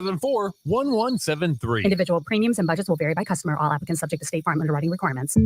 474-1173. Individual premiums and budgets will vary by customer. All applicants subject to State Farm underwriting requirements.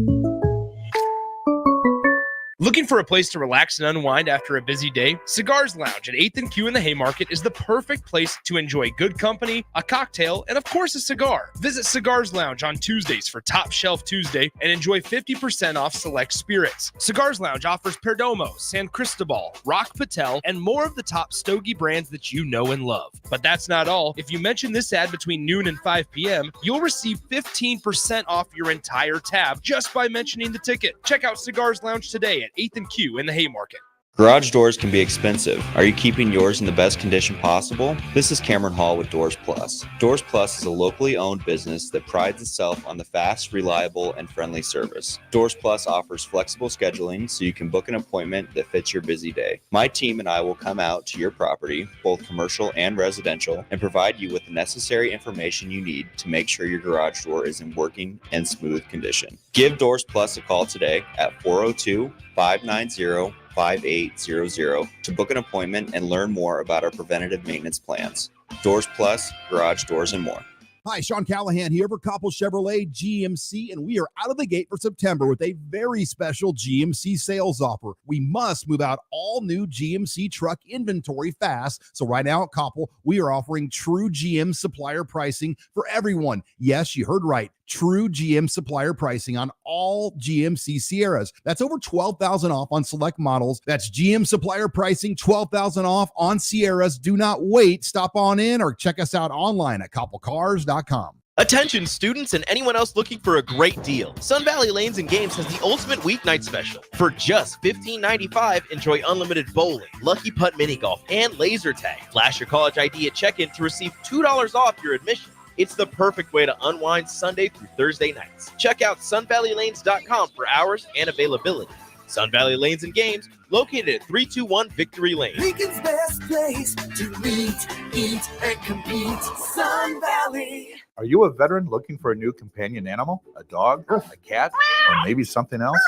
Looking for a place to relax and unwind after a busy day? Cigars Lounge at 8th and Q in the Haymarket is the perfect place to enjoy good company, a cocktail, and of course a cigar. Visit Cigars Lounge on Tuesdays for Top Shelf Tuesday and enjoy 50% off select spirits. Cigars Lounge offers Perdomo, San Cristobal, Rock Patel, and more of the top stogie brands that you know and love. But that's not all. If you mention this ad between noon and 5 p.m., you'll receive 15% off your entire tab just by mentioning the ticket. Check out Cigars Lounge today at 8th and Q in the Haymarket. Garage doors can be expensive. Are you keeping yours in the best condition possible? This is Cameron Hall with Doors Plus. Doors Plus is a locally owned business that prides itself on the fast, reliable, and friendly service. Doors Plus offers flexible scheduling so you can book an appointment that fits your busy day. My team and I will come out to your property, both commercial and residential, and provide you with the necessary information you need to make sure your garage door is in working and smooth condition. Give Doors Plus a call today at 402-590-5800 to book an appointment and learn more about our preventative maintenance plans. Doors Plus, garage doors, and more. Hi, Sean Callahan here for Koppel Chevrolet GMC, and we are out of the gate for September with a very special GMC sales offer. We must move out all new GMC truck inventory fast. So right now at Koppel, we are offering true GM supplier pricing for everyone. Yes, you heard right. True GM supplier pricing on all GMC Sierras. That's over $12,000 off on select models. That's GM supplier pricing, $12,000 off on Sierras. Do not wait. Stop on in or check us out online at koppelcars.com. Attention students and anyone else looking for a great deal. Sun Valley Lanes and Games has the ultimate weeknight special. For just $15.95, enjoy unlimited bowling, lucky putt mini golf, and laser tag. Flash your college ID at check-in to receive $2 off your admission. It's the perfect way to unwind Sunday through Thursday nights. Check out sunvalleylanes.com for hours and availability. Sun Valley Lanes and Games, located at 321 Victory Lane. Lincoln's best place to meet, eat, and compete. Sun Valley. Are you a veteran looking for a new companion animal? A dog, a cat, or maybe something else?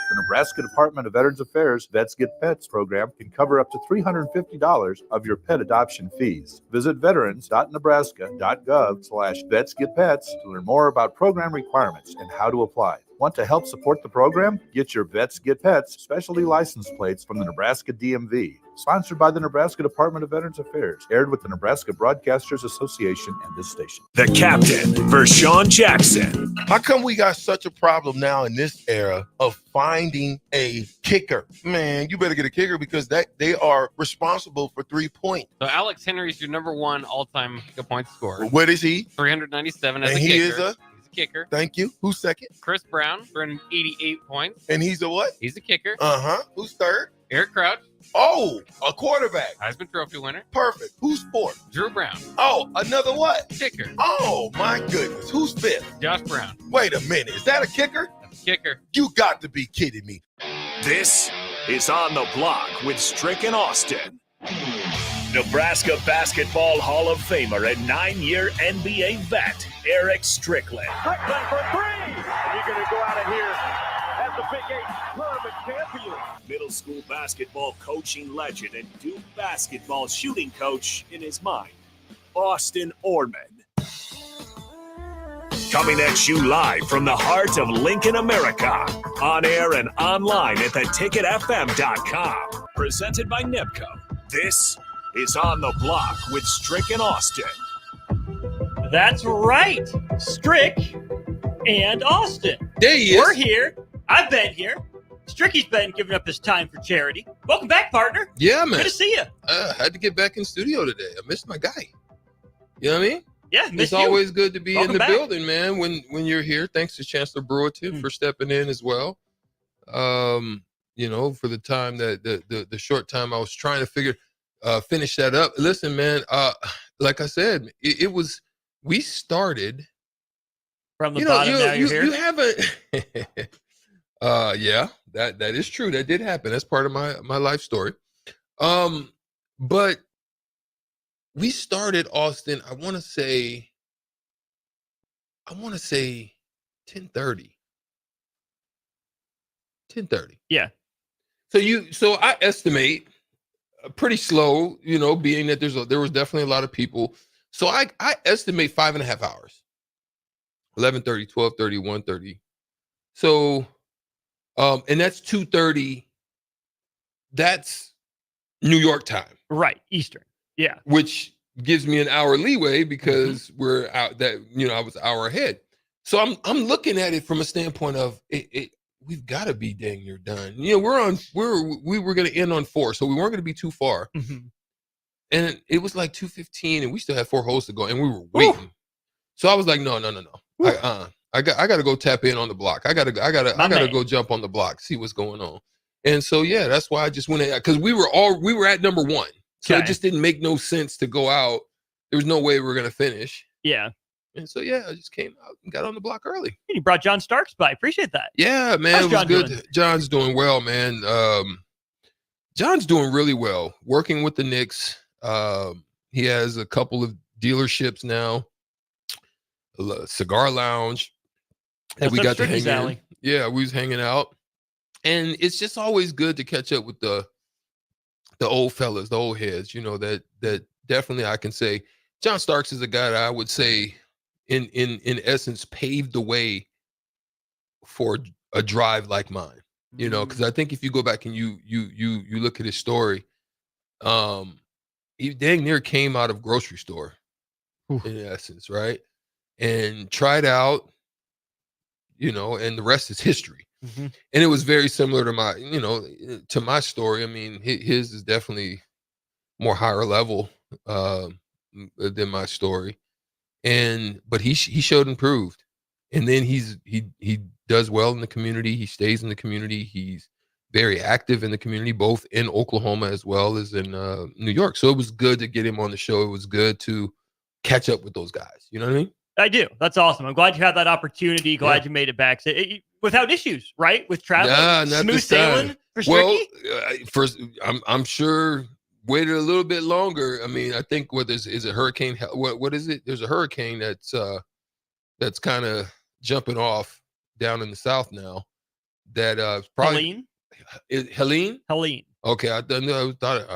The Nebraska Department of Veterans Affairs Vets Get Pets program can cover up to $350 of your pet adoption fees. Visit veterans.nebraska.gov/vetsgetpets to learn more about program requirements and how to apply. Want to help support the program? Get your Vets Get Pets specialty license plates from the Nebraska DMV. Sponsored by the Nebraska Department of Veterans Affairs. Aired with the Nebraska Broadcasters Association and this station. The captain, Vershawn Jackson. How come we got such a problem now in this era of finding a kicker? Man, you better get a kicker because they are responsible for 3 points. So Alex Henry's your number one all-time point scorer. What is he? 397 as and a he kicker. Is a kicker. Thank you. Who's second? Chris Brown for 88 points. And he's a what? He's a kicker. Uh-huh. Who's third? Eric Crouch. Oh, a quarterback. Heisman Trophy winner. Perfect. Who's fourth? Drew Brown. Oh, another what? Kicker. Oh, my goodness. Who's fifth? Josh Brown. Wait a minute. Is that a kicker? That's a kicker. You got to be kidding me. This is On the Block with Strick and Austin. Nebraska Basketball Hall of Famer and 9-year NBA vet, Eric Strickland. Strickland for three! And you're going to go out of here as the Big 8 tournament champion. Middle school basketball coaching legend and Duke basketball shooting coach in his mind, Austin Orman. Coming at you live from the heart of Lincoln, America. On air and online at theticketfm.com. Presented by NEBCO. This is On the Block with Strick and Austin. That's right. Strick and Austin. There he is. We're here. I've been here. Stricky's been giving up his time for charity. Welcome back, partner. Yeah, man. Good to see you. I had to get back in studio today. I missed my guy. You know what I mean? Yeah, it's always good to be in the building, man, when you're here. Thanks to Chancellor Brewer, too, for stepping in as well. You know, for the time that the short time I was trying to finish that up. Listen, man, like I said, it was, we started from the bottom. Now you're here. You haven't. Yeah, that is true. That did happen. That's part of my life story. But we started, Austin, I want to say 10:30. 10:30. Yeah. So I estimate pretty slow, you know, being that there was definitely a lot of people So I estimate 5.5 hours. 11:30, 12:30, 1:30. So, and that's 2:30. That's New York time. Right. Eastern. Yeah. Which gives me an hour leeway because we're out that, I was an hour ahead. So I'm looking at it from a standpoint of we've got to be dang near done. We were going to end on 4, so we weren't going to be too far. And it was like 2:15 and we still had 4 holes to go and we were waiting. Ooh. So I was like, no. I got to go tap in on the block. I got to go jump on the block, see what's going on. And so, yeah, that's why I just went because we were at number 1. So it just didn't make no sense to go out. There was no way we were going to finish. Yeah. And so, yeah, I just came out and got on the block early. And you brought John Starks by. Appreciate that. Yeah, man. How's it was John good. doing? John's doing well, man. John's doing really well. Working with the Knicks. He has a couple of dealerships now. A cigar lounge. And we got to hang out. Yeah, we was hanging out. And it's just always good to catch up with the old fellas, the old heads, that definitely I can say John Starks is a guy that I would say in essence paved the way for a drive like mine, because I think if you go back and you look at his story, he dang near came out of grocery store in essence, right? And tried out, and the rest is history. And it was very similar to my story. I mean, his is definitely more higher level than my story. But he showed improved. And then he does well in the community. He stays in the community. He's very active in the community, both in Oklahoma as well as in New York. So it was good to get him on the show. It was good to catch up with those guys. You know what I mean? I do. That's awesome. I'm glad you had that opportunity. Glad you made it back. So without issues, right? With travel, smooth sailing for Stricky? Well, first, I'm sure waited a little bit longer. I mean, I think is it hurricane? What is it? There's a hurricane that's kind of jumping off down in the south now. That probably Helene. Helene. Okay, I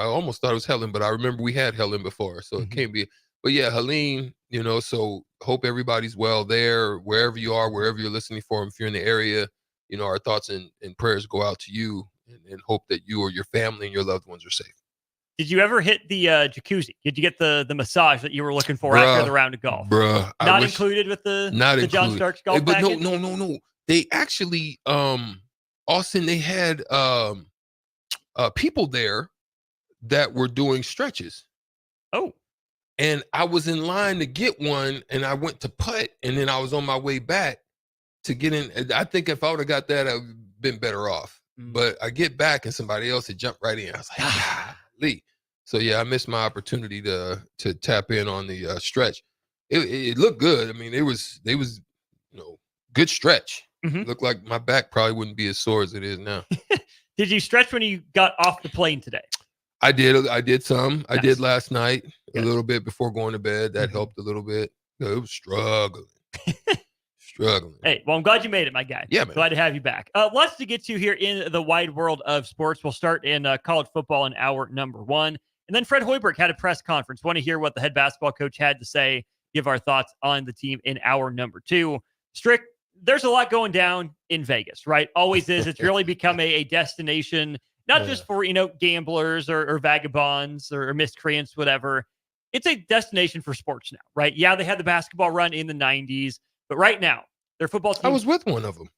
almost thought it was Helen, but I remember we had Helen before, so it can't be. But yeah, Helene, so hope everybody's well there, wherever you are, wherever you're listening from. If you're in the area, our thoughts and prayers go out to you and hope that you or your family and your loved ones are safe. Did you ever hit the jacuzzi? Did you get the massage that you were looking for after the round of golf? Not included with the John Starks golf package? No. They actually, Austin, they had people there that were doing stretches. Oh. And I was in line to get one, and I went to putt, and then I was on my way back to get in. I think if I would have got that, I would have been better off. But I get back, and somebody else had jumped right in. I was like, golly. So, yeah, I missed my opportunity to tap in on the stretch. It looked good. I mean, they was good stretch. Looked like my back probably wouldn't be as sore as it is now. Did you stretch when you got off the plane today? I did some. Nice. I did last night a little bit before going to bed. That helped a little bit. It was struggling. Hey, well, I'm glad you made it, my guy. Yeah, man. Glad to have you back. Lots to get to here in the wide world of sports. We'll start in college football in hour number 1. And then Fred Hoiberg had a press conference. Want to hear what the head basketball coach had to say, give our thoughts on the team in hour number 2. Strick, there's a lot going down in Vegas, right? Always is. It's really become a destination, not just for, gamblers or vagabonds or miscreants, whatever. It's a destination for sports now, right? Yeah, they had the basketball run in the 90s, but right now, their football team. I was with one of them.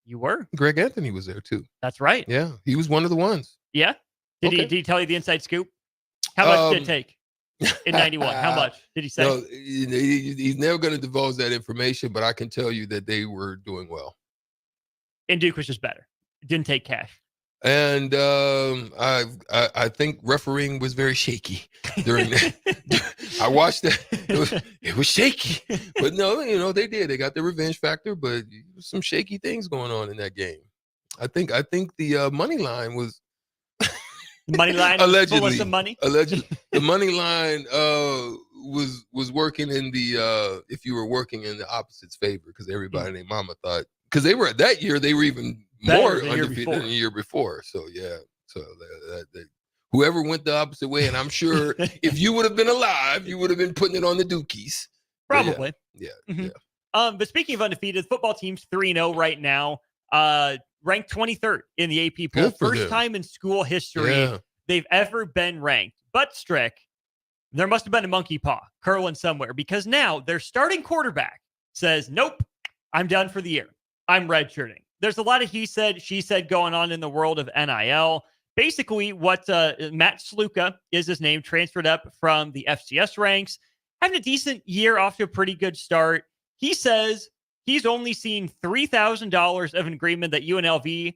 You were? Greg Anthony was there too. That's right. Yeah, he was one of the ones. Yeah? Did he tell you the inside scoop? How much did it take in 91? How much did he say? No, he's never going to divulge that information, but I can tell you that they were doing well. And Duke was just better. It didn't take cash. And I think refereeing was very shaky during that. I watched that. It was shaky. But no, they did. They got the revenge factor, but some shaky things going on in that game. I think the money line was money line allegedly full of some money. Allegedly, the money line was working in the if you were working in the opposite's favor because everybody and their mama thought because they were that year they were even more undefeated than the year before. So yeah, so whoever went the opposite way. And I'm sure if you would have been alive, you would have been putting it on the Dookies. Probably. Yeah. Mhm. Yeah. But speaking of undefeated, football team's 3-0 right now, ranked 23rd in the AP poll. Good for First them. time in school history Yeah. they've ever been ranked. But Strick, there must have been a monkey paw curling somewhere because now their starting quarterback says, nope, I'm done for the year. I'm redshirting. There's a lot of he said, she said going on in the world of NIL. Basically, what Matt Sluka is his name, transferred up from the FCS ranks, having a decent year, off to a pretty good start. He says he's only seen $3,000 of an agreement that UNLV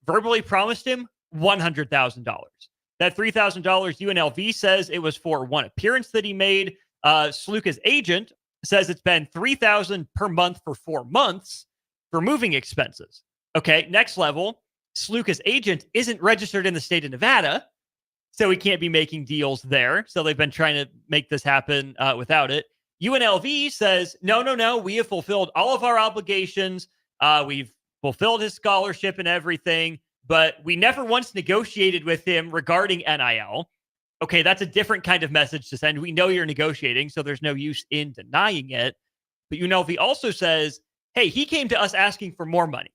verbally promised him $100,000. That $3,000 UNLV says it was for one appearance that he made. Sluka's agent says it's been $3,000 per month for 4 months for moving expenses. Okay, next level. Sluka's agent isn't registered in the state of Nevada, so he can't be making deals there. So they've been trying to make this happen without it. UNLV says, no, we have fulfilled all of our obligations. We've fulfilled his scholarship and everything, but we never once negotiated with him regarding NIL. Okay, that's a different kind of message to send. We know you're negotiating, so there's no use in denying it. But UNLV also says, hey, he came to us asking for more money.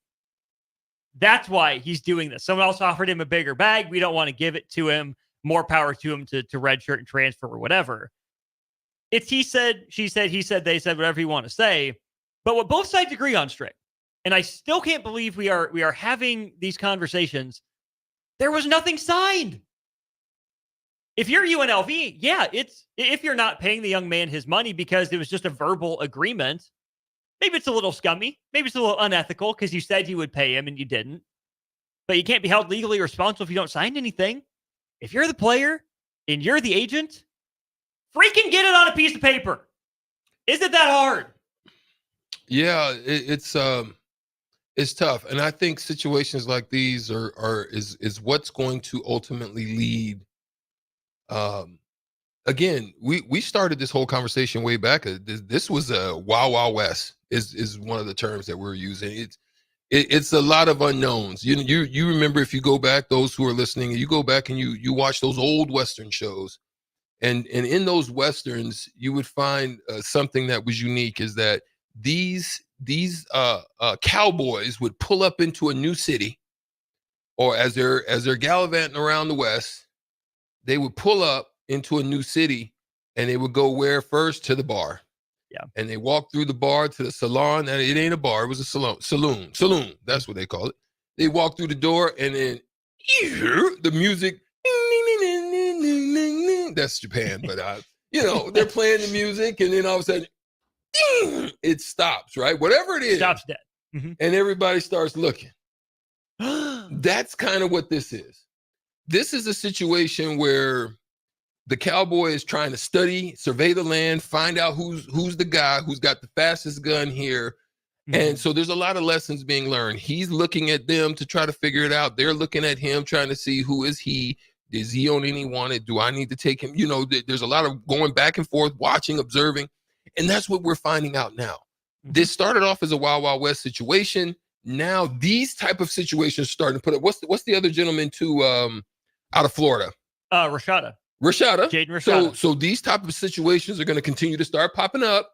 That's why he's doing this. Someone else offered him a bigger bag. We don't want to give it to him. More power to him to redshirt and transfer or whatever. It's he said, she said, he said, they said, whatever you want to say. But what both sides agree on, Strick, and I still can't believe we are having these conversations, there was nothing signed. If you're UNLV, yeah, it's if you're not paying the young man his money because it was just a verbal agreement, maybe it's a little scummy. Maybe it's a little unethical because you said you would pay him and you didn't. But you can't be held legally responsible if you don't sign anything. If you're the player and you're the agent, freaking get it on a piece of paper. Is it that hard? Yeah, it's tough. And I think situations like these is what's going to ultimately lead. Again, we started this whole conversation way back. This was a Wild Wild West is one of the terms that we're using. It's a lot of unknowns. You remember, if you go back, those who are listening, you go back and you watch those old Western shows, and in those Westerns, you would find something that was unique, is that these cowboys would pull up into a new city, or as they're gallivanting around the West, they would pull up into a new city, and they would go where first? To the bar. Yeah. And they walk through the bar to the salon, and it ain't a bar, it was a saloon. That's what they call it. They walk through the door, and then the music, that's Japan, but they're playing the music, and then all of a sudden it stops, right? Whatever it is, Stops dead. Mm-hmm. And everybody starts looking. That's kind of what this is. This is a situation where the cowboy is trying to survey the land, find out who's the guy who's got the fastest gun here. Mm-hmm. And so there's a lot of lessons being learned. He's looking at them to try to figure it out. They're looking at him, trying to see who is he. Does he own any wanted? Do I need to take him? There's a lot of going back and forth, watching, observing. And that's what we're finding out now. Mm-hmm. This started off as a Wild Wild West situation. Now these type of situations starting to put up. What's the other gentleman too out of Florida? Rashada. Jaden Rashada. So these type of situations are going to continue to start popping up.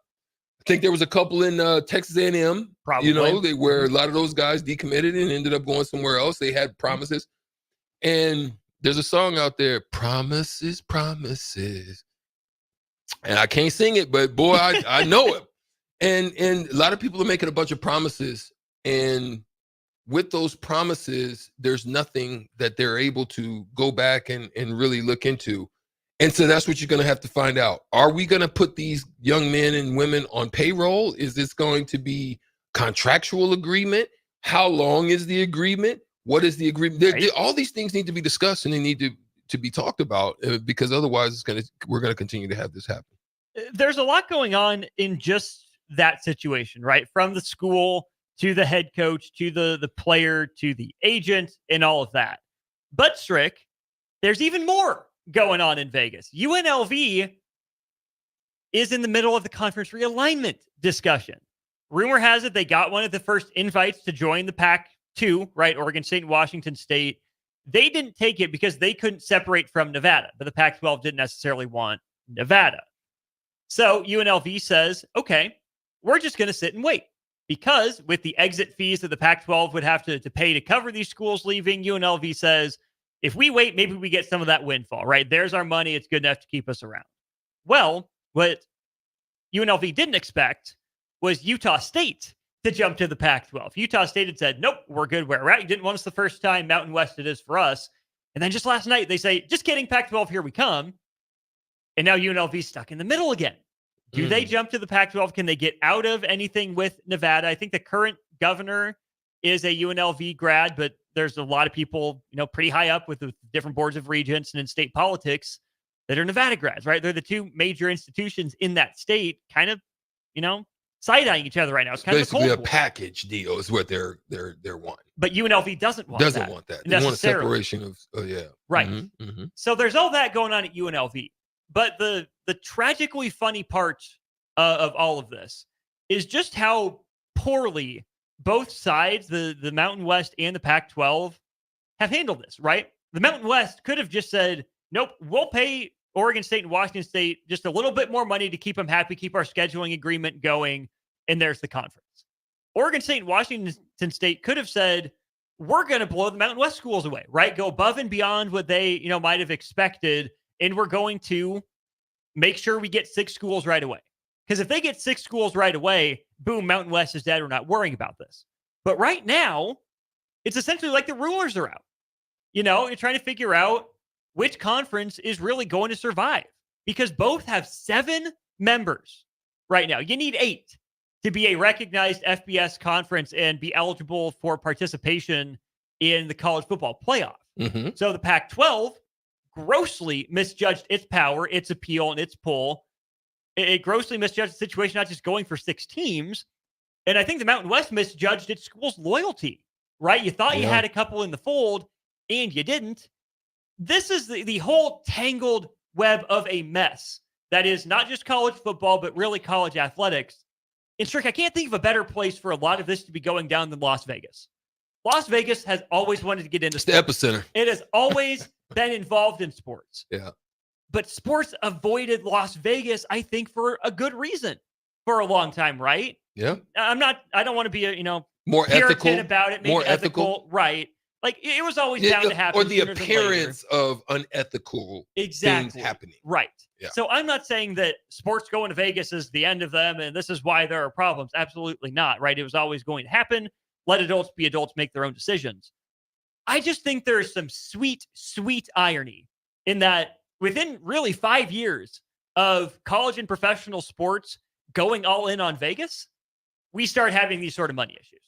I think there was a couple in Texas A&M, probably. where a lot of those guys decommitted and ended up going somewhere else. They had promises. And there's a song out there, Promises, Promises. And I can't sing it, but boy, I know it. And a lot of people are making a bunch of promises. And with those promises, there's nothing that they're able to go back and really look into. And so that's what you're going to have to find out. Are we going to put these young men and women on payroll? Is this going to be contractual agreement? How long is the agreement? What is the agreement? Right. All these things need to be discussed, and they need to be talked about, because otherwise we're going to continue to have this happen. There's a lot going on in just that situation, right? From the school to the head coach, to the player, to the agent, and all of that. But Strick, there's even more going on in Vegas. UNLV is in the middle of the conference realignment discussion. Rumor has it they got one of the first invites to join the Pac-2, right? Oregon State and Washington State. They didn't take it because they couldn't separate from Nevada, but the Pac-12 didn't necessarily want Nevada. So UNLV says, okay, we're just going to sit and wait. Because with the exit fees that the Pac-12 would have to pay to cover these schools leaving, UNLV says, if we wait, maybe we get some of that windfall, right? There's our money. It's good enough to keep us around. Well, what UNLV didn't expect was Utah State to jump to the Pac-12. Utah State had said, nope, we're good where we're at. You didn't want us the first time. Mountain West it is for us. And then just last night, they say, just kidding, Pac-12, here we come. And now UNLV's stuck in the middle again. Do they jump to the Pac-12? Can they get out of anything with Nevada? I think the current governor is a UNLV grad, but there's a lot of people, pretty high up with the different boards of regents and in state politics that are Nevada grads, right? They're the two major institutions in that state, kind of, side-eyeing each other right now. It's kind basically of a package deal is what they're wanting. But UNLV doesn't want that. They want a separation of, right. Mm-hmm. So there's all that going on at UNLV. But the tragically funny part of all of this is just how poorly both sides, the Mountain West and the Pac-12, have handled this, right? The Mountain West could have just said, nope, we'll pay Oregon State and Washington State just a little bit more money to keep them happy, keep our scheduling agreement going, and there's the conference. Oregon State and Washington State could have said, we're going to blow the Mountain West schools away, right? Go above and beyond what they, might have expected, and we're going to make sure we get 6 schools right away. Because if they get 6 schools right away, boom, Mountain West is dead. We're not worrying about this. But right now, it's essentially like the rulers are out. You're trying to figure out which conference is really going to survive. Because both have 7 members right now. You need 8 to be a recognized FBS conference and be eligible for participation in the college football playoff. Mm-hmm. So the Pac-12 grossly misjudged its power, its appeal, and its pull. It grossly misjudged the situation, not just going for 6 teams. And I think the Mountain West misjudged its school's loyalty, right? You thought you had a couple in the fold, and you didn't. This is the whole tangled web of a mess that is not just college football, but really college athletics. And Strick, I can't think of a better place for a lot of this to be going down than Las Vegas. Las Vegas has always wanted to get into sports. The epicenter. It has always been involved in sports. Yeah. But sports avoided Las Vegas, I think, for a good reason for a long time, right? Yeah. I don't want to be a, more ethical about it, maybe more ethical, right? Like it was always bound to happen. Or the appearance of unethical things happening. Right. Yeah. So I'm not saying that sports going to Vegas is the end of them and this is why there are problems. Absolutely not, right? It was always going to happen. Let adults be adults, make their own decisions. I just think there's some sweet, sweet irony in that within really 5 years of college and professional sports going all in on Vegas, we start having these sort of money issues.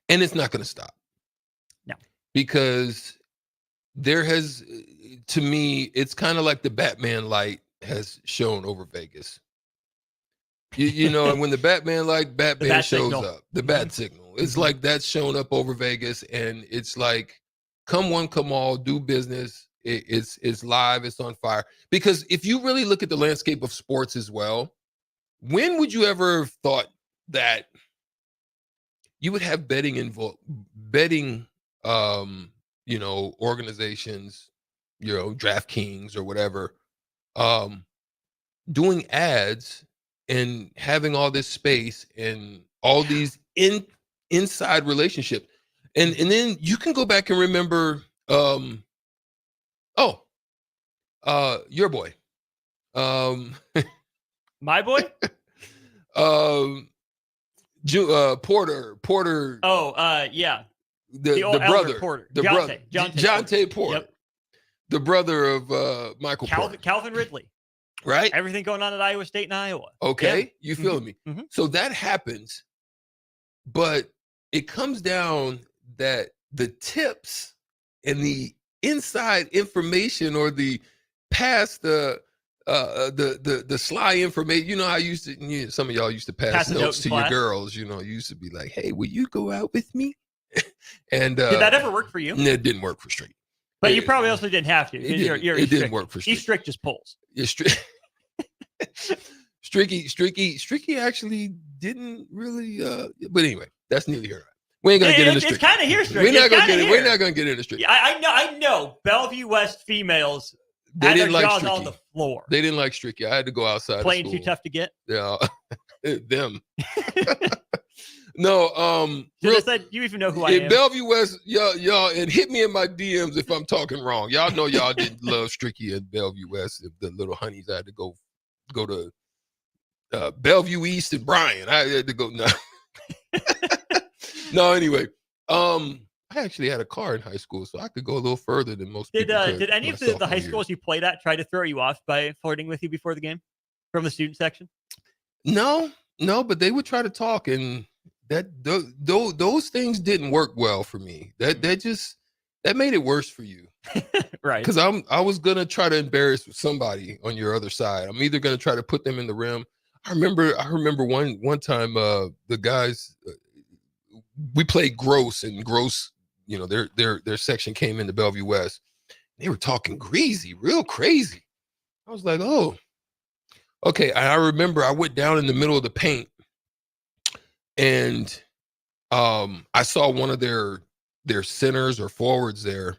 And it's not going to stop. No. Because there has, to me, it's kind of like the Batman light has shown over Vegas. And when the Batman shows signal. up, the bat signal, it's like that's shown up over Vegas, and it's like, come one, come all, do business. It's live, it's on fire. Because if you really look at the landscape of sports as well, when would you ever have thought that you would have betting organizations, DraftKings or whatever, doing ads and having all this space and all these inside relationships. And then you can go back and remember, your boy. My boy? Porter. Oh, yeah. The brother. Porter. Jonte Porter. Yep. The brother of Michael Porter. Calvin Ridley. Right? Everything going on at Iowa State and Iowa. Okay. Yeah. You feeling me? Mm-hmm. So that happens, but it comes down that the tips and the inside information or the past the sly information, how you used to, some of y'all used to pass notes to your girls, you used to be like, hey, will you go out with me? And did that ever work for you? It didn't work for Strick. But you probably also didn't have to. It didn't work for Strick. Strick just pulls. Yeah, Stricky actually didn't really, but anyway, that's neither here nor there. We ain't gonna get into It's Strick. kind of here, Strick. We're not It's gonna kinda get it. here. We're not gonna get into Strick. I know. Bellevue West females They had their didn't like jaws on Stricky. the floor. They didn't like Stricky. I had to go outside. Playing of too school. tough to get. Yeah, them. No, Should have said, you even know who I in am. Bellevue West, y'all, and hit me in my DMs if I'm talking wrong. Y'all know y'all didn't love Stricky at Bellevue West. If the little honeys had to go to Bellevue East and Bryan. I had to go no. No, anyway. I actually had a car in high school, so I could go a little further than most people could. Did any of the high schools you played at try to throw you off by flirting with you before the game from the student section? No, but they would try to talk, and those things didn't work well for me. That made it worse for you. Right. Because I was gonna try to embarrass somebody on your other side. I'm either gonna try to put them in the rim. I remember one time the guys we played Gross, and Gross, you know, their section came into Bellevue West. They were talking greasy, real crazy. I was like, oh, okay. I remember I went down in the middle of the paint, and I saw one of their centers or forwards there,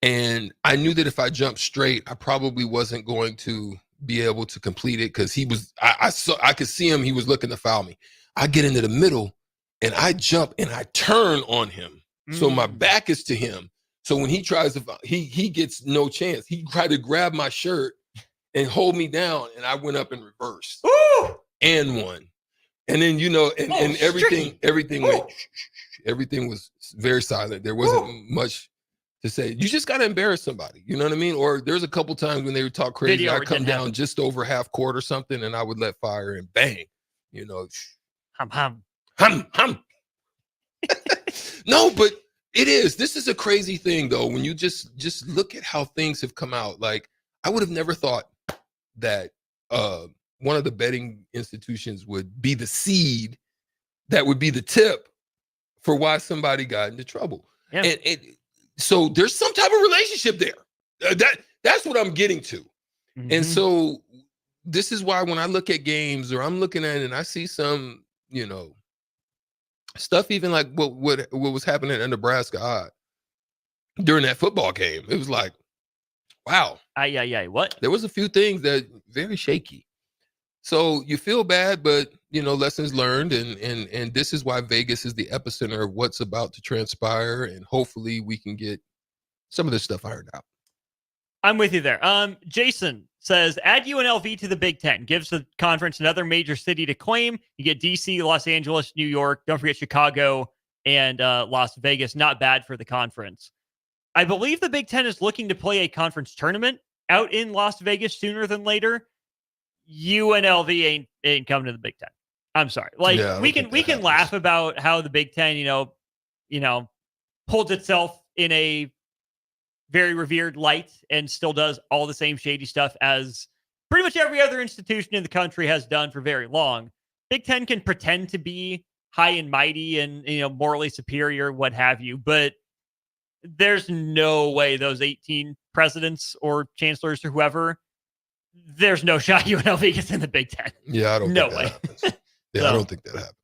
and I knew that if I jumped straight, I probably wasn't going to be able to complete it because I could see him. He was looking to foul me. I get into the middle, and I jump and I turn on him. So my back is to him. So when he tries to, he gets no chance. He tried to grab my shirt and hold me down, and I went up and reversed. Ooh! And won. And then, you know, and everything was very silent. There wasn't much to say. You just got to embarrass somebody. You know what I mean? Or there's a couple times when they would talk crazy. I'd come down just over half court or something, and I would let fire and bang, you know. Hum. No, but this is a crazy thing though. When you just look at how things have come out, like I would have never thought that one of the betting institutions would be the seed that would be the tip for why somebody got into trouble. Yeah. And so there's some type of relationship there. That's what I'm getting to. Mm-hmm. And so this is why when I look at games or I'm looking at it and I see some, you know, stuff, even like what was happening at Nebraska during that football game, it was like, wow. What? There was a few things that very shaky. So you feel bad, but you know, lessons learned, and this is why Vegas is the epicenter of what's about to transpire, and hopefully we can get some of this stuff ironed out. I'm with you there. Jason says, add UNLV to the Big Ten. Gives the conference another major city to claim. You get DC, Los Angeles, New York. Don't forget Chicago and Las Vegas. Not bad for the conference. I believe the Big Ten is looking to play a conference tournament out in Las Vegas sooner than later. UNLV ain't coming to the Big Ten. I'm sorry. Like we can laugh about how the Big Ten, you know, holds itself in a very revered light and still does all the same shady stuff as pretty much every other institution in the country has done for very long. Big Ten can pretend to be high and mighty and, you know, morally superior, what have you, but there's no way those 18 presidents or chancellors or whoever, there's no shot UNLV gets in the Big Ten. Yeah, I don't think that happens. Yeah, I don't think that happens.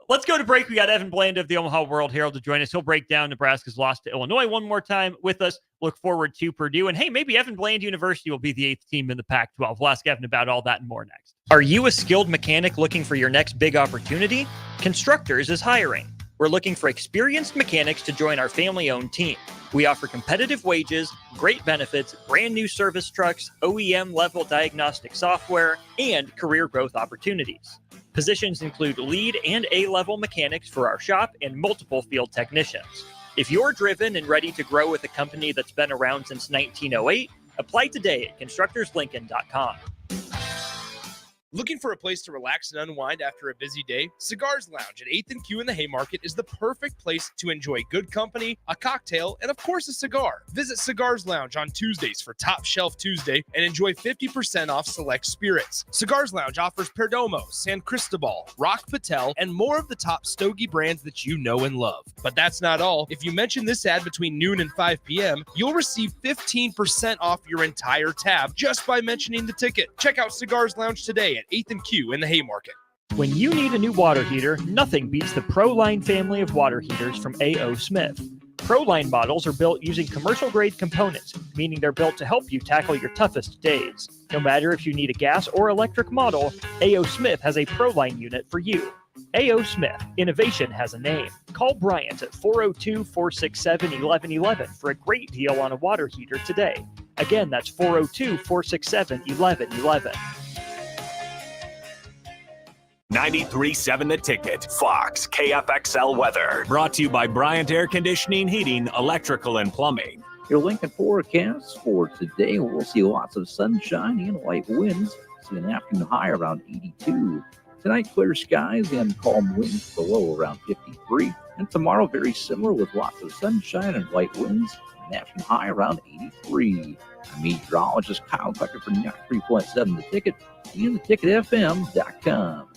Let's go to break. We got Evan Bland of the Omaha World Herald to join us. He'll break down Nebraska's loss to Illinois one more time with us. Look forward to Purdue. And hey, maybe Evan Bland University will be the 8th team in the Pac-12. We'll ask Evan about all that and more next. Are you a skilled mechanic looking for your next big opportunity? Constructors is hiring. We're looking for experienced mechanics to join our family-owned team. We offer competitive wages, great benefits, brand new service trucks, OEM-level diagnostic software, and career growth opportunities. Positions include lead and A-level mechanics for our shop and multiple field technicians. If you're driven and ready to grow with a company that's been around since 1908, apply today at constructorslincoln.com. Looking for a place to relax and unwind after a busy day? Cigars Lounge at 8th and Q in the Haymarket is the perfect place to enjoy good company, a cocktail, and of course a cigar. Visit Cigars Lounge on Tuesdays for Top Shelf Tuesday and enjoy 50% off select spirits. Cigars Lounge offers Perdomo, San Cristobal, Rock Patel, and more of the top stogie brands that you know and love. But that's not all. If you mention this ad between noon and 5 p.m., you'll receive 15% off your entire tab just by mentioning the ticket. Check out Cigars Lounge today at 8th and Q in the Haymarket. When you need a new water heater, nothing beats the ProLine family of water heaters from A.O. Smith. ProLine models are built using commercial-grade components, meaning they're built to help you tackle your toughest days. No matter if you need a gas or electric model, A.O. Smith has a ProLine unit for you. A.O. Smith, innovation has a name. Call Bryant at 402-467-1111 for a great deal on a water heater today. Again, that's 402-467-1111. 93.7 The Ticket, Fox, KFXL weather. Brought to you by Bryant Air Conditioning, Heating, Electrical, and Plumbing. Your Lincoln forecast for today, we'll see lots of sunshine and light winds. See an afternoon high around 82. Tonight, clear skies and calm winds, the low around 53. And tomorrow, very similar with lots of sunshine and light winds, an afternoon high around 83. I'm meteorologist Kyle Tucker for 93.7 The Ticket and theticketfm.com.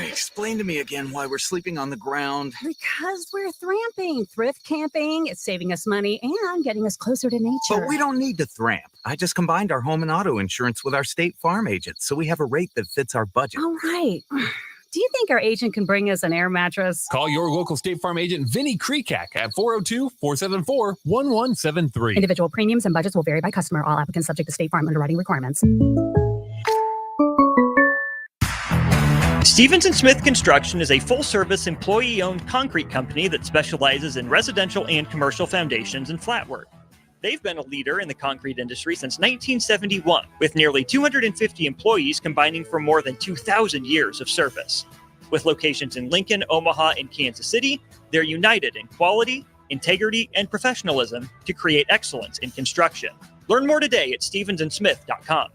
Explain to me again why we're sleeping on the ground. Because we're thramping. Thrift camping. It's saving us money and getting us closer to nature. But we don't need to thramp. I just combined our home and auto insurance with our State Farm agent, so we have a rate that fits our budget. All right. Do you think our agent can bring us an air mattress? Call your local State Farm agent, Vinny Krekak, at 402-474-1173. Individual premiums and budgets will vary by customer. All applicants subject to State Farm underwriting requirements. Stevens & Smith Construction is a full-service, employee-owned concrete company that specializes in residential and commercial foundations and flatwork. They've been a leader in the concrete industry since 1971, with nearly 250 employees combining for more than 2,000 years of service. With locations in Lincoln, Omaha, and Kansas City, they're united in quality, integrity, and professionalism to create excellence in construction. Learn more today at stevensandsmith.com.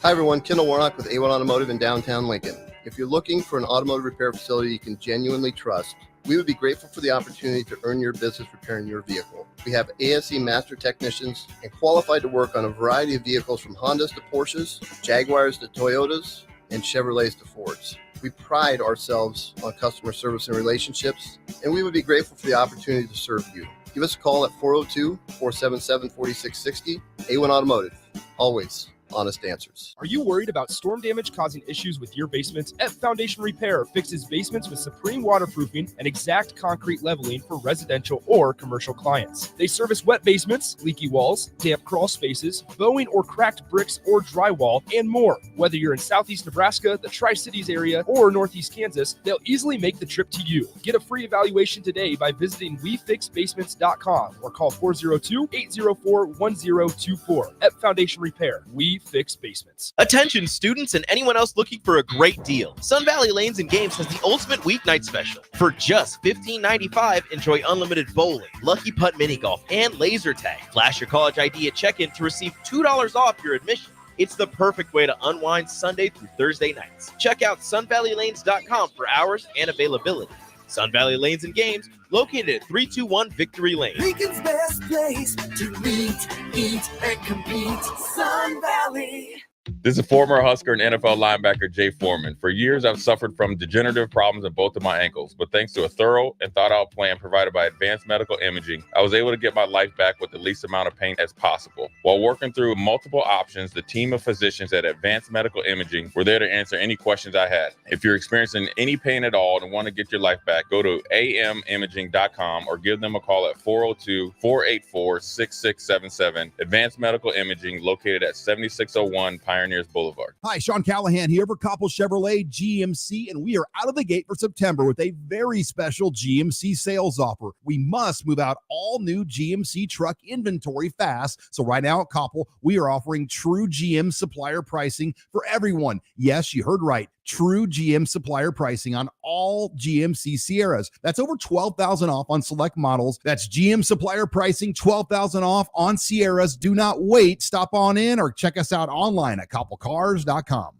Hi everyone, Kendall Warnock with A1 Automotive in downtown Lincoln. If you're looking for an automotive repair facility you can genuinely trust, we would be grateful for the opportunity to earn your business repairing your vehicle. We have ASE master technicians and qualified to work on a variety of vehicles from Hondas to Porsches, Jaguars to Toyotas, and Chevrolets to Fords. We pride ourselves on customer service and relationships, and we would be grateful for the opportunity to serve you. Give us a call at 402-477-4660. A1 Automotive, always honest answers. Are you worried about storm damage causing issues with your basement? F Foundation Repair fixes basements with supreme waterproofing and exact concrete leveling for residential or commercial clients. They service wet basements, leaky walls, damp crawl spaces, bowing or cracked bricks or drywall, and more. Whether you're in Southeast Nebraska, the Tri-Cities area, or Northeast Kansas, they'll easily make the trip to you. Get a free evaluation today by visiting WeFixBasements.com or call 402-804-1024. F Foundation Repair. We fix basements. Attention students and anyone else looking for a great deal. Sun Valley Lanes and Games has the ultimate weeknight special. For just $15.95, enjoy unlimited bowling, lucky putt mini golf, and laser tag. Flash your college ID at check-in to receive $2 off your admission. It's the perfect way to unwind Sunday through Thursday nights. Check out sunvalleylanes.com for hours and availability. Sun Valley Lanes and Games, located at 321 Victory Lane. Lincoln's best place to meet, eat, and compete. Sun Valley. This is former Husker and NFL linebacker Jay Foreman. For years, I've suffered from degenerative problems in both of my ankles, but thanks to a thorough and thought-out plan provided by Advanced Medical Imaging, I was able to get my life back with the least amount of pain as possible. While working through multiple options, the team of physicians at Advanced Medical Imaging were there to answer any questions I had. If you're experiencing any pain at all and want to get your life back, go to amimaging.com or give them a call at 402-484-6677. Advanced Medical Imaging, located at 7601 Pioneers Boulevard. Hi, Sean Callahan here for Koppel Chevrolet GMC, and we are out of the gate for September with a very special GMC sales offer. We must move out all new GMC truck inventory fast. So right now at Koppel, we are offering true GM supplier pricing for everyone. Yes, you heard right. True GM supplier pricing on all GMC Sierras. That's over $12,000 off on select models. That's GM supplier pricing, $12,000 off on Sierras. Do not wait. Stop on in or check us out online at koppelcars.com.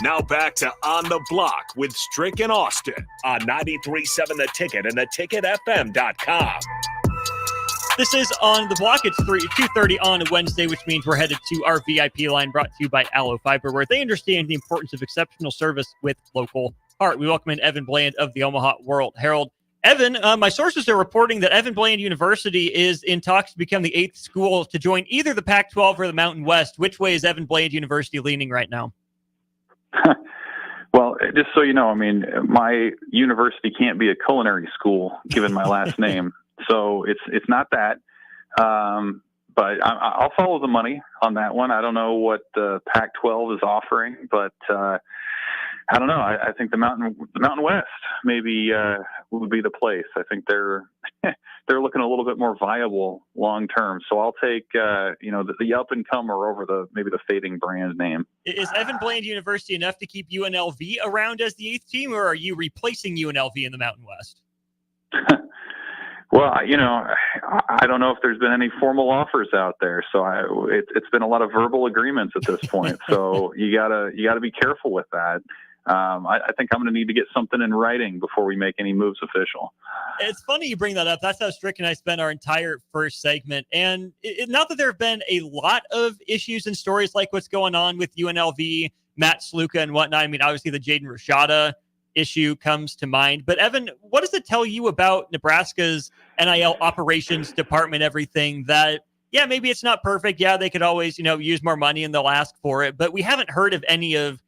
Now back to On the Block with Strick and Austin on 93.7 The Ticket and theticketfm.com. This is On the Block. It's 2:30 on a Wednesday, which means we're headed to our VIP line brought to you by Aloe Fiber, where they understand the importance of exceptional service with local heart. We welcome in Evan Bland of the Omaha World Herald. Evan, my sources are reporting that Evan Bland University is in talks to become the 8th school to join either the Pac-12 or the Mountain West. Which way is Evan Bland University leaning right now? Well, just so you know, I mean, my university can't be a culinary school given my last name, so it's not that. But I'll follow the money on that one. I don't know what the Pac-12 is offering, but I don't know. I think the Mountain West maybe would be the place. I think they're looking a little bit more viable long term. So I'll take the up and comer over maybe the fading brand name. Is Evan Bland University enough to keep UNLV around as the 8th team, or are you replacing UNLV in the Mountain West? Well, I don't know if there's been any formal offers out there, so it's been a lot of verbal agreements at this point. So you gotta be careful with that. I think I'm going to need to get something in writing before we make any moves official. It's funny you bring that up. That's how Strick and I spent our entire first segment. And not that there have been a lot of issues and stories like what's going on with UNLV, Matt Sluka and whatnot. I mean, obviously the Jaden Rashada issue comes to mind. But Evan, what does it tell you about Nebraska's NIL operations department, everything that, yeah, maybe it's not perfect. Yeah, they could always, use more money and they'll ask for it. But we haven't heard of any of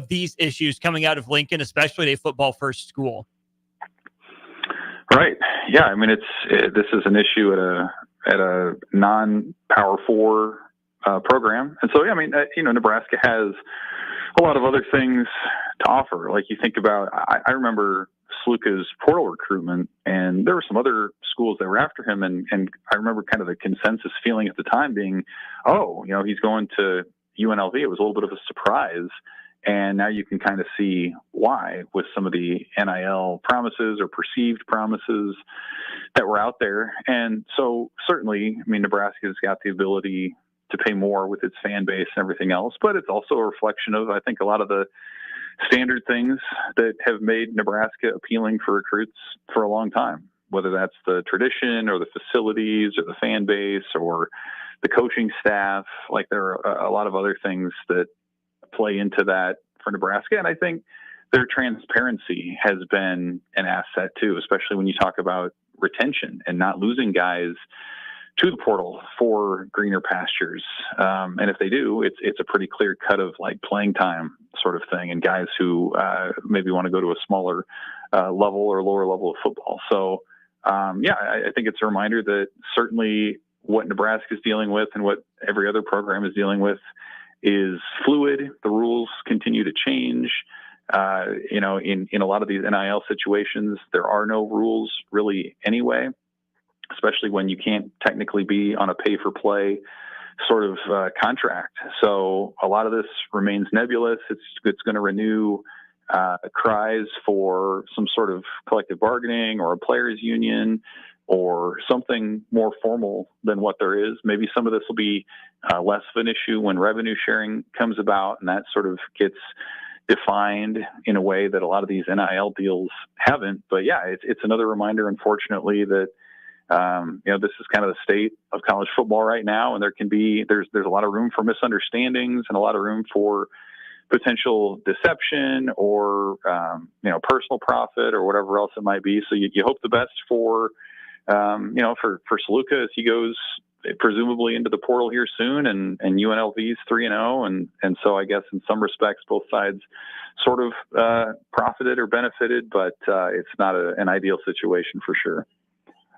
these issues coming out of Lincoln, especially at a football first school. Right. Yeah. I mean, this is an issue at a non-Power 4 program. And so, yeah, I mean, Nebraska has a lot of other things to offer. Like you think about, I remember Sluka's portal recruitment, and there were some other schools that were after him. And I remember kind of the consensus feeling at the time being, he's going to UNLV. It was a little bit of a surprise. And now you can kind of see why with some of the NIL promises or perceived promises that were out there. And so certainly, I mean, Nebraska's got the ability to pay more with its fan base and everything else, but it's also a reflection of, I think, a lot of the standard things that have made Nebraska appealing for recruits for a long time, whether that's the tradition or the facilities or the fan base or the coaching staff. Like there are a lot of other things that play into that for Nebraska. And I think their transparency has been an asset too, especially when you talk about retention and not losing guys to the portal for greener pastures. And if they do, it's a pretty clear cut of like playing time sort of thing, and guys who maybe want to go to a smaller level or lower level of football. So I think it's a reminder that certainly what Nebraska is dealing with and what every other program is dealing with is fluid. The rules continue to change. In a lot of these NIL situations, there are no rules really anyway, especially when you can't technically be on a pay-for-play sort of contract. So a lot of this remains nebulous. It's going to renew cries for some sort of collective bargaining or a players' union or something more formal than what there is. Maybe some of this will be less of an issue when revenue sharing comes about, and that sort of gets defined in a way that a lot of these NIL deals haven't. But yeah, it's another reminder, unfortunately, that this is kind of the state of college football right now, and there's a lot of room for misunderstandings and a lot of room for potential deception or personal profit or whatever else it might be. So you hope the best for Sluka as he goes presumably into the portal here soon, and UNLV's 3-0, and so I guess in some respects both sides sort of profited or benefited, but it's not an ideal situation for sure.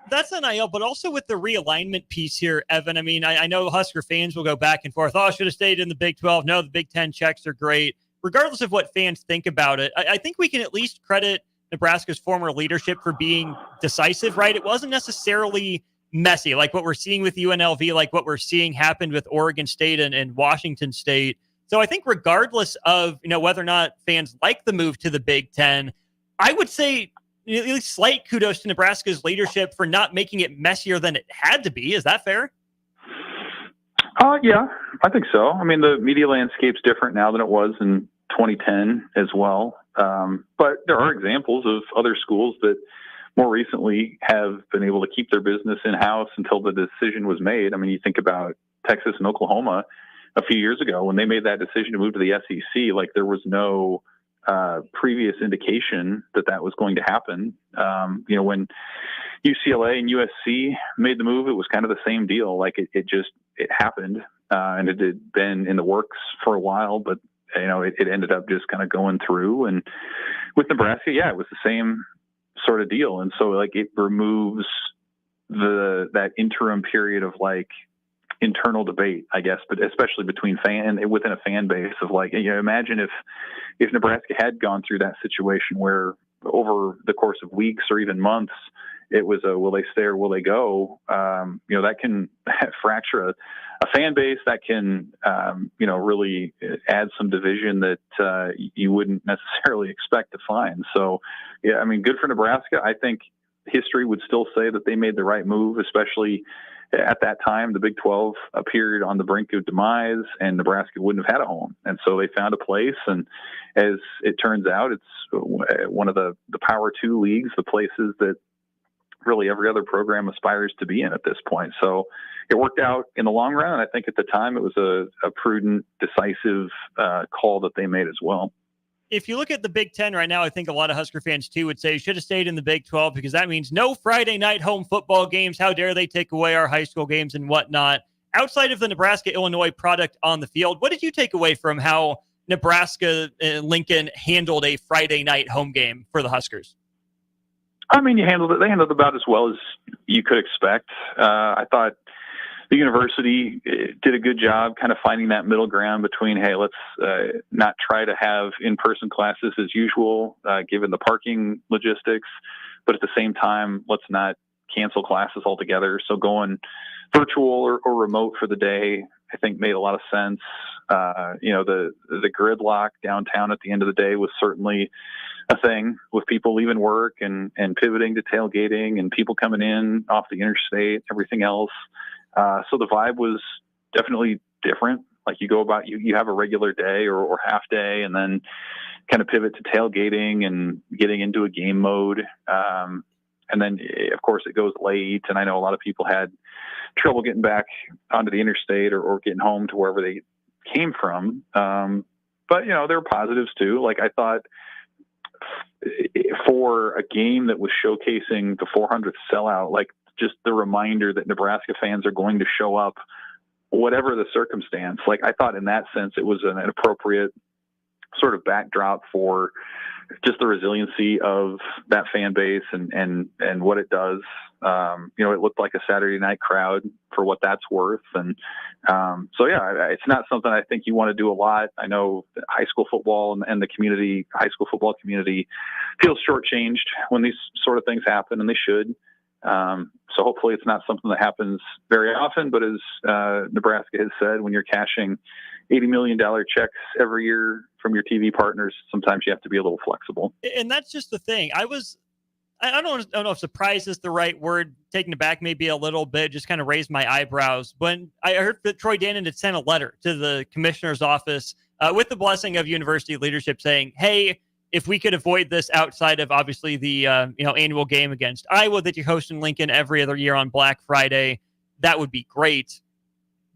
That's NIL, but also with the realignment piece here, Evan. I mean, I know Husker fans will go back and forth. Oh, I should have stayed in the Big 12. No, the Big 10 checks are great. Regardless of what fans think about it, I think we can at least credit Nebraska's former leadership for being decisive, right? It wasn't necessarily messy, like what we're seeing with UNLV, like what we're seeing happened with Oregon State and Washington State. So I think regardless of, whether or not fans like the move to the Big 10, I would say at least slight kudos to Nebraska's leadership for not making it messier than it had to be. Is that fair? Yeah, I think so. I mean, the media landscape's different now than it was in 2010 as well. But there are examples of other schools that more recently have been able to keep their business in-house until the decision was made. I mean, you think about Texas and Oklahoma a few years ago when they made that decision to move to the SEC, like there was no previous indication that was going to happen. When UCLA and USC made the move, it was kind of the same deal. Like it happened, and it had been in the works for a while, but it ended up just kind of going through. And with Nebraska, it was the same sort of deal. And so like it removes that interim period of like internal debate, I guess, but especially within a fan base of like, imagine if Nebraska had gone through that situation where over the course of weeks or even months, it was will they stay or will they go? That can fracture a fan base. That can, really add some division that you wouldn't necessarily expect to find. So, yeah, I mean, good for Nebraska. I think history would still say that they made the right move, especially at that time. The Big 12 appeared on the brink of demise, and Nebraska wouldn't have had a home. And so they found a place. And as it turns out, it's one of the Power 2 leagues, the places that really every other program aspires to be in at this point. So it worked out in the long run. And I think at the time it was a prudent, decisive call that they made as well. If you look at the Big Ten right now, I think a lot of Husker fans too would say you should have stayed in the Big 12 because that means no Friday night home football games. How dare they take away our high school games and whatnot? Outside of the Nebraska-Illinois product on the field, what did you take away from how Nebraska and Lincoln handled a Friday night home game for the Huskers? I mean, they handled it about as well as you could expect. I thought the university did a good job kind of finding that middle ground between, hey, let's not try to have in-person classes as usual, given the parking logistics, but at the same time, let's not cancel classes altogether. So going virtual or remote for the day, I think made a lot of sense. The gridlock downtown at the end of the day was certainly a thing with people leaving work and pivoting to tailgating and people coming in off the interstate, everything else. So the vibe was definitely different. Like you go about, you have a regular day or half day and then kind of pivot to tailgating and getting into a game mode. And then of course it goes late. And I know a lot of people had trouble getting back onto the interstate or getting home to wherever they came from. But there were positives too. Like I thought for a game that was showcasing the 400th sellout, like just the reminder that Nebraska fans are going to show up, whatever the circumstance. Like I thought in that sense, it was an appropriate sort of backdrop for just the resiliency of that fan base and what it does. It looked like a Saturday night crowd for what that's worth. And it's not something I think you want to do a lot. I know high school football and the high school football community feels shortchanged when these sort of things happen, and they should. So hopefully it's not something that happens very often, but as Nebraska has said, when you're cashing $80 million checks every year from your TV partners, sometimes you have to be a little flexible. And that's just the thing. I don't know if surprise is the right word. Taken aback maybe a little bit, just kind of raised my eyebrows when I heard that Troy Danon had sent a letter to the commissioner's office with the blessing of university leadership saying, hey, if we could avoid this outside of obviously the annual game against Iowa that you host in Lincoln every other year on Black Friday, that would be great.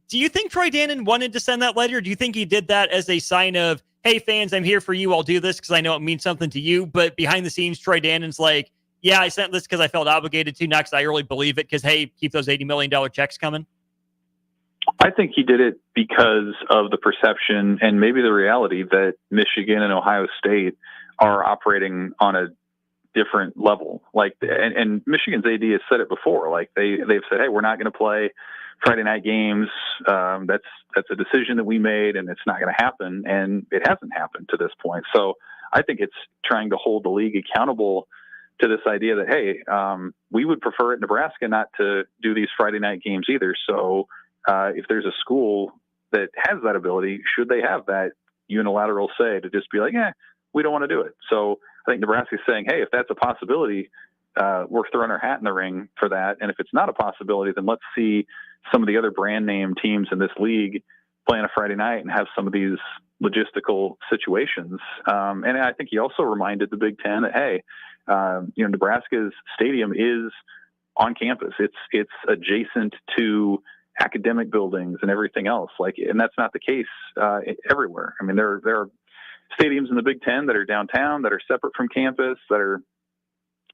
Do you think Troy Danon wanted to send that letter? Or do you think he did that as a sign of, hey, fans, I'm here for you. I'll do this because I know it means something to you. But behind the scenes, Troy Danon's like, yeah, I sent this because I felt obligated to, not because I really believe it, because, hey, keep those $80 million checks coming? I think he did it because of the perception and maybe the reality that Michigan and Ohio State are operating on a different level. Like, and Michigan's AD has said it before. Like they've said, hey, we're not going to play Friday night games. That's a decision that we made, and it's not going to happen. And it hasn't happened to this point. So I think it's trying to hold the league accountable to this idea that, hey, we would prefer at Nebraska not to do these Friday night games either. So if there's a school that has that ability, should they have that unilateral say to just be like, we don't want to do it. So I think Nebraska is saying, hey, if that's a possibility, we're throwing our hat in the ring for that. And if it's not a possibility, then let's see some of the other brand name teams in this league play on a Friday night and have some of these logistical situations. And I think he also reminded the Big Ten that, hey, Nebraska's stadium is on campus. It's adjacent to academic buildings and everything else. And that's not the case everywhere. I mean, there are stadiums in the Big Ten that are downtown, that are separate from campus, that are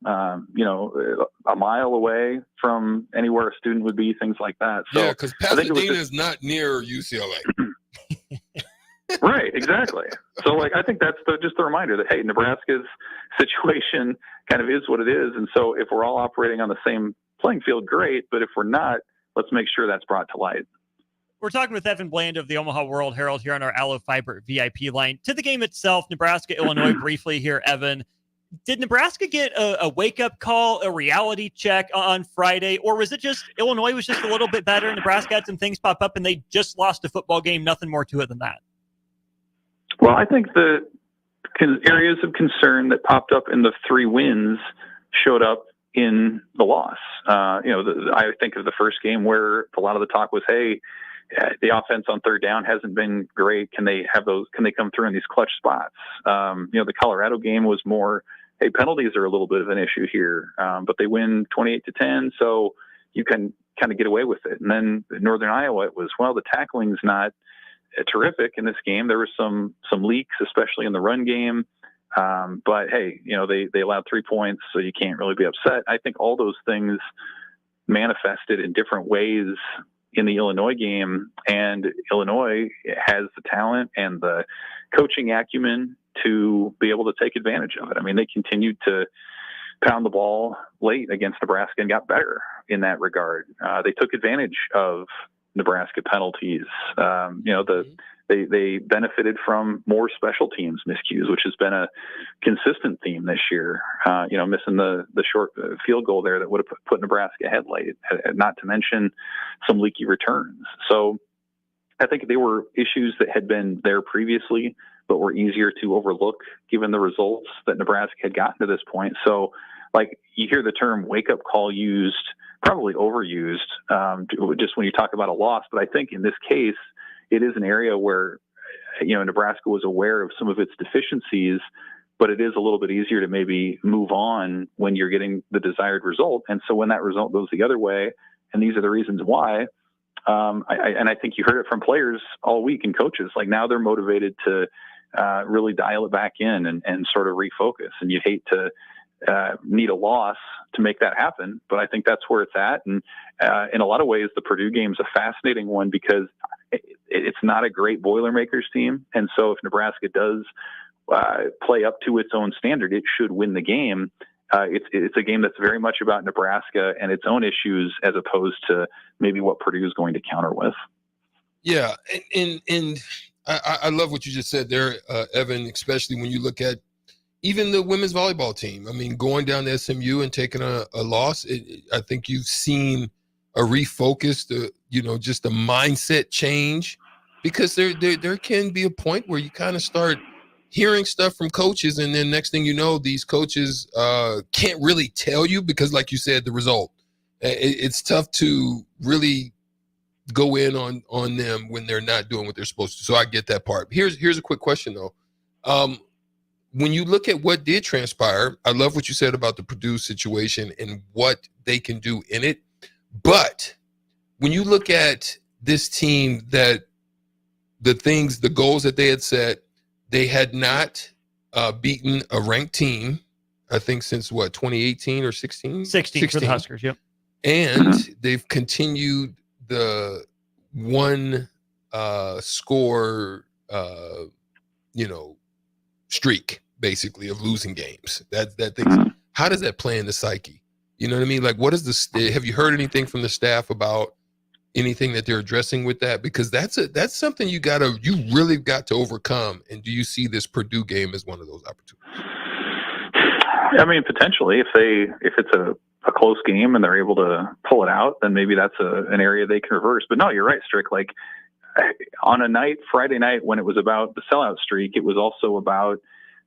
a mile away from anywhere a student would be, things like that. So yeah, because Pasadena is not near UCLA. Right, exactly. So, I think that's just the reminder that, hey, Nebraska's situation kind of is what it is. And so if we're all operating on the same playing field, great. But if we're not, let's make sure that's brought to light. We're talking with Evan Bland of the Omaha World Herald here on our Aloe Fiber VIP line. To the game itself, Nebraska, Illinois, briefly here, Evan. Did Nebraska get a wake-up call, a reality check on Friday, or was it just Illinois was just a little bit better, Nebraska had some things pop up, and they just lost a football game, nothing more to it than that? Well, I think the areas of concern that popped up in the 3 wins showed up in the loss. I think of the first game where a lot of the talk was, hey, the offense on third down hasn't been great. Can they come through in these clutch spots? The Colorado game was more, hey, penalties are a little bit of an issue here, but they win 28-10, so you can kind of get away with it. And then Northern Iowa, it was, well, the tackling's not terrific in this game. There were some leaks, especially in the run game. But hey, they allowed 3 points, so you can't really be upset. I think all those things manifested in different ways in the Illinois game, and Illinois has the talent and the coaching acumen to be able to take advantage of it. I mean, they continued to pound the ball late against Nebraska and got better in that regard. They took advantage of Nebraska penalties. They benefited from more special teams miscues, which has been a consistent theme this year. Missing the short field goal there that would have put Nebraska ahead late, not to mention some leaky returns. So I think they were issues that had been there previously, but were easier to overlook given the results that Nebraska had gotten to this point. So, you hear the term wake-up call used, probably overused, just when you talk about a loss. But I think in this case, it is an area where, Nebraska was aware of some of its deficiencies, but it is a little bit easier to maybe move on when you're getting the desired result. And so when that result goes the other way, and these are the reasons why, I think you heard it from players all week and coaches, now they're motivated to really dial it back in and sort of refocus. And you hate to need a loss to make that happen, but I think that's where it's at. And in a lot of ways, the Purdue game is a fascinating one because it's not a great Boilermakers team. And so if Nebraska does play up to its own standard, it should win the game. It's a game that's very much about Nebraska and its own issues as opposed to maybe what Purdue is going to counter with. Yeah, and I love what you just said there, Evan, especially when you look at even the women's volleyball team. I mean, going down to SMU and taking a loss, I think you've seen a refocus, just a mindset change, because there can be a point where you kind of start hearing stuff from coaches, and then next thing you know, these coaches can't really tell you because, like you said, the result. It's tough to really go in on them when they're not doing what they're supposed to. So I get that part. Here's a quick question though. When you look at what did transpire, I love what you said about the Purdue situation and what they can do in it. But when you look at this team, that the goals that they had set, they had not beaten a ranked team, I think, since 2018 or 16? 16 for the Huskers, yep. And they've continued the one score, streak, basically, of losing games. That thing. How does that play in the psyche? You know what I mean? What is have you heard anything from the staff about anything that they're addressing with that? Because that's something you really got to overcome. And do you see this Purdue game as one of those opportunities? I mean, potentially, if it's a close game and they're able to pull it out, then maybe that's an area they can reverse. But no, you're right, Strick. On a Friday night, when it was about the sellout streak, it was also about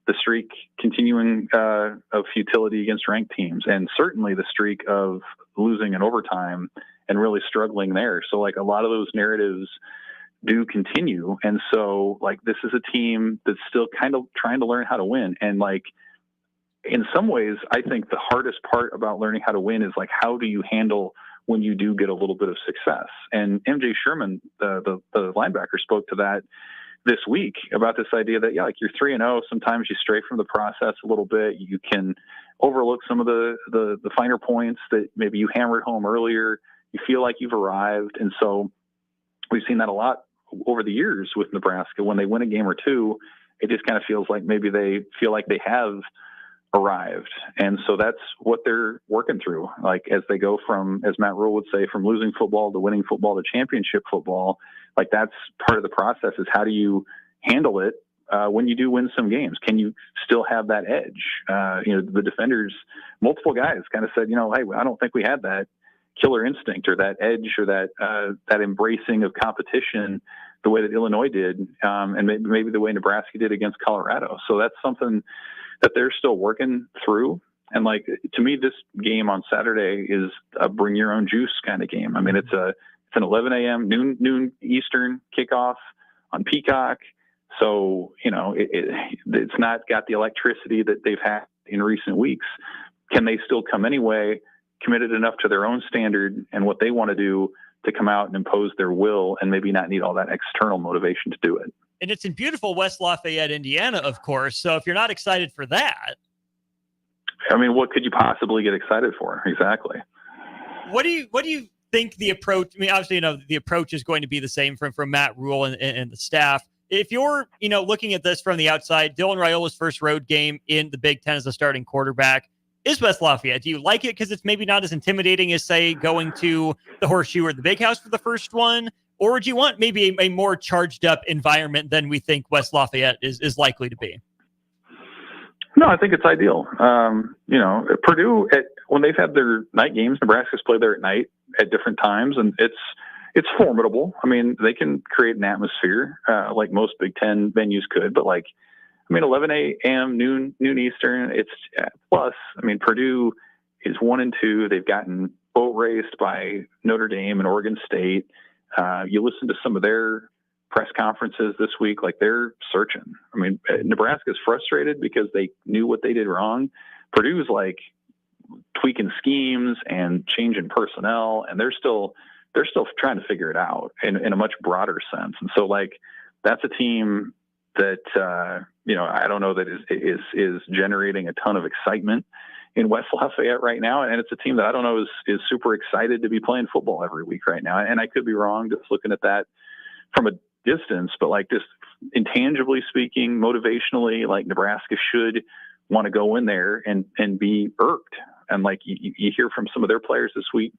the streak continuing of futility against ranked teams, and certainly the streak of losing in overtime and really struggling there. So a lot of those narratives do continue. And so this is a team that's still kind of trying to learn how to win. And in some ways, I think the hardest part about learning how to win is how do you handle when you do get a little bit of success? And MJ Sherman, the linebacker, spoke to that this week about this idea that, like you're 3-0. Sometimes you stray from the process a little bit. You can overlook some of the finer points that maybe you hammered home earlier. You feel like you've arrived. And so we've seen that a lot over the years with Nebraska. When they win a game or two, it just kind of feels like maybe they feel like they have arrived. And so that's what they're working through. Like as they go from, as Matt Rule would say, from losing football to winning football to championship football, like that's part of the process is how do you handle it when you do win some games? Can you still have that edge? The defenders, multiple guys kind of said, hey, I don't think we had that killer instinct or that edge or that embracing of competition the way that Illinois did, and maybe the way Nebraska did against Colorado. So that's something that they're still working through. And like, to me, this game on Saturday is a bring your own juice kind of game. I mean, it's an 11 a.m. noon Eastern kickoff on Peacock. So, it's not got the electricity that they've had in recent weeks. Can they still come anyway, committed enough to their own standard and what they want to do to come out and impose their will and maybe not need all that external motivation to do it? And it's in beautiful West Lafayette, Indiana, of course. So if you're not excited for that, I mean, what could you possibly get excited for? Exactly. What do you think the approach? I mean, obviously, the approach is going to be the same from Matt Rule and the staff. If you're, looking at this from the outside, Dylan Raiola's first road game in the Big Ten as a starting quarterback is West Lafayette. Do you like it because it's maybe not as intimidating as, say, going to the Horseshoe or the Big House for the first one? Or do you want maybe a more charged up environment than we think West Lafayette is likely to be? No, I think it's ideal. Purdue, when they've had their night games, Nebraska's played there at night at different times, and it's formidable. I mean, they can create an atmosphere like most Big Ten venues could, but 11 a.m., noon Eastern, it's plus. I mean, Purdue is 1-2. They've gotten boat raced by Notre Dame and Oregon State. You listen to some of their press conferences this week, like they're searching. I mean, Nebraska's frustrated because they knew what they did wrong. Purdue's like tweaking schemes and changing personnel, and they're still trying to figure it out in a much broader sense. And so that's a team that, I don't know that is generating a ton of excitement in West Lafayette right now. And it's a team that I don't know is super excited to be playing football every week right now. And I could be wrong just looking at that from a distance, but just intangibly speaking, motivationally, Nebraska should want to go in there and be irked. And you hear from some of their players this week,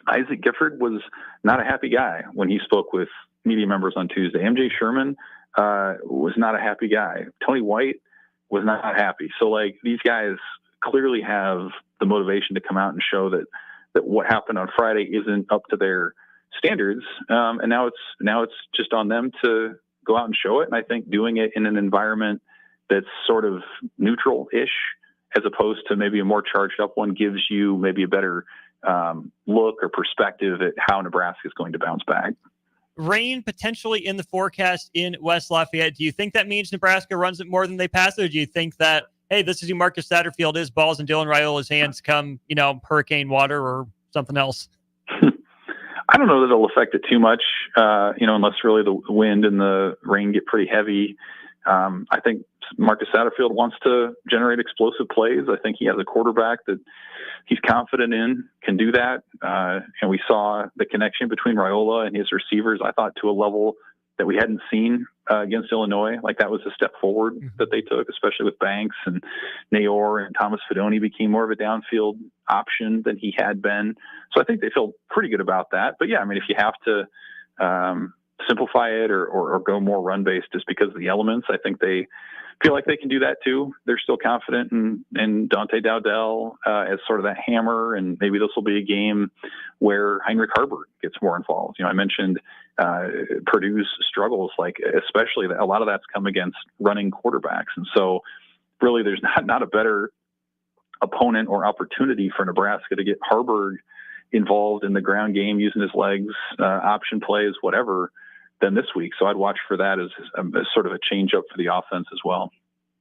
Isaac Gifford was not a happy guy when he spoke with media members on Tuesday. MJ Sherman was not a happy guy. Tony White was not happy. So these guys clearly have the motivation to come out and show that what happened on Friday isn't up to their standards. And now it's just on them to go out and show it. And I think doing it in an environment that's sort of neutral-ish, as opposed to maybe a more charged up one, gives you maybe a better look or perspective at how Nebraska is going to bounce back. Rain potentially in the forecast in West Lafayette. Do you think that means Nebraska runs it more than they pass it? Or do you think that, hey, this is who Marcus Satterfield is, balls in Dylan Raiola's hands come, hurricane water or something else? I don't know that it'll affect it too much, unless really the wind and the rain get pretty heavy. I think Marcus Satterfield wants to generate explosive plays. I think he has a quarterback that he's confident in, can do that. And we saw the connection between Raiola and his receivers, I thought, to a level that we hadn't seen against Illinois. That was a step forward that they took, especially with Banks and Nayor, and Thomas Fidone became more of a downfield option than he had been. So I think they feel pretty good about that. But yeah, I mean, if you have to simplify it or go more run-based just because of the elements, I think they feel like they can do that too. They're still confident in Dante Dowdell as sort of that hammer, and maybe this will be a game where Heinrich Haarberg gets more involved. I mentioned Purdue's struggles, especially a lot of that's come against running quarterbacks. And so really there's not a better opponent or opportunity for Nebraska to get Haarberg involved in the ground game, using his legs, option plays, whatever, than this week. So I'd watch for that as sort of a change up for the offense as well.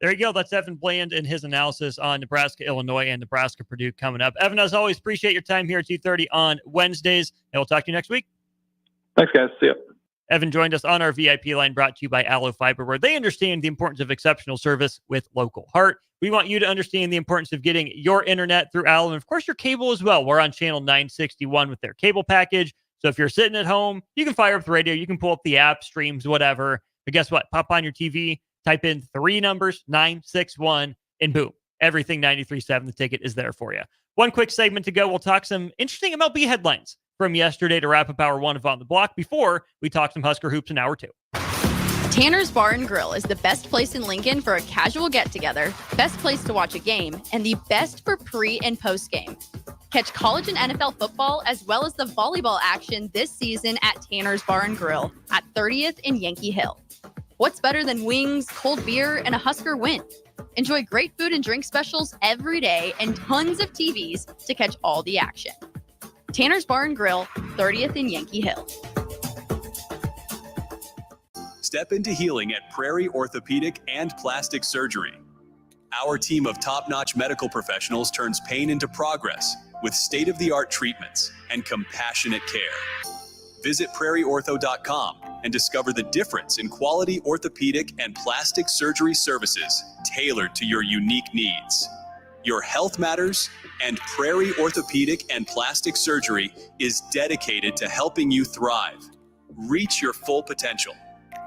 There you go. That's Evan Bland and his analysis on Nebraska, Illinois, and Nebraska, Purdue coming up. Evan, as always, appreciate your time here at 2:30 on Wednesdays, and we'll talk to you next week. Thanks, guys. See ya. Evan joined us on our VIP line, brought to you by Allo Fiber, where they understand the importance of exceptional service with local heart. We want you to understand the importance of getting your internet through Allo, and of course your cable as well. We're on channel 961 with their cable package. So if you're sitting at home, you can fire up the radio, you can pull up the app, streams, whatever. But guess what? Pop on your TV, type in 3 numbers, 961, and boom. Everything 93.7, the ticket is there for you. One quick segment to go. We'll talk some interesting MLB headlines from yesterday to wrap up hour 1 of On the Block before we talk some Husker hoops in hour 2. Tanner's Bar and Grill is the best place in Lincoln for a casual get-together, best place to watch a game, and the best for pre- and post-game. Catch college and NFL football as well as the volleyball action this season at Tanner's Bar and Grill at 30th and Yankee Hill. What's better than wings, cold beer, and a Husker win? Enjoy great food and drink specials every day and tons of TVs to catch all the action. Tanner's Bar and Grill, 30th and Yankee Hill. Step into healing at Prairie Orthopedic and Plastic Surgery. Our team of top-notch medical professionals turns pain into progress with state-of-the-art treatments and compassionate care. Visit prairieortho.com and discover the difference in quality orthopedic and plastic surgery services tailored to your unique needs. Your health matters, and Prairie Orthopedic and Plastic Surgery is dedicated to helping you thrive. Reach your full potential.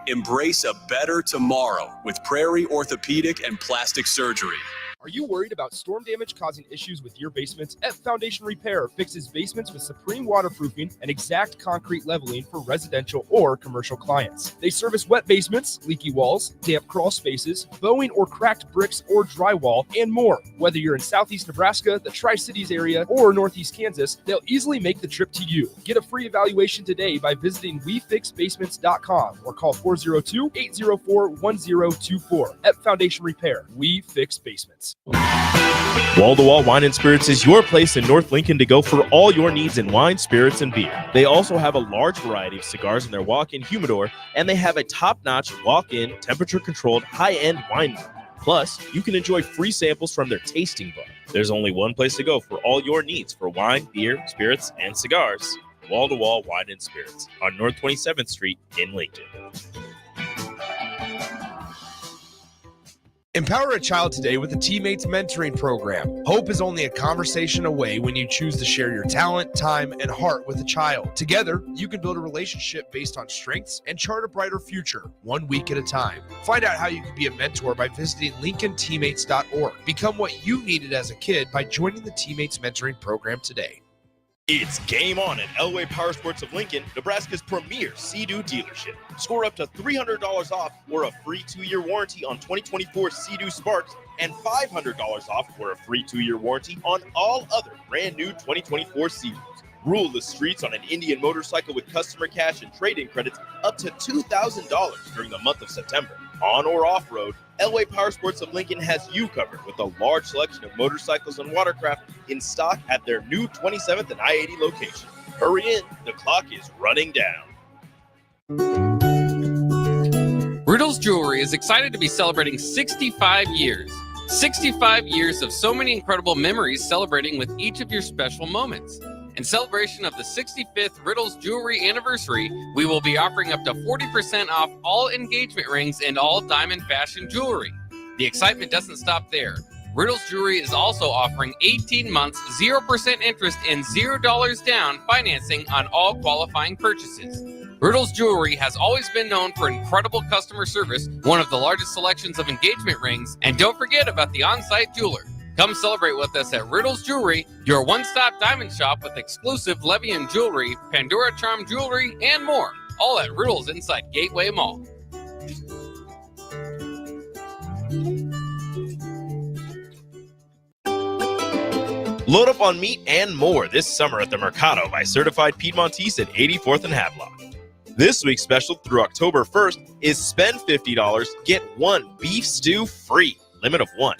Embrace a better tomorrow with Prairie Orthopedic and Plastic Surgery. Are you worried about storm damage causing issues with your basements? F Foundation Repair fixes basements with supreme waterproofing and exact concrete leveling for residential or commercial clients. They service wet basements, leaky walls, damp crawl spaces, bowing or cracked bricks or drywall, and more. Whether you're in Southeast Nebraska, the Tri-Cities area, or Northeast Kansas, they'll easily make the trip to you. Get a free evaluation today by visiting WeFixBasements.com or call 402-804-1024. F Foundation Repair. We fix basements. Wall to Wall Wine and Spirits is your place in North Lincoln to go for all your needs in wine, spirits, and beer. They also have a large variety of cigars in their walk-in humidor, and they have a top-notch walk-in, temperature-controlled, high-end wine bar. Plus, you can enjoy free samples from their tasting bar. There's only one place to go for all your needs for wine, beer, spirits, and cigars. Wall to Wall Wine and Spirits on North 27th Street in Lincoln. Empower a child today with a Teammates Mentoring Program. Hope is only a conversation away when you choose to share your talent, time, and heart with a child. Together, you can build a relationship based on strengths and chart a brighter future, 1 week at a time. Find out how you can be a mentor by visiting LincolnTeammates.org. Become what you needed as a kid by joining the Teammates Mentoring Program today. It's game on at Elway Power Sports of Lincoln, Nebraska's premier Sea-Doo dealership. Score up to $300 off or a free 2-year warranty on 2024 Sea-Doo Sparks and $500 off or a free 2-year warranty on all other brand new 2024 Sea-Doos. Rule the streets on an Indian motorcycle with customer cash and trade-in credits up to $2,000 during the month of September. On or off-road, Elway Power Sports of Lincoln has you covered with a large selection of motorcycles and watercraft in stock at their new 27th and I-80 location. Hurry in, the clock is running down. Riddle's Jewelry is excited to be celebrating 65 years. 65 years of so many incredible memories celebrating with each of your special moments. In celebration of the 65th Riddle's Jewelry anniversary, we will be offering up to 40% off all engagement rings and all diamond fashion jewelry. The excitement doesn't stop there. Riddle's Jewelry is also offering 18 months, 0% interest and $0 down financing on all qualifying purchases. Riddle's Jewelry has always been known for incredible customer service, one of the largest selections of engagement rings, and don't forget about the on-site jeweler. Come celebrate with us at Riddle's Jewelry, your one-stop diamond shop with exclusive Levian jewelry, Pandora Charm jewelry, and more. All at Riddle's inside Gateway Mall. Load up on meat and more this summer at the Mercado by Certified Piedmontese at 84th and Havelock. This week's special through October 1st is spend $50, get one beef stew free, limit of one.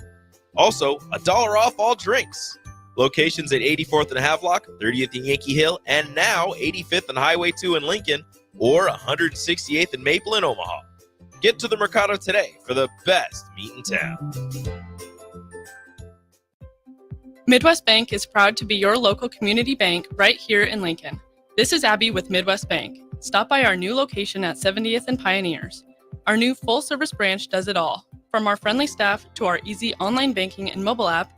Also, $1 off all drinks. Locations at 84th and Havelock, 30th and Yankee Hill, and now 85th and Highway 2 in Lincoln, or 168th and Maple in Omaha. Get to the Mercado today for the best meat in town. Midwest Bank is proud to be your local community bank right here in Lincoln. This is Abby with Midwest Bank. Stop by our new location at 70th and Pioneers. Our new full-service branch does it all. From our friendly staff to our easy online banking and mobile app,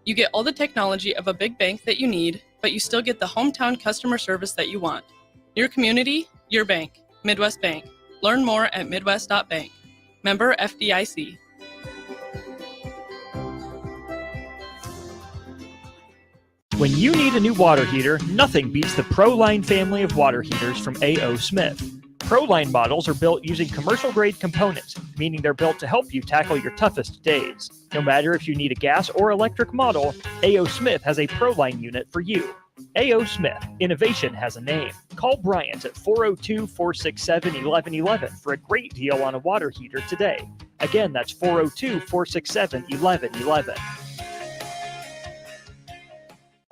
you get all the technology of a big bank that you need, but you still get the hometown customer service that you want. Your community, your bank. Midwest Bank. Learn more at midwest.bank. Member FDIC. When you need a new water heater, nothing beats the ProLine family of water heaters from A.O. Smith. ProLine models are built using commercial-grade components, meaning they're built to help you tackle your toughest days. No matter if you need a gas or electric model, A.O. Smith has a ProLine unit for you. A.O. Smith, innovation has a name. Call Bryant at 402-467-1111 for a great deal on a water heater today. Again, that's 402-467-1111.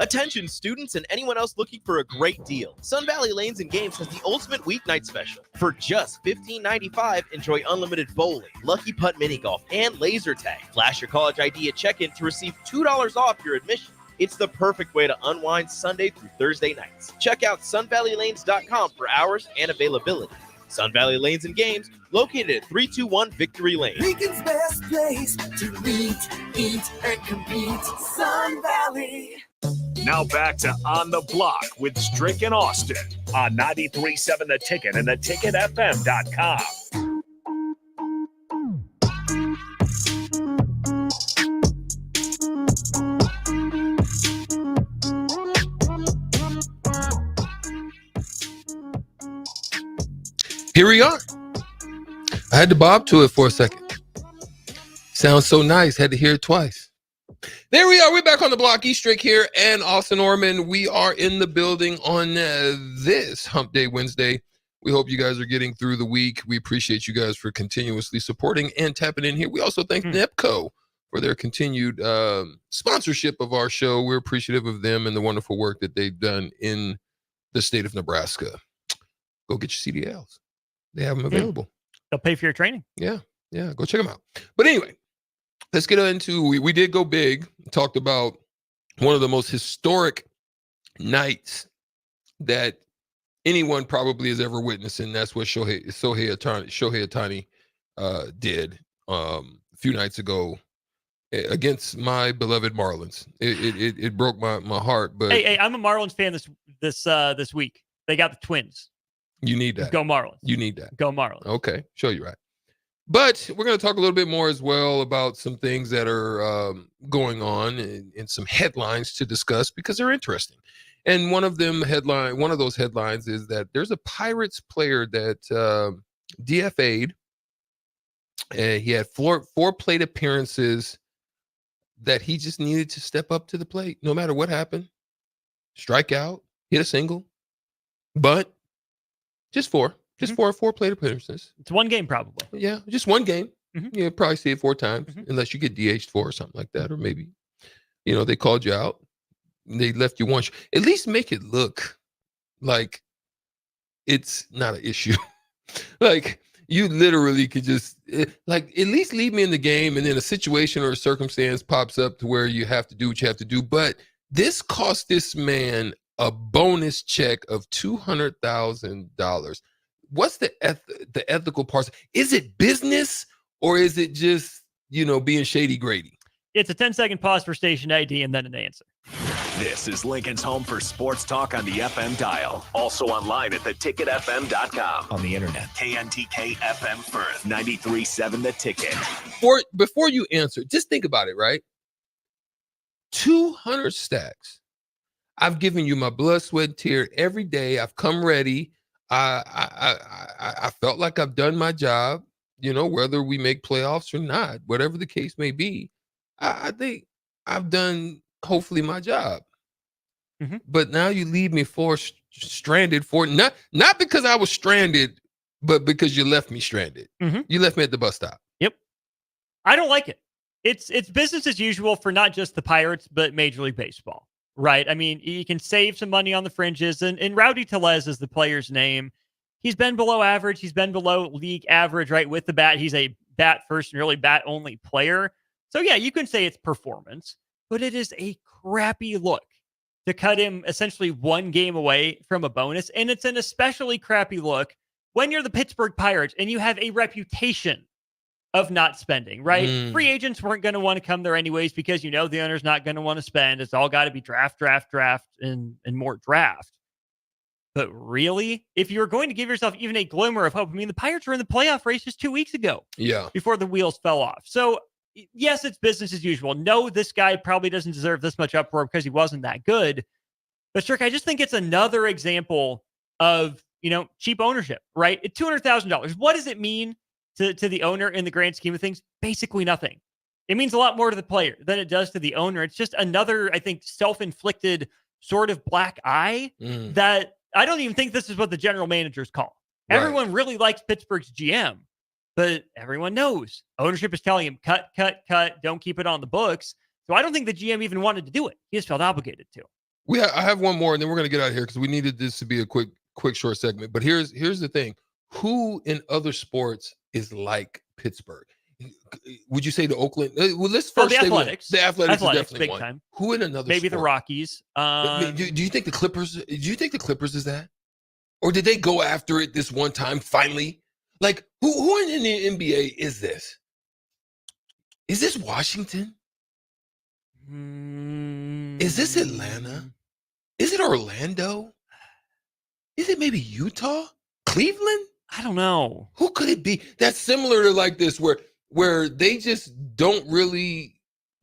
Attention students and anyone else looking for a great deal. Sun Valley Lanes and Games has the ultimate weeknight special. For just $15.95, enjoy unlimited bowling, lucky putt mini golf, and laser tag. Flash your college ID at check-in to receive $2 off your admission. It's the perfect way to unwind Sunday through Thursday nights. Check out sunvalleylanes.com for hours and availability. Sun Valley Lanes and Games, located at 321 Victory Lane. Lincoln's best place to meet, eat, and compete. Sun Valley. Now back to On the Block with Strick and Austin on 93.7 The Ticket and theticketfm.com. Here we are. I had to bob to it for a second. Sounds so nice. Had to hear it twice. There we are. We're back on the block. Strick here and Austin Orman. We are in the building on this Hump Day Wednesday. We hope you guys are getting through the week. We appreciate you guys for continuously supporting and tapping in here. We also thank NEPCO for their continued sponsorship of our show. We're appreciative of them and the wonderful work that they've done in the state of Nebraska. Go get your CDLs. They have them available. They'll pay for your training. Yeah. Go check them out. But anyway, let's get into, we did go big, talked about one of the most historic nights that anyone probably has ever witnessed, and that's what Shohei Ohtani did a few nights ago against my beloved Marlins. It broke my heart. But hey, I'm a Marlins fan this week. They got the Twins. You need that. Go Marlins. You need that. Go Marlins. Okay, show you right. But we're going to talk a little bit more as well about some things that are going on and some headlines to discuss because they're interesting. And one of those headlines is that there's a Pirates player that DFA'd. He had four plate appearances that he just needed to step up to the plate no matter what happened. Strike out, hit a single, but just four plate appearances. It's one game probably. Yeah, just one game. You'll probably see it 4 times unless you get DH'd 4 or something like that. Or maybe, they called you out. They left you once. At least make it look like it's not an issue. Like you literally could just at least leave me in the game, and then a situation or a circumstance pops up to where you have to do what you have to do. But this cost this man a bonus check of $200,000. What's the ethical part? Is it business or is it just, being shady Grady? It's a 10-second pause for station ID and then an answer. This is Lincoln's home for sports talk on the FM dial. Also online at theticketfm.com. On the internet. KNTK FM Firth, 93.7 The Ticket. Before you answer, just think about it, right? 200 stacks. I've given you my blood, sweat, and tear every day. I've come ready. I felt like I've done my job, whether we make playoffs or not, whatever the case may be. I think I've done, hopefully, my job. But now you leave me stranded not because I was stranded, but because you left me stranded. You left me at the bus stop. Yep. I don't like it. It's business as usual for not just the Pirates, but Major League Baseball. Right. I mean, you can save some money on the fringes. And Rowdy Tellez is the player's name. He's been below average. He's been below league average, right? With the bat, he's a bat first and really bat only player. So, yeah, you can say it's performance, but it is a crappy look to cut him essentially one game away from a bonus. And it's an especially crappy look when you're the Pittsburgh Pirates and you have a reputation of not spending, right? Free agents weren't going to want to come there anyways because the owner's not going to want to spend. It's all got to be draft, and more draft. But really, if you're going to give yourself even a glimmer of hope, the Pirates were in the playoff race just 2 weeks ago. Yeah. Before the wheels fell off. So, yes, it's business as usual. No, this guy probably doesn't deserve this much uproar because he wasn't that good. But, Strick, I just think it's another example of, cheap ownership, right? At $200,000. What does it mean to the owner in the grand scheme of things? Basically nothing. It means a lot more to the player than it does to the owner. It's just another, I think, self-inflicted sort of black eye that I don't even think this is what the general managers call. Right. Everyone really likes Pittsburgh's GM, but everyone knows ownership is telling him, cut, don't keep it on the books. So I don't think the GM even wanted to do it. He just felt obligated to. I have one more, and then we're going to get out of here because we needed this to be a quick, short segment. But here's the thing. Who in other sports is like Pittsburgh? Would you say the Oakland? Well, let's first the Athletics. The Athletics is definitely big one. Time. Who in another Maybe sport? The Rockies. Do you think the Clippers? Do you think the Clippers is that? Or did they go after it this one time finally? Like who in the NBA is this? Is this Washington? Is this Atlanta? Is it Orlando? Is it maybe Utah? Cleveland? I don't know. Who could it be? That's similar to like this, where they just don't really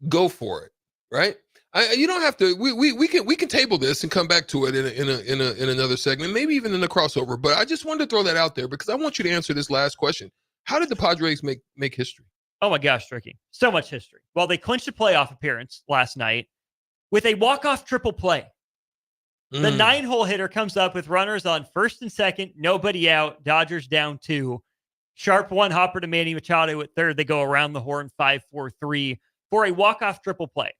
go for it, right? You don't have to. We can table this and come back to it in another segment, maybe even in a crossover. But I just wanted to throw that out there because I want you to answer this last question: how did the Padres make history? Oh my gosh, Stricky, so much history. Well, they clinched a playoff appearance last night with a walk-off triple play. The 9-hole hitter comes up with runners on first and second, nobody out. Dodgers down 2. Sharp 1 hopper to Manny Machado at third. They go around the horn 5-4-3 for a walk-off triple play,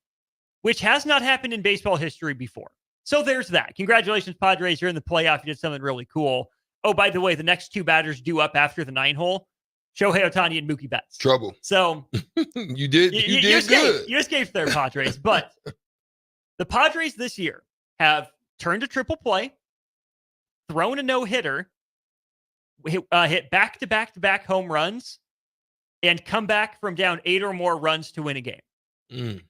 which has not happened in baseball history before. So there's that. Congratulations, Padres. You're in the playoff. You did something really cool. Oh, by the way, the next 2 batters due up after the 9-hole, Shohei Ohtani and Mookie Betts. Trouble. So you did good. You escaped there, Padres. But the Padres this year have turned a triple play, thrown a no-hitter, hit back-to-back-to-back home runs, and come back from down 8 or more runs to win a game.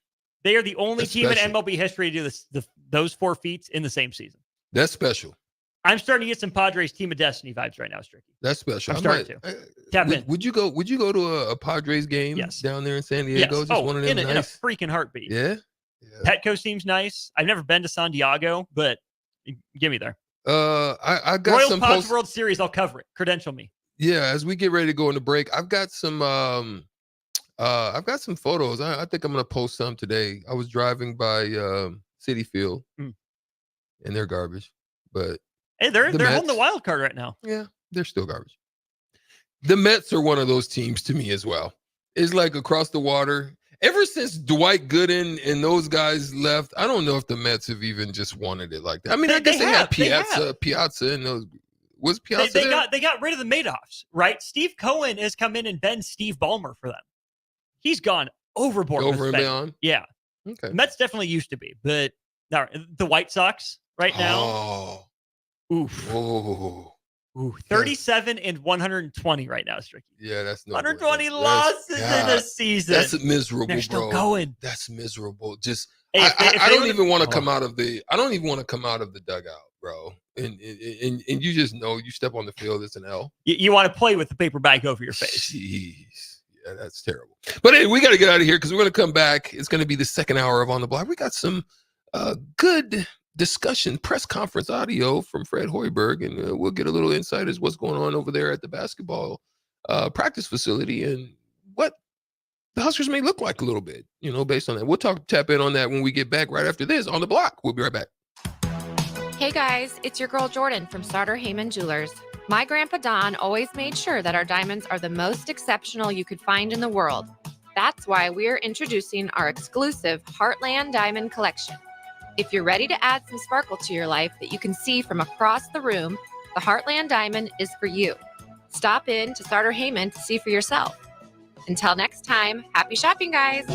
They are the only team in MLB history to do those 4 feats in the same season. That's special. I'm starting to get some Padres Team of Destiny vibes right now, Stricky. That's special. I'm starting to. Tap in. Would you go to a Padres game down there in San Diego? Yes. Just one of them in a freaking heartbeat. Yeah. Petco seems nice. I've never been to San Diego, but give me there. I got Royals some Pods World Series. I'll cover it. Credential me. Yeah, as we get ready to go into break, I've got some photos. I think I'm gonna post some today. I was driving by Citi Field, and they're garbage. But hey, they're holding the wild card right now. Yeah, they're still garbage. The Mets are one of those teams to me as well. It's like across the water. Ever since Dwight Gooden and those guys left, I don't know if the Mets have even just wanted it like that. I mean, I guess they had Piazza, and those. Was Piazza there? They got rid of the Madoffs, right? Steve Cohen has come in and been Steve Ballmer for them. He's gone overboard. Over and beyond? Yeah. Okay. The Mets definitely used to be, but now the White Sox right now. Oh. Oof. Ooh. 37 and 120 right now, Stricky. Yeah, that's no 120 losses in a season. That's miserable, They're still bro. going. That's miserable. Just if I don't even want to come out of the dugout, bro. And you just know you step on the field, it's an L. You want to play with the paper bag over your face. Jeez. Yeah, that's terrible. But hey, we got to get out of here because we're going to come back. It's going to be the second hour of On the Block. We got some good discussion, press conference audio from Fred Hoiberg, and we'll get a little insight as what's going on over there at the basketball practice facility and what the Huskers may look like a little bit, based on that. We'll tap in on that when we get back right after this On the Block. We'll be right back. Hey guys, it's your girl Jordan from Sartor Heyman Jewelers. My grandpa Don always made sure that our diamonds are the most exceptional you could find in the world. That's why we're introducing our exclusive Heartland Diamond Collection. If you're ready to add some sparkle to your life that you can see from across the room, the Heartland Diamond is for you. Stop in to Sartor Heyman to see for yourself. Until next time, happy shopping, guys.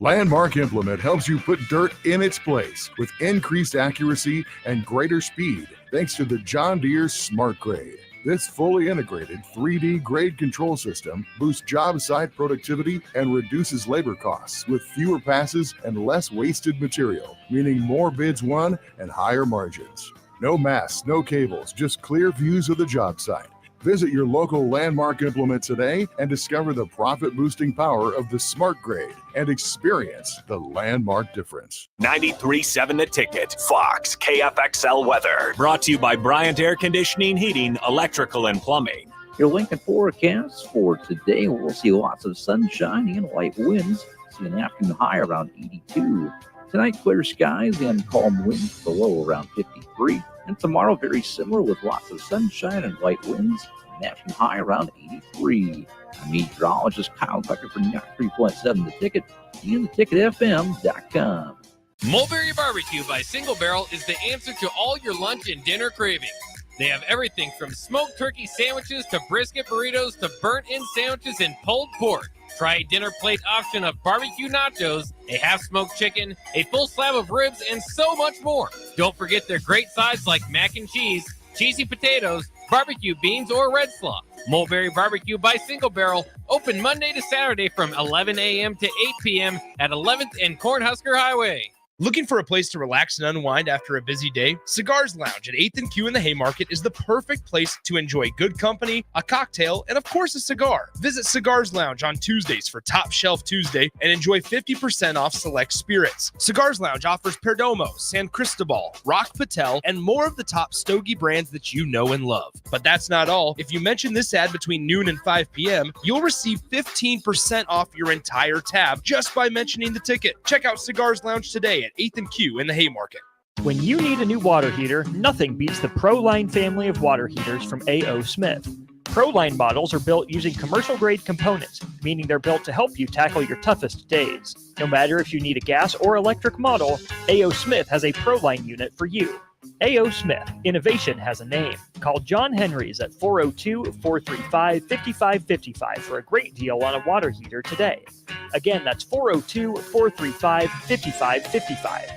Landmark Implement helps you put dirt in its place with increased accuracy and greater speed thanks to the John Deere Smart Grade. This fully integrated 3D grade control system boosts job site productivity and reduces labor costs with fewer passes and less wasted material, meaning more bids won and higher margins. No masts, no cables, just clear views of the job site. Visit your local Landmark Implement today and discover the profit-boosting power of the Smart Grade and experience the Landmark difference. 93.7 The Ticket, Fox, KFXL weather. Brought to you by Bryant Air Conditioning, Heating, Electrical, and Plumbing. Your Lincoln forecast for today, we'll see lots of sunshine and light winds. See an afternoon high around 82. Tonight, clear skies and calm winds, the low around 53. And tomorrow, very similar with lots of sunshine and light winds, an afternoon high around 83. I'm meteorologist Kyle Tucker for 93.7 The Ticket and theticketfm.com. Mulberry Barbecue by Single Barrel is the answer to all your lunch and dinner cravings. They have everything from smoked turkey sandwiches to brisket burritos to burnt-in sandwiches and pulled pork. Try a dinner plate option of barbecue nachos, a half-smoked chicken, a full slab of ribs, and so much more. Don't forget their great sides like mac and cheese, cheesy potatoes, barbecue beans, or red slaw. Mulberry Barbecue by Single Barrel, open Monday to Saturday from 11 a.m. to 8 p.m. at 11th and Cornhusker Highway. Looking for a place to relax and unwind after a busy day? Cigars Lounge at 8th and Q in the Haymarket is the perfect place to enjoy good company, a cocktail, and of course a cigar. Visit Cigars Lounge on Tuesdays for Top Shelf Tuesday and enjoy 50% off select spirits. Cigars Lounge offers Perdomo, San Cristobal, Rock Patel, and more of the top stogie brands that you know and love. But that's not all. If you mention this ad between noon and 5 p.m., you'll receive 15% off your entire tab just by mentioning the ticket. Check out Cigars Lounge today at 8th and Q in the Haymarket. When you need a new water heater, nothing beats the ProLine family of water heaters from A.O. Smith. ProLine models are built using commercial-grade components, meaning they're built to help you tackle your toughest days. No matter if you need a gas or electric model, A.O. Smith has a ProLine unit for you. A.O. Smith, innovation has a name. Call John Henry's at 402-435-5555 for a great deal on a water heater today. Again, that's 402-435-5555.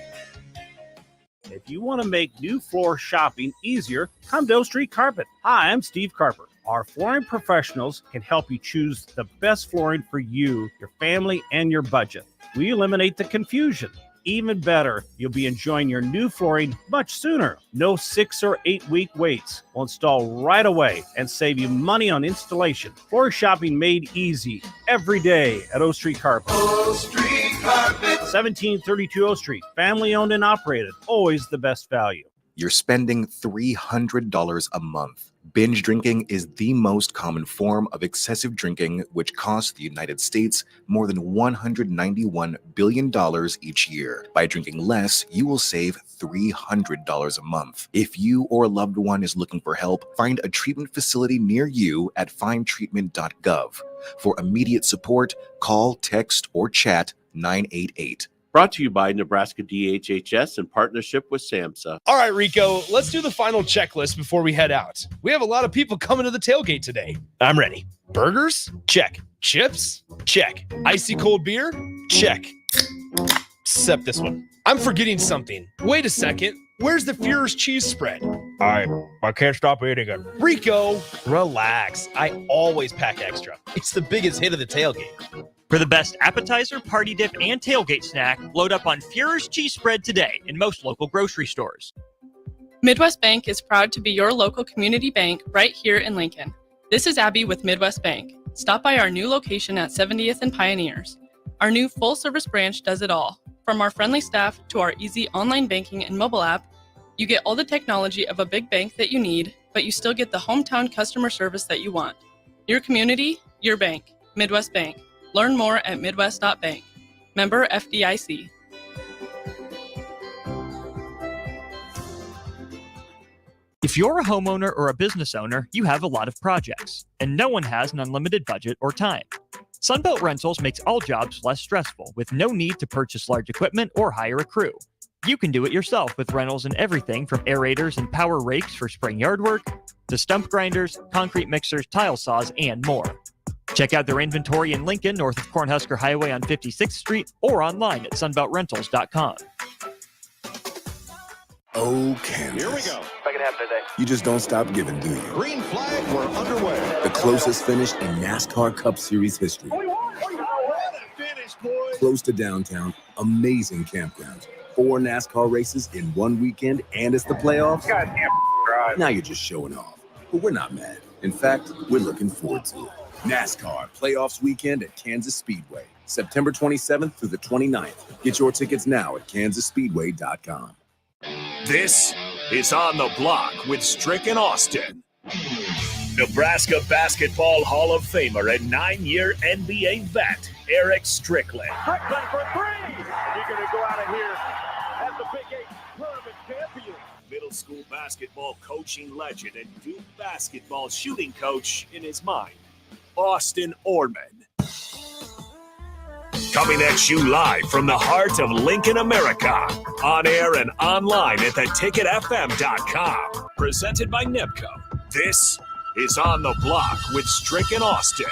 If you want to make new floor shopping easier, come to O Street Carpet. Hi, I'm Steve Carper. Our flooring professionals can help you choose the best flooring for you, your family, and your budget. We eliminate the confusion. Even better, you'll be enjoying your new flooring much sooner. No 6 or 8 week waits. We'll install right away and save you money on installation. Floor shopping made easy every day at O Street Carpet. O Street Carpet. 1732 O Street. Family owned and operated. Always the best value. You're spending $300 a month. Binge drinking is the most common form of excessive drinking, which costs the United States more than $191 billion each year. By drinking less, you will save $300 a month. If you or a loved one is looking for help, find a treatment facility near you at findtreatment.gov. For immediate support, call, text, or chat 988. Brought to you by Nebraska DHHS in partnership with SAMHSA. All right, Rico, let's do the final checklist before we head out. We have a lot of people coming to the tailgate today. I'm ready. Burgers? Check. Chips? Check. Icy cold beer? Check. Except this one. I'm forgetting something. Wait a second. Where's the Führer's cheese spread? I can't stop eating it. Rico, relax. I always pack extra. It's the biggest hit of the tailgate. For the best appetizer, party dip, and tailgate snack, load up on Führer's cheese spread today in most local grocery stores. Midwest Bank is proud to be your local community bank right here in Lincoln. This is Abby with Midwest Bank. Stop by our new location at 70th and Pioneers. Our new full-service branch does it all. From our friendly staff to our easy online banking and mobile app, you get all the technology of a big bank that you need, but you still get the hometown customer service that you want. Your community, your bank. Midwest Bank. Learn more at midwest.bank. Member FDIC. If you're a homeowner or a business owner, you have a lot of projects, and no one has an unlimited budget or time. Sunbelt Rentals makes all jobs less stressful with no need to purchase large equipment or hire a crew. You can do it yourself with rentals and everything from aerators and power rakes for spring yard work to stump grinders, concrete mixers, tile saws, and more. Check out their inventory in Lincoln, north of Cornhusker Highway on 56th Street, or online at sunbeltrentals.com. Oh, Kansas. Here we go. Second half today. You just don't stop giving, do you? Green flag, we're underway. The closest finish in NASCAR Cup Series history. Close to downtown, amazing campgrounds. 4 NASCAR races in one weekend, and it's the playoffs. Goddamn drive. Now you're just showing off. But we're not mad. In fact, we're looking forward to it. NASCAR Playoffs Weekend at Kansas Speedway, September 27th through the 29th. Get your tickets now at kansasspeedway.com. This is On the Block with Strick and Austin. Nebraska Basketball Hall of Famer and 9-year NBA vet, Eric Strickland. Strickland for three. And you're going to go out of here as the Big 8 tournament champion. Middle school basketball coaching legend and Duke basketball shooting coach in his mind, Austin Orman. Coming at you live from the heart of Lincoln, America. On air and online at theticketfm.com. Presented by NIPCO. This is On the Block with Strick and Austin.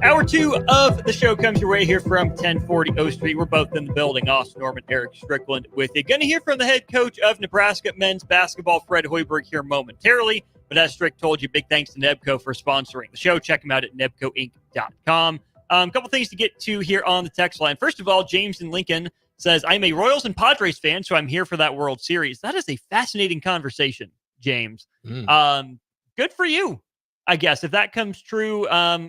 Hour 2 of the show comes your way here from 1040 O Street. We're both in the building. Austin Norman, Eric Strickland with you. Going to hear from the head coach of Nebraska men's basketball, Fred Hoiberg, here momentarily. But as Strick told you, big thanks to Nebco for sponsoring the show. Check them out at nebcoinc.com. A couple things to get to here on the text line. First of all, James in Lincoln says, I'm a Royals and Padres fan, so I'm here for that World Series. That is a fascinating conversation, James. Good for you, I guess. If that comes true,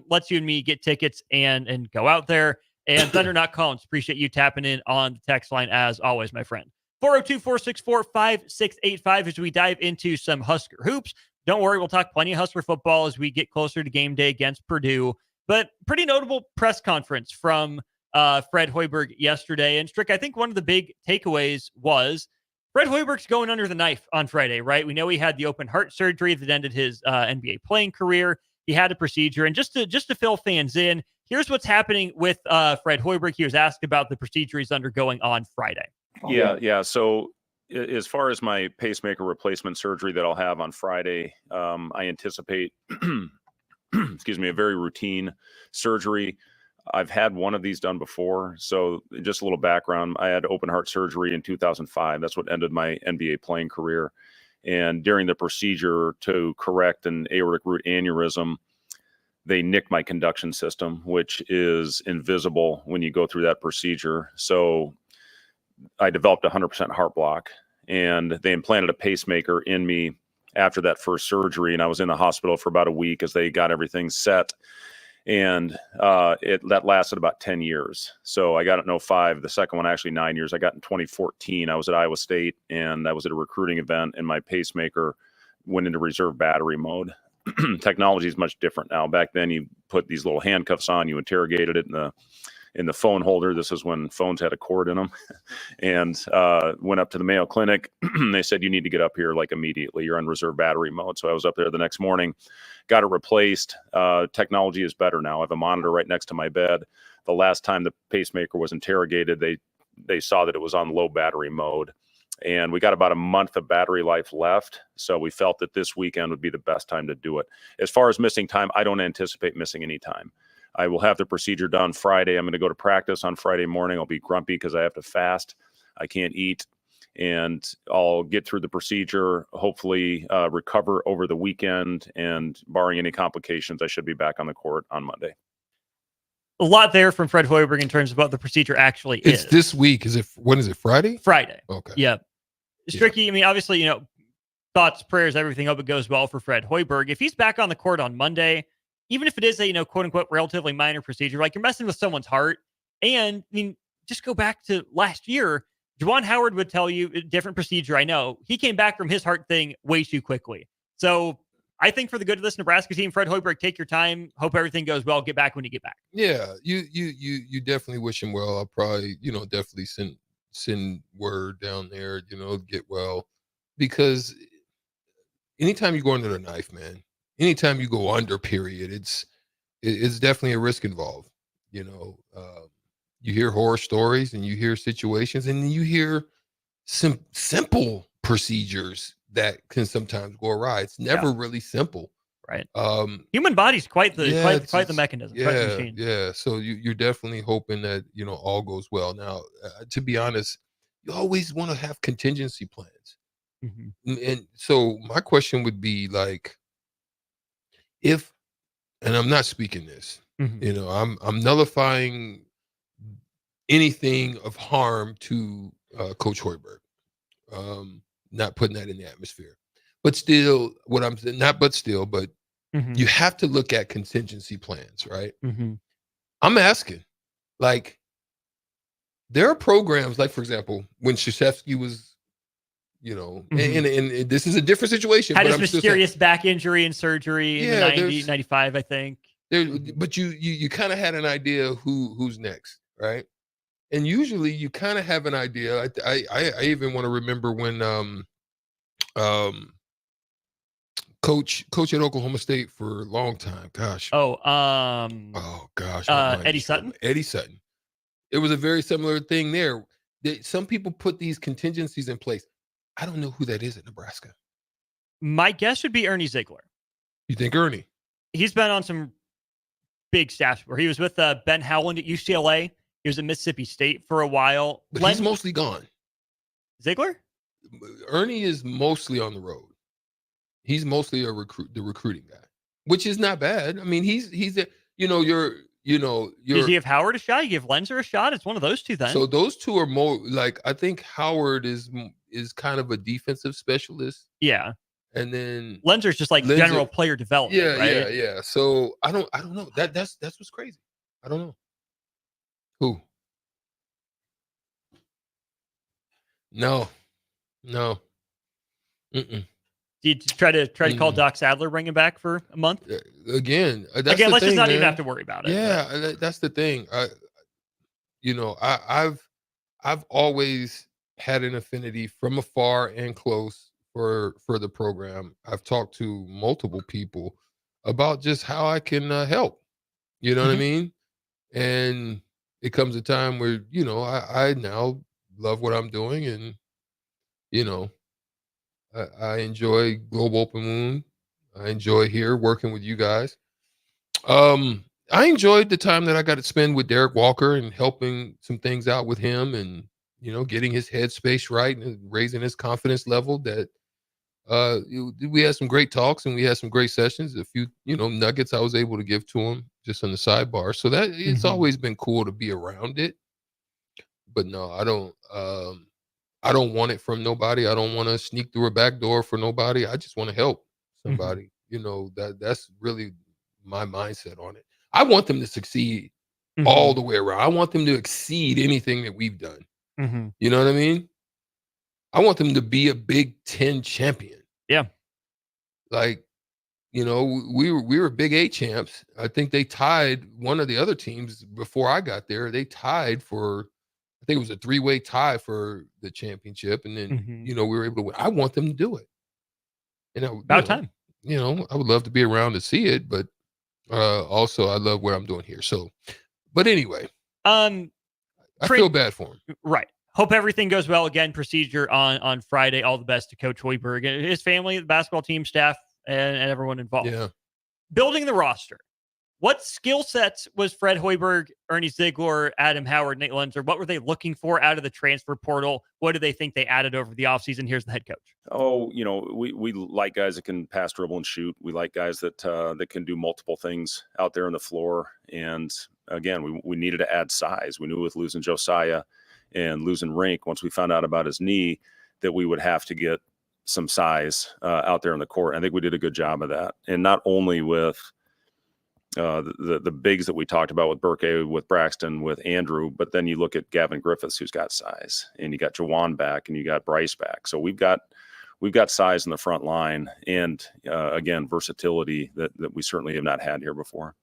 lets you and me get tickets and go out there. And Thunder Not Collins, appreciate you tapping in on the text line as always, my friend. 402-464-5685 as we dive into some Husker hoops. Don't worry, we'll talk plenty of Husker football as we get closer to game day against Purdue. But pretty notable press conference from Fred Hoiberg yesterday. And Strick, I think one of the big takeaways was Fred Hoiberg's going under the knife on Friday, right? We know he had the open heart surgery that ended his NBA playing career. He had a procedure. And just to fill fans in, here's what's happening with Fred Hoiberg. He was asked about the procedure he's undergoing on Friday. Yeah. So as far as my pacemaker replacement surgery that I'll have on Friday, I anticipate excuse me, a very routine surgery. I've had one of these done before. So just a little background. I had open heart surgery in 2005. That's what ended my NBA playing career. And during the procedure to correct an aortic root aneurysm, they nicked my conduction system, which is invisible when you go through that procedure. So I developed a 100% heart block, and they implanted a pacemaker in me after that first surgery. And I was in the hospital for about a week as they got everything set. And that lasted about 10 years. So I got it in 2005. The second one, actually 9 years. I got in 2014. I was at Iowa State, and I was at a recruiting event, and my pacemaker went into reserve battery mode. Technology is much different now. Back then, you put these little handcuffs on, you interrogated it in the phone holder. This is when phones had a cord in them. And went up to the Mayo Clinic. They said, you need to get up here like immediately. You're on reserve battery mode. So I was up there the next morning, got it replaced. Technology is better now. I have a monitor right next to my bed. The last time the pacemaker was interrogated, they saw that it was on low battery mode. And we got about a month of battery life left. So we felt that this weekend would be the best time to do it. As far as missing time, I don't anticipate missing any time. I will have the procedure done Friday. I'm going to go to practice on Friday morning. I'll be grumpy because I have to fast. I can't eat. And I'll get through the procedure, hopefully recover over the weekend. And barring any complications, I should be back on the court on Monday. A lot there from Fred Hoiberg in terms of what the procedure actually is. It's this week. When is it? Friday? Friday. Okay. Yeah. Stricky, I mean, obviously, thoughts, prayers, everything. Hope it goes well for Fred Hoiberg. If he's back on the court on Monday, even if it is a, quote unquote, relatively minor procedure, like you're messing with someone's heart. And I mean, just go back to last year. Juwan Howard would tell you a different procedure. I know he came back from his heart thing way too quickly. So I think for the good of this Nebraska team, Fred Hoiberg, take your time. Hope everything goes well. Get back when you get back. Yeah, you definitely wish him well. I'll probably, definitely send word down there, get well. Because anytime you go under the knife, man, anytime you go under, period, it's definitely a risk involved. You hear horror stories and you hear situations and you hear some simple procedures that can sometimes go awry. It's never really simple, Right. Human body's quite the mechanism. Quite the machine. Yeah. So you're definitely hoping that all goes well. Now, to be honest, you always want to have contingency plans. And so my question would be like, if, and I'm not speaking this, I'm nullifying anything of harm to Coach Hoiberg, not putting that in the atmosphere. But still, what I'm saying, but you have to look at contingency plans, right? I'm asking, like, there are programs, like, for example, when Krzyzewski was, and this is a different situation. Had but his mysterious back injury and surgery in the 90, 95, I think. But you kind of had an idea who's next, right? And usually you kind of have an idea. I even want to remember when coach at Oklahoma State for a long time. Gosh. Eddie Sutton. Eddie Sutton. It was a very similar thing there. Some people put these contingencies in place. I don't know who that is at Nebraska. My guess would be Ernie Ziegler. You think Ernie? He's been on some big staffs where he was with Ben Howland at UCLA. He was at Mississippi State for a while. But he's mostly gone. Ziegler? Ernie is mostly on the road. He's mostly the recruiting guy, which is not bad. I mean, he's a, Does he give Howard a shot? You give Lenzer a shot? It's one of those two then. So those two are more like, I think Howard is kind of a defensive specialist. Yeah. And then Lenzer's just like general player development. Yeah, right? yeah. So I don't know. That's what's crazy. I don't know. Who? No. Mm-mm. Did you try to call Doc Sadler, bring him back for a month? Again, let's just not even have to worry about it. Yeah, that's the thing. I've always had an affinity from afar and close for the program. I've talked to multiple people about just how I can help. You know what I mean? And it comes a time where I now love what I'm doing, and I enjoy Global Open Wound. I enjoy here working with you guys. I enjoyed the time that I got to spend with Derek Walker and helping some things out with him, and getting his headspace right and raising his confidence level. That we had some great talks and we had some great sessions. A few nuggets I was able to give to him just on the sidebar. So that it's always been cool to be around it. But no, I don't want it from nobody. I don't want to sneak through a back door for nobody. I just want to help somebody. That's really my mindset on it. I want them to succeed all the way around. I want them to exceed anything that we've done. You know what I mean? I want them to be a Big Ten champion. Yeah. Like, we were Big 8 champs. I think they tied one of the other teams before I got there. They tied for, I think it was a 3-way tie for the championship. And then, we were able to win. I want them to do it. And about time. I would love to be around to see it, but also I love what I'm doing here. So, but anyway, I feel bad for him. Right. Hope everything goes well. Again, procedure on Friday. All the best to Coach Hoiberg, his family, the basketball team, staff, and everyone involved. Yeah. Building the roster. What skill sets was Fred Hoiberg, Ernie Ziegler, Adam Howard, Nate Lenzer? What were they looking for out of the transfer portal? What do they think they added over the offseason? Here's the head coach. Oh, we like guys that can pass, dribble, and shoot. We like guys that can do multiple things out there on the floor. And again, we needed to add size. We knew with losing Josiah and losing Rink, once we found out about his knee, that we would have to get some size out there in the court. I think we did a good job of that. And not only with the bigs that we talked about with Burke, with Braxton, with Andrew, but then you look at Gavin Griffiths, who's got size, and you got Jawan back, and you got Bryce back. So we've got size in the front line, and again, versatility that we certainly have not had here before.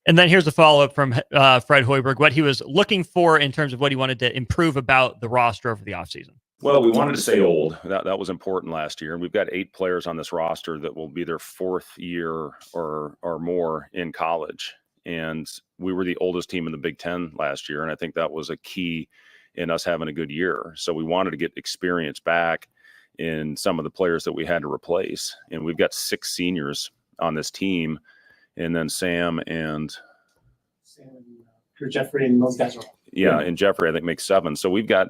And then here's a follow-up from Fred Hoiberg, what he was looking for in terms of what he wanted to improve about the roster over the offseason. Well, we wanted to stay old. That was important last year. And we've got 8 players on this roster that will be their 4th year or more in college. And we were the oldest team in the Big Ten last year. And I think that was a key in us having a good year. So we wanted to get experience back in some of the players that we had to replace. And we've got 6 seniors on this team, and then Sam and Jeffrey and those guys are. Yeah, and Jeffrey, I think, makes 7. So we've got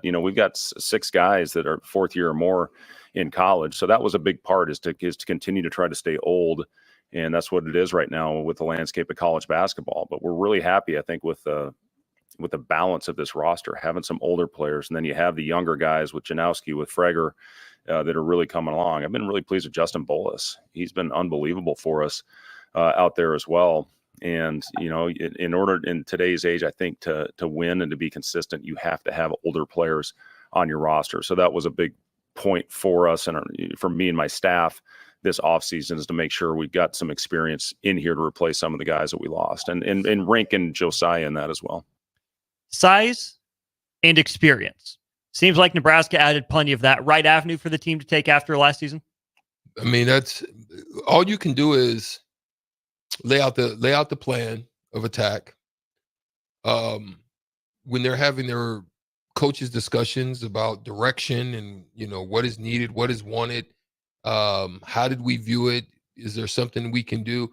6 guys that are 4th year or more in college. So that was a big part is to continue to try to stay old. And that's what it is right now with the landscape of college basketball. But we're really happy, I think, with the balance of this roster, having some older players. And then you have the younger guys with Janowski, with Frager, that are really coming along. I've been really pleased with Justin Bolus. He's been unbelievable for us out there as well. And, in order in today's age, I think to win and to be consistent, you have to have older players on your roster. So that was a big point for us and for me and my staff this offseason is to make sure we've got some experience in here to replace some of the guys that we lost and Rink and Josiah in that as well. Size and experience. Seems like Nebraska added plenty of that. Right avenue for the team to take after last season? I mean, that's all you can do is lay out the plan of attack. When they're having their coaches discussions about direction and what is needed, what is wanted, how did we view it? Is there something we can do?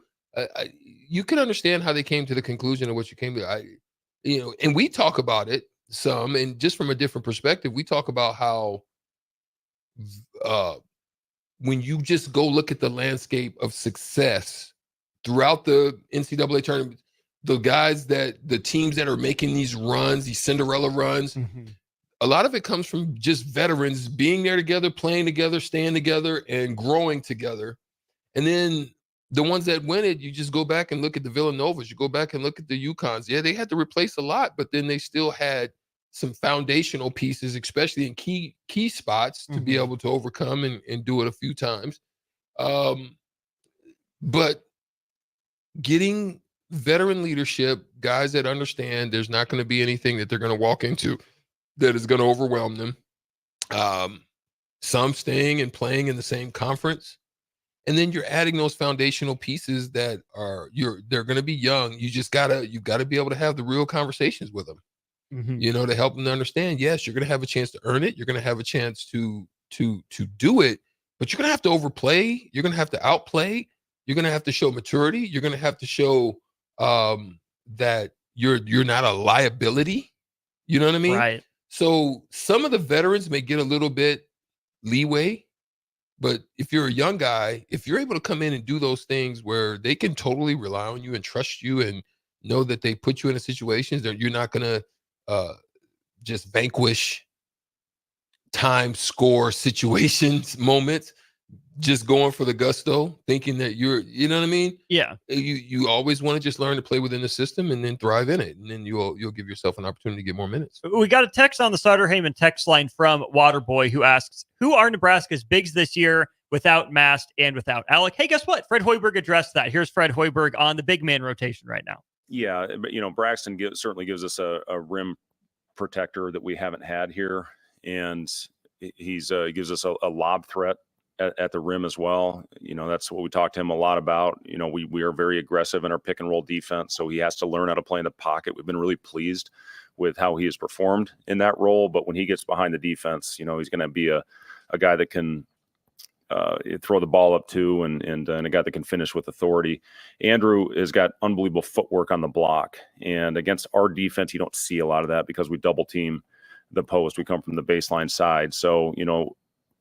You can understand how they came to the conclusion of what you came to. And we talk about it some, and just from a different perspective, we talk about how when you just go look at the landscape of success throughout the NCAA tournament, the teams that are making these runs, these Cinderella runs, a lot of it comes from just veterans being there together, playing together, staying together, and growing together. And then the ones that win it, you just go back and look at the Villanovas. You go back and look at the UConns. Yeah, they had to replace a lot, but then they still had some foundational pieces, especially in key spots, to be able to overcome and do it a few times. But getting veteran leadership, guys that understand there's not going to be anything that they're going to walk into that is going to overwhelm them. Some staying and playing in the same conference. And then you're adding those foundational pieces that they're going to be young. You've got to be able to have the real conversations with them, to help them to understand, yes, you're going to have a chance to earn it. You're going to have a chance to do it, but you're going to have to overplay. You're going to have to outplay. You're going to have to show maturity. You're going to have to show that you're not a liability. You know what I mean? Right. So some of the veterans may get a little bit leeway, but if you're a young guy, if you're able to come in and do those things where they can totally rely on you and trust you and know that they put you in a situation that you're not going to just vanquish time, score, situations, moments, just going for the gusto, thinking that you know what I mean? Yeah. You always want to just learn to play within the system and then thrive in it. And then you'll give yourself an opportunity to get more minutes. We got a text on the Sutter Heyman text line from Waterboy who asks, who are Nebraska's bigs this year without Mast and without Alec? Hey, guess what? Fred Hoiberg addressed that. Here's Fred Hoiberg on the big man rotation right now. Yeah, but Braxton certainly gives us a rim protector that we haven't had here. And he gives us a lob threat at the rim as well. That's what we talked to him a lot about. We are very aggressive in our pick and roll defense, so he has to learn how to play in the pocket. We've been really pleased with how he has performed in that role, but when he gets behind the defense, he's going to be a guy that can throw the ball up too, and a guy that can finish with authority. Andrew has got unbelievable footwork on the block, and against our defense, you don't see a lot of that because we double team the post. We come from the baseline side. So,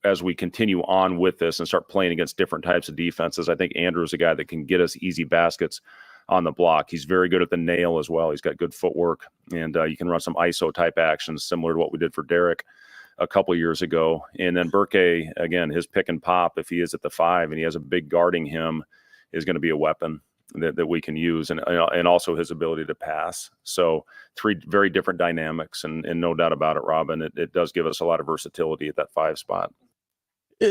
as we continue on with this and start playing against different types of defenses, I think Andrew is a guy that can get us easy baskets on the block. He's very good at the nail as well. He's got good footwork, and you can run some ISO type actions similar to what we did for Derek a couple years ago. And then Burke, again, his pick and pop, if he is at the 5 and he has a big guarding him, is going to be a weapon that we can use, and also his ability to pass. So 3 very different dynamics, and no doubt about it, Robin, it does give us a lot of versatility at that 5 spot.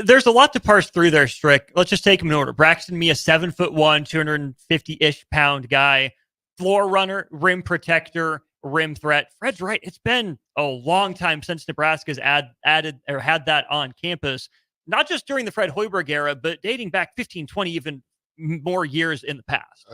There's a lot to parse through there, Strick. Let's just take them in order. Braxton Mia, 7'1", 250-ish pound guy, floor runner, rim protector, rim threat. Fred's right. It's been a long time since Nebraska's added or had that on campus, not just during the Fred Hoiberg era, but dating back 15, 20, even more years in the past.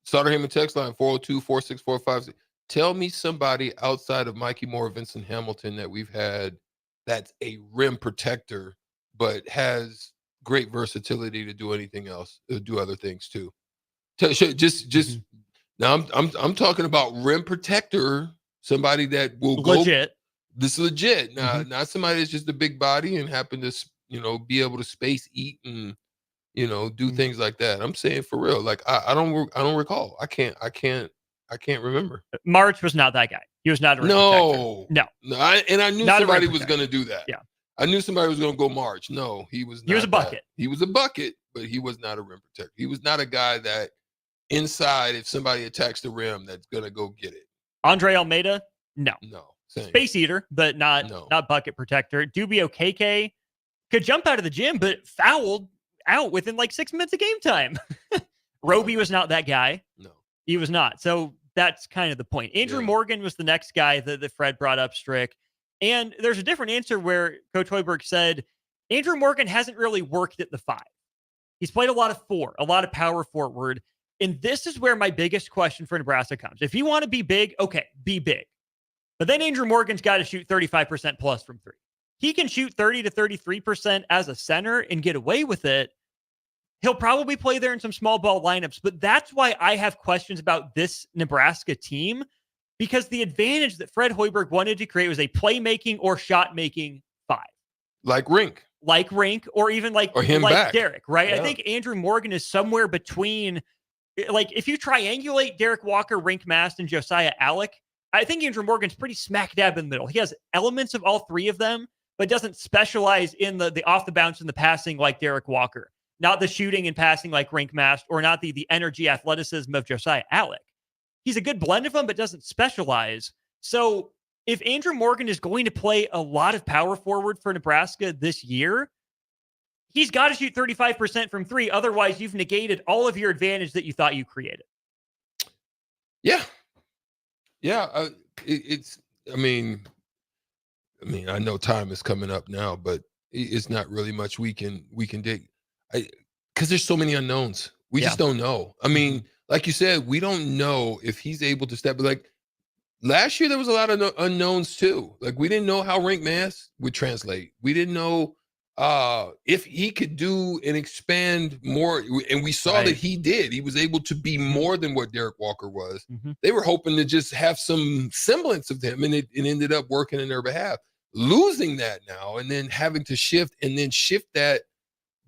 Sutter Heyman text line 402-464-56. Tell me somebody outside of Mikey Moore, Vincent Hamilton that we've had that's a rim protector, but has great versatility to do anything else, do other things too. Just now, I'm talking about rim protector, somebody that will legit. Go, this is legit. Now, not somebody that's just a big body and happen to be able to space eat and do things like that. I'm saying for real. Like I don't recall. I can't remember. March was not that guy. He was not a rim protector. No. I knew Not somebody was going to do that. Yeah. I knew somebody was going to go March. No, he was not. He was a bucket. He was a bucket, but he was not a rim protector. He was not a guy that inside, if somebody attacks the rim, that's going to go get it. Andre Almeida? No. Same. Space eater, but not bucket protector. Dubio KK could jump out of the gym, but fouled out within like 6 minutes of game time. Roby was not that guy. No. He was not. So that's kind of the point. Andrew Morgan was the next guy that Fred brought up, Strick. And there's a different answer where Coach Hoiberg said, Andrew Morgan hasn't really worked at the 5. He's played a lot of 4, a lot of power forward. And this is where my biggest question for Nebraska comes. If you want to be big, okay, be big. But then Andrew Morgan's got to shoot 35% plus from 3. He can shoot 30 to 33% as a center and get away with it. He'll probably play there in some small ball lineups, but that's why I have questions about this Nebraska team, because the advantage that Fred Hoiberg wanted to create was a playmaking or shot-making 5. Like Rink, or even like Derek, right? Yeah. I think Andrew Morgan is somewhere between, like, if you triangulate Derek Walker, Rink Mast, and Josiah Alec, I think Andrew Morgan's pretty smack dab in the middle. He has elements of all 3 of them, but doesn't specialize in the off the bounce and the passing like Derek Walker. Not the shooting and passing like Rink Mast, or not the energy athleticism of Josiah Alec. He's a good blend of them, but doesn't specialize. So if Andrew Morgan is going to play a lot of power forward for Nebraska this year, he's got to shoot 35% from 3. Otherwise, you've negated all of your advantage that you thought you created. Yeah. Yeah. I mean, I know time is coming up now, but it's not really much we can dig. Because there's so many unknowns. We just don't know. I mean, like you said, we don't know if he's able to step. Like last year, there was a lot of unknowns too. Like we didn't know how Rink Mast would translate. We didn't know if he could do and expand more. And we saw that he did. He was able to be more than what Derek Walker was. They were hoping to just have some semblance of him, and it ended up working in their behalf. Losing that now, and then having to shift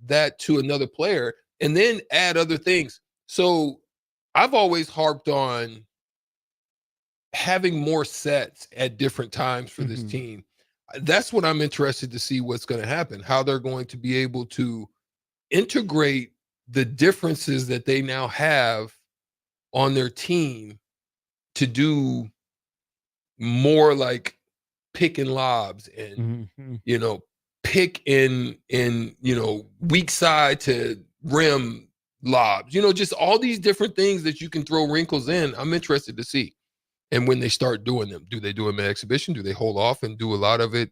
that to another player, and then add other things. So I've always harped on having more sets at different times for this team. That's what I'm interested to see what's going to happen, how they're going to be able to integrate the differences that they now have on their team to do more like pick and lobs and, pick in weak side to rim lobs, just all these different things that you can throw wrinkles in. I'm interested to see. And when they start doing them, do they do them in exhibition? Do they hold off and do a lot of it,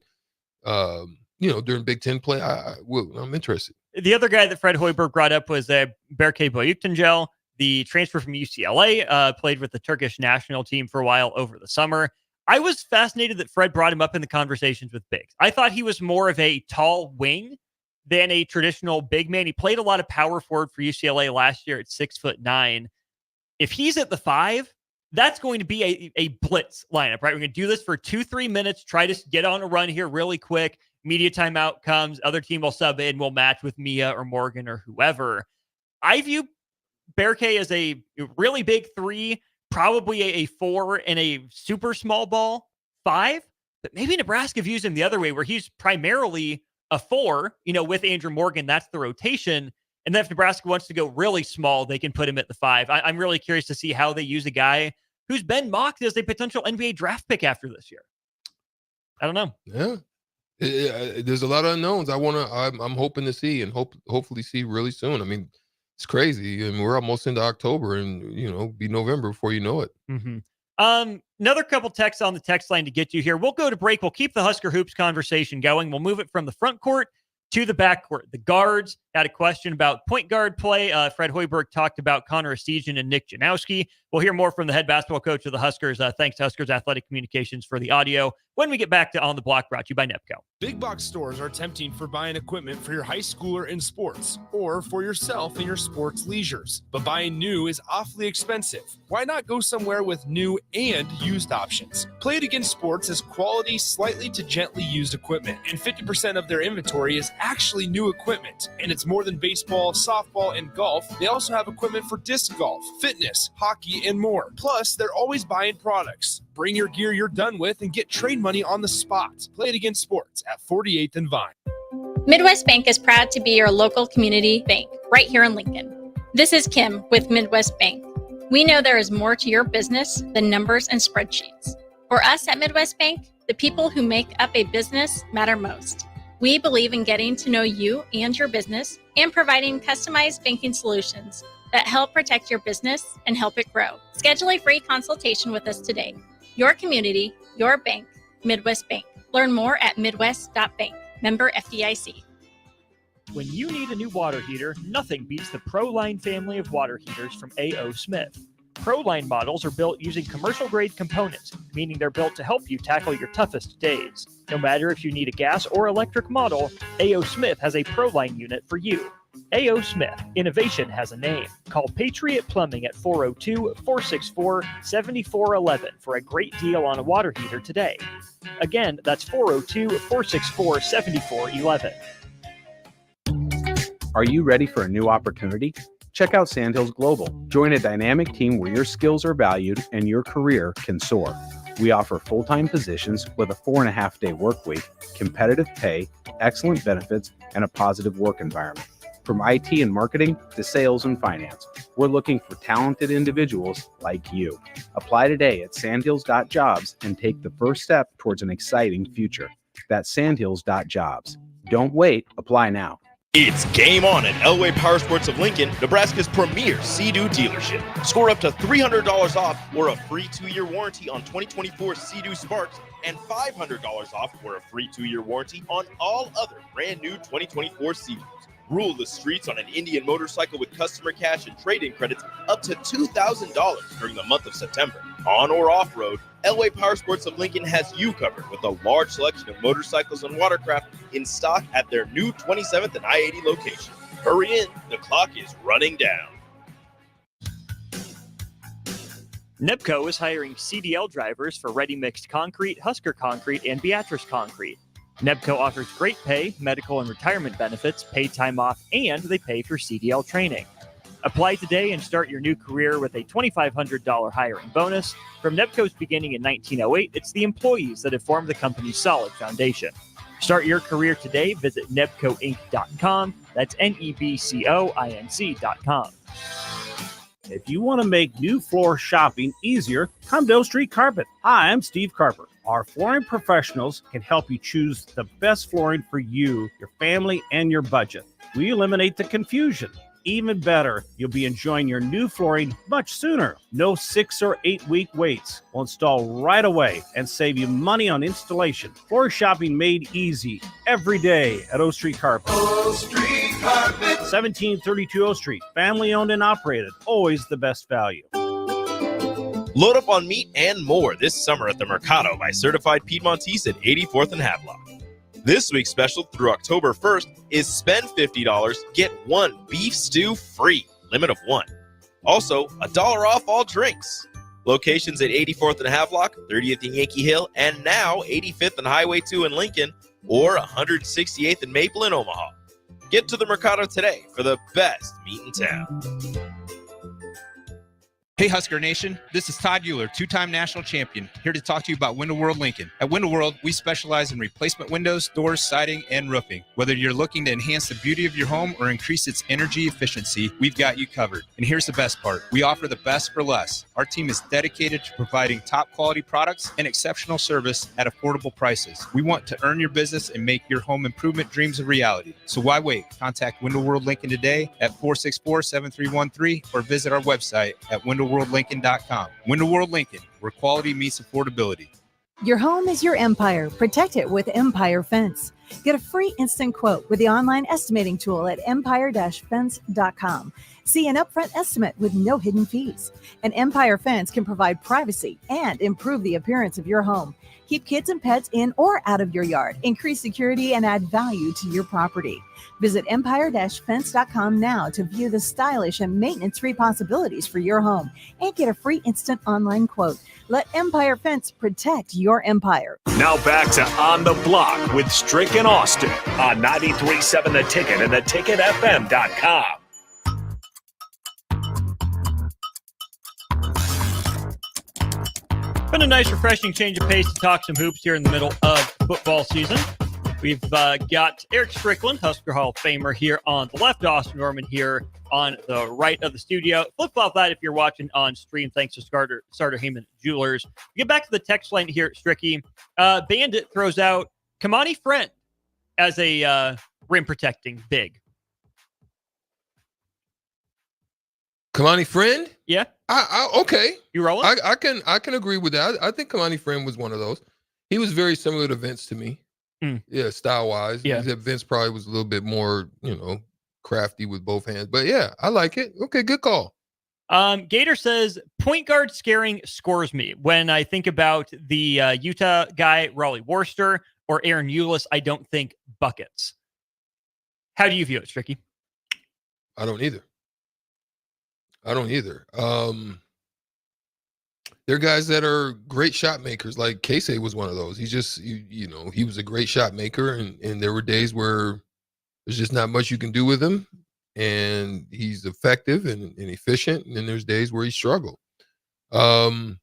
during Big Ten play? I'm interested. The other guy that Fred Hoiberg brought up was Berke Boyuktengel, the transfer from UCLA, played with the Turkish national team for a while over the summer. I was fascinated that Fred brought him up in the conversations with bigs. I thought he was more of a tall wing than a traditional big man. He played a lot of power forward for UCLA last year at 6'9". If he's at the 5, that's going to be a blitz lineup, right? We're going to do this for 2-3 minutes, try to get on a run here really quick. Media timeout comes, other team will sub in, we'll match with Mia or Morgan or whoever. I view Berke as a really big 3, probably a 4 and a super small ball 5, but maybe Nebraska views him the other way where he's primarily a 4, with Andrew Morgan, that's the rotation. And then if Nebraska wants to go really small, they can put him at the 5. I'm really curious to see how they use a guy who's been mocked as a potential NBA draft pick after this year. I don't know. Yeah. There's a lot of unknowns. I'm hoping to see and hopefully see really soon. I mean, it's crazy, and we're almost into October, and be November before you know it. Another couple texts on the text line to get you here. We'll go to break. We'll keep the Husker Hoops conversation going. We'll move it from the front court to the back court. The guards had a question about point guard play. Fred Hoiberg talked about Connor Essegian and Nick Janowski. We'll hear more from the head basketball coach of the Huskers. Thanks to Huskers Athletic Communications for the audio when we get back to On the Block, brought to you by NEPCO. Big box stores are tempting for buying equipment for your high schooler in sports or for yourself in your sports leisures. But buying new is awfully expensive. Why not go somewhere with new and used options? Play It Again Sports has quality, slightly to gently used equipment, and 50% of their inventory is actually new equipment. And it's more than baseball, softball, and golf. They also have equipment for disc golf, fitness, hockey, and more. Plus, they're always buying products. Bring your gear you're done with and get trade money on the spot. Play It Again Sports at 48th and Vine. Midwest Bank is proud to be your local community bank right here in Lincoln. This is Kim with Midwest Bank. We know there is more to your business than numbers and spreadsheets. For us at Midwest Bank, the people who make up a business matter most. We believe in getting to know you and your business and providing customized banking solutions that help protect your business and help it grow. Schedule a free consultation with us today. Your community, your bank, Midwest Bank. Learn more at midwest.bank. Member FDIC. When you need a new water heater, nothing beats the ProLine family of water heaters from A.O. Smith. ProLine models are built using commercial-grade components, meaning they're built to help you tackle your toughest days. No matter if you need a gas or electric model, A.O. Smith has a ProLine unit for you. A.O. Smith. Innovation has a name. Call Patriot Plumbing at 402-464-7411 for a great deal on a water heater today. Again, that's 402-464-7411. Are you ready for a new opportunity? Check out Sandhills Global. Join a dynamic team where your skills are valued and your career can soar. We offer full-time positions with a 4.5-day work week, competitive pay, excellent benefits, and a positive work environment. From IT and marketing to sales and finance, we're looking for talented individuals like you. Apply today at sandhills.jobs and take the first step towards an exciting future. That's sandhills.jobs. Don't wait, apply now. It's game on at Elway Power Sports of Lincoln, Nebraska's premier Sea-Doo dealership. Score up to $300 off or a free 2-year warranty on 2024 Sea-Doo Sparks and $500 off or a free 2-year warranty on all other brand new 2024 Sea-Doos. Rule the streets on an Indian motorcycle with customer cash and trade-in credits up to $2,000 during the month of September. On or off-road, Elway Power Sports of Lincoln has you covered with a large selection of motorcycles and watercraft in stock at their new 27th and I-80 location. Hurry in, the clock is running down. NEPCO is hiring CDL drivers for Ready Mixed Concrete, Husker Concrete, and Beatrice Concrete. NEPCO offers great pay, medical and retirement benefits, paid time off, and they pay for CDL training. Apply today and start your new career with a $2,500 hiring bonus. From NEPCO's beginning in 1908, it's the employees that have formed the company's solid foundation. Start your career today. Visit nebcoinc.com. That's NEBCOINC.com. If you want to make new floor shopping easier, come to O Street Carpet. Hi, I'm Steve Carper. Our flooring professionals can help you choose the best flooring for you, your family, and your budget. We eliminate the confusion. Even better, you'll be enjoying your new flooring much sooner. No 6 or 8 week waits. We'll install right away and save you money on installation. Floor shopping made easy every day at O Street Carpet. O Street Carpet. 1732 O Street. Family owned and operated. Always the best value. Load up on meat and more this summer at the Mercado by Certified Piedmontese at 84th and Havelock. This week's special through October 1st is spend $50, get 1 beef stew free, limit of 1. Also, $1 off all drinks. Locations at 84th and Havelock, 30th and Yankee Hill, and now 85th and Highway 2 in Lincoln, or 168th and Maple in Omaha. Get to the Mercado today for the best meat in town. Hey Husker Nation, this is Todd Euler, 2-time national champion, here to talk to you about Window World Lincoln. At Window World, we specialize in replacement windows, doors, siding, and roofing. Whether you're looking to enhance the beauty of your home or increase its energy efficiency, we've got you covered. And here's the best part. We offer the best for less. Our team is dedicated to providing top quality products and exceptional service at affordable prices. We want to earn your business and make your home improvement dreams a reality. So why wait? Contact Window World Lincoln today at 464-7313 or visit our website at windowworldlincoln.com. Window World Lincoln, where quality meets affordability. Your home is your empire. Protect it with Empire Fence. Get a free instant quote with the online estimating tool at empire-fence.com. See an upfront estimate with no hidden fees. An Empire Fence can provide privacy and improve the appearance of your home. Keep kids and pets in or out of your yard. Increase security and add value to your property. Visit empire-fence.com now to view the stylish and maintenance-free possibilities for your home and get a free instant online quote. Let Empire Fence protect your empire. Now back to On the Block with Strick and Austin on 93.7 The Ticket and theticketfm.com. Been a nice, refreshing change of pace to talk some hoops here in the middle of football season. We've got Eric Strickland, Husker Hall of Famer, here on the left, Austin Norman here on the right of the studio. Flip-flop that if you're watching on stream, thanks to Starter Heyman Jewelers. We get back to the text line here, Stricky. Bandit throws out Kamani Friend as a rim-protecting big. Kamani Friend? Yeah. Okay. You rolling? I can agree with that. I think Kamani Friend was one of those. He was very similar to Vince to me. Yeah, style-wise. Yeah. Vince probably was a little bit more, crafty with both hands. But yeah, I like it. Okay, good call. Gator says, point guard scaring scores me. When I think about the Utah guy, Raleigh Worcester, or Aaron Eulis, I don't think buckets. How do you view it, Stricky? I don't either. There are guys that are great shot makers. Like Casey was one of those. He's just, he was a great shot maker. And there were days where there's just not much you can do with him. And he's effective and efficient. And then there's days where he struggled. For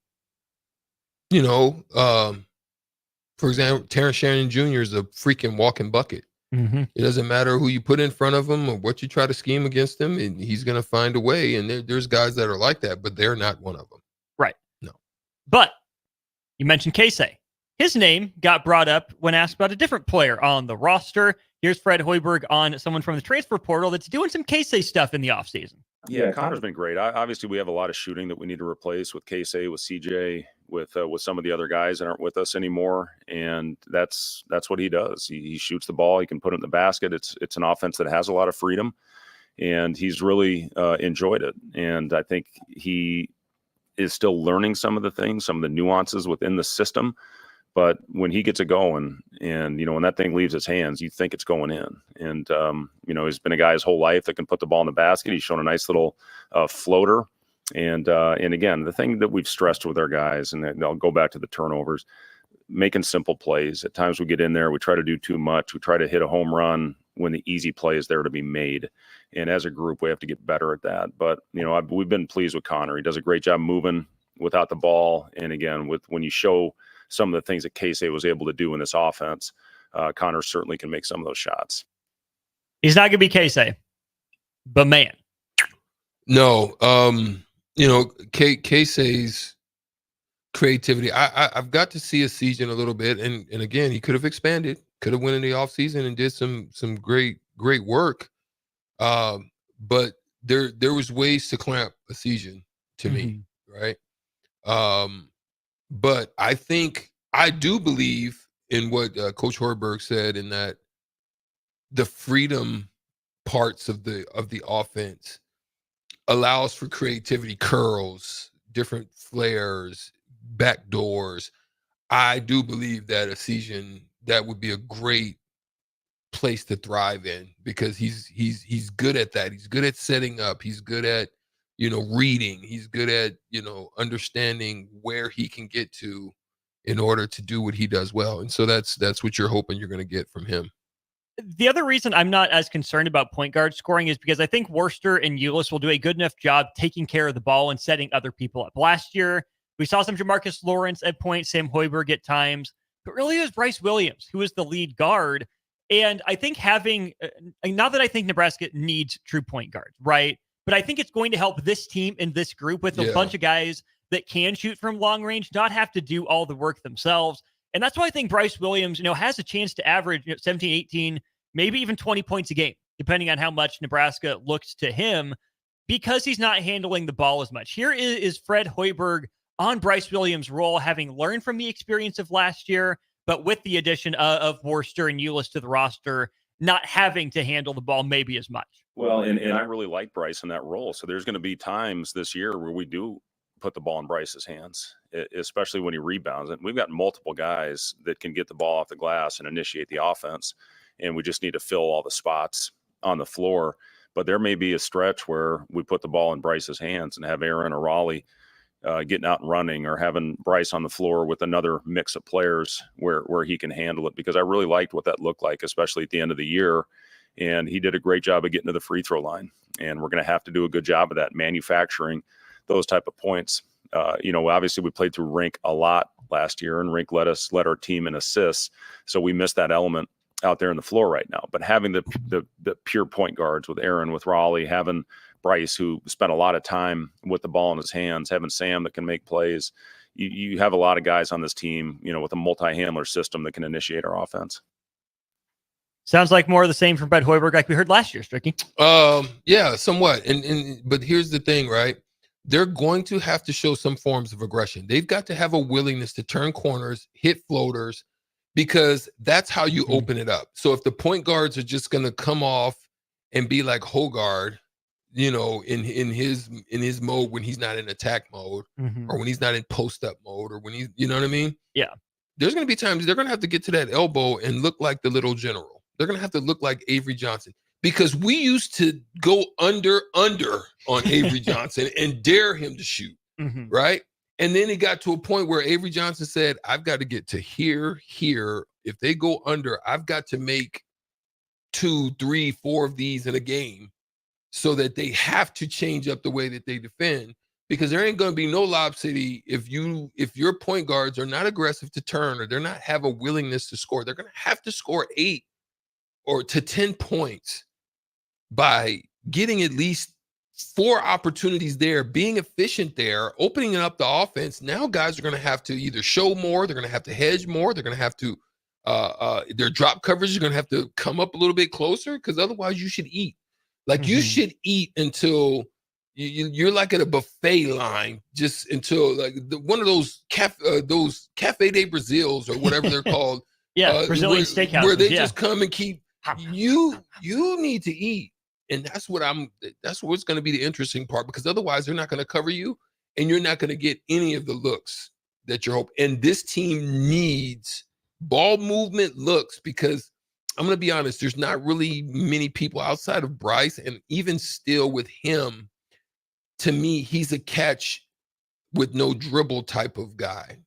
example, Terrence Shannon Jr. is a freaking walking bucket. Mm-hmm. It doesn't matter who you put in front of him or what you try to scheme against him, and he's going to find a way. And there's guys that are like that, but they're not one of them. Right. No. But you mentioned Casey. His name got brought up when asked about a different player on the roster. Here's Fred Hoiberg on someone from the transfer portal that's doing some Casey stuff in the offseason. Yeah, Connor's been great. Obviously, we have a lot of shooting that we need to replace with Casey, with CJ, with some of the other guys that aren't with us anymore, and that's what he does. He shoots the ball. He can put it in the basket. It's an offense that has a lot of freedom, and he's really enjoyed it. And I think he is still learning some of the things, some of the nuances within the system. But when he gets it going and, when that thing leaves his hands, you think it's going in. And, he's been a guy his whole life that can put the ball in the basket. He's shown a nice little floater. And again, the thing that we've stressed with our guys, and I'll go back to the turnovers, making simple plays. At times we get in there, we try to do too much. We try to hit a home run when the easy play is there to be made. And as a group, we have to get better at that. But, we've been pleased with Connor. He does a great job moving without the ball. And again, when you show some of the things that Casey was able to do in this offense, Connor certainly can make some of those shots. He's not going to be Casey, but man. No, Casey's creativity. I've got to see his season a little bit, and again, he could have expanded, could have went in the offseason and did some great work. But there was ways to clamp a season to me, right? But I do believe in what Coach Hoiberg said, in that the freedom parts of the offense allows for creativity, curls, different flares, back doors. I do believe that a season that would be a great place to thrive in, because he's good at that. He's good at setting up. He's good at reading. He's good at understanding where he can get to in order to do what he does well. And so that's what you're hoping you're going to get from him. The other reason I'm not as concerned about point guard scoring is because I think Worcester and Eulis will do a good enough job taking care of the ball and setting other people up. Last year, we saw some Jamarcus Lawrence at points, Sam Hoiberg at times, but really it was Bryce Williams who was the lead guard. And I think having, not that I think Nebraska needs true point guards, right? But I think it's going to help this team and this group with a bunch of guys that can shoot from long range, not have to do all the work themselves. And that's why I think Bryce Williams, has a chance to average 17, 18, maybe even 20 points a game, depending on how much Nebraska looks to him, because he's not handling the ball as much. Here is Fred Hoiberg on Bryce Williams' role, having learned from the experience of last year, but with the addition of Worcester and Eulis to the roster. not having to handle the ball maybe as much. Well, and I really like Bryce in that role. So there's going to be times this year where we do put the ball in Bryce's hands, especially when he rebounds it. We've got multiple guys that can get the ball off the glass and initiate the offense, and we just need to fill all the spots on the floor. But there may be a stretch where we put the ball in Bryce's hands and have Aaron or Raleigh getting out and running, or having Bryce on the floor with another mix of players where he can handle it, because I really liked what that looked like, especially at the end of the year. And he did a great job of getting to the free throw line. And we're going to have to do a good job of that, manufacturing those type of points. Obviously we played through Rink a lot last year, and Rink led our team in assists. So we missed that element out there in the floor right now. But having the pure point guards with Aaron, with Raleigh, having Bryce, who spent a lot of time with the ball in his hands, having Sam that can make plays, you have a lot of guys on this team, with a multi-handler system that can initiate our offense. Sounds like more of the same from Brett Hoiberg, like we heard last year, Stricky. Yeah, somewhat. But here's the thing, right? They're going to have to show some forms of aggression. They've got to have a willingness to turn corners, hit floaters, because that's how you open it up. So if the point guards are just going to come off and be like Hogard, in his mode when he's not in attack mode, or when he's not in post up mode, or when he's, you know what I mean? Yeah. There's going to be times they're going to have to get to that elbow and look like the little general. They're going to have to look like Avery Johnson, because we used to go under on Avery Johnson and dare him to shoot, right? And then it got to a point where Avery Johnson said, I've got to get to here. If they go under, I've got to make 2, 3, 4 of these in a game, so that they have to change up the way that they defend, because there ain't going to be no Lob City if your point guards are not aggressive to turn, or they're not have a willingness to score. They're going to have to score 8 or to 10 points by getting at least 4 opportunities there, being efficient there, opening up the offense. Now guys are going to have to either show more, they're going to have to hedge more, they're going to have to their drop coverage is going to have to come up a little bit closer, because otherwise you should eat. Like you should eat until you're like at a buffet line, just until like one of those Cafe de Brazils or whatever they're called. Brazilian steakhouses, where they just come and keep you need to eat. And that's what's going to be the interesting part, because otherwise they're not going to cover you, and you're not going to get any of the looks that you're hoping. And this team needs ball movement looks, because I'm going to be honest, there's not really many people outside of Bryce, and even still with him, to me, he's a catch with no dribble type of guy,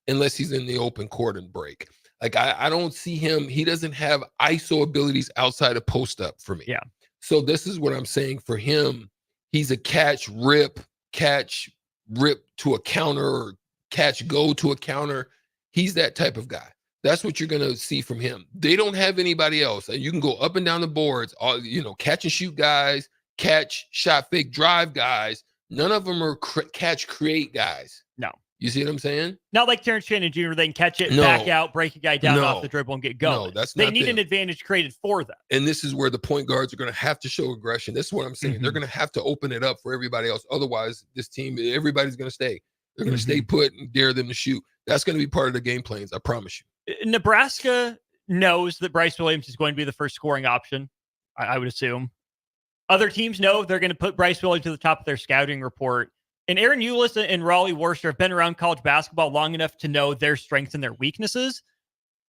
unless he's in the open court and break. Like I don't see him. He doesn't have ISO abilities outside of post up for me. Yeah. So this is what I'm saying for him. He's a catch, rip to a counter, or catch, go to a counter. He's that type of guy. That's what you're going to see from him. They don't have anybody else. You can go up and down the boards, all, catch and shoot guys, catch, shot, fake, drive guys. None of them are catch, create guys. No. You see what I'm saying? Not like Terrence Shannon Jr. They can catch it, back out, break a guy down off the dribble, and get going. No, they need an advantage created for them. And this is where the point guards are going to have to show aggression. This is what I'm saying. They're going to have to open it up for everybody else. Otherwise, this team, everybody's going to stay. They're going to stay put and dare them to shoot. That's going to be part of the game plans, I promise you. Nebraska knows that Bryce Williams is going to be the first scoring option, I would assume. Other teams know they're going to put Bryce Williams to the top of their scouting report. And Aaron Eulis and Raleigh Worcester have been around college basketball long enough to know their strengths and their weaknesses.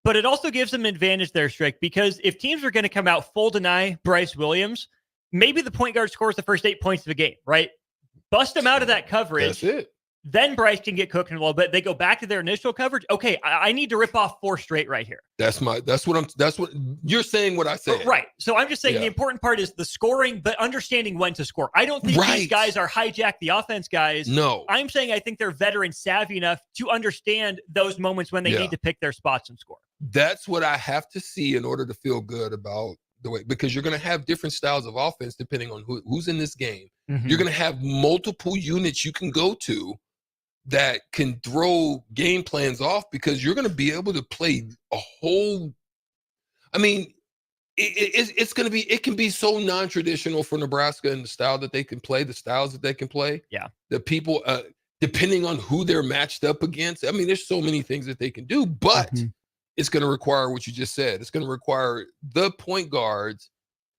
But it also gives them an advantage there, Strick, because if teams are going to come out full deny Bryce Williams, maybe the point guard scores the first 8 points of the game, right? Bust him out of that coverage. That's it. Then Bryce can get cooked in a little bit. They go back to their initial coverage. Okay, I need to rip off 4 straight right here. That's what you're saying, what I said. Right. So I'm just saying the important part is the scoring, but understanding when to score. I don't think these guys are hijack the offense guys. No. I'm saying I think they're veteran savvy enough to understand those moments when they need to pick their spots and score. That's what I have to see in order to feel good about the way, because you're going to have different styles of offense depending on who's in this game. You're going to have multiple units you can go to that can throw game plans off, because you're going to be able to play a whole. I mean, it can be so non-traditional for Nebraska and the style that they can play, the styles that they can play. Yeah. The people, depending on who they're matched up against. I mean, there's so many things that they can do, but it's going to require what you just said. It's going to require the point guards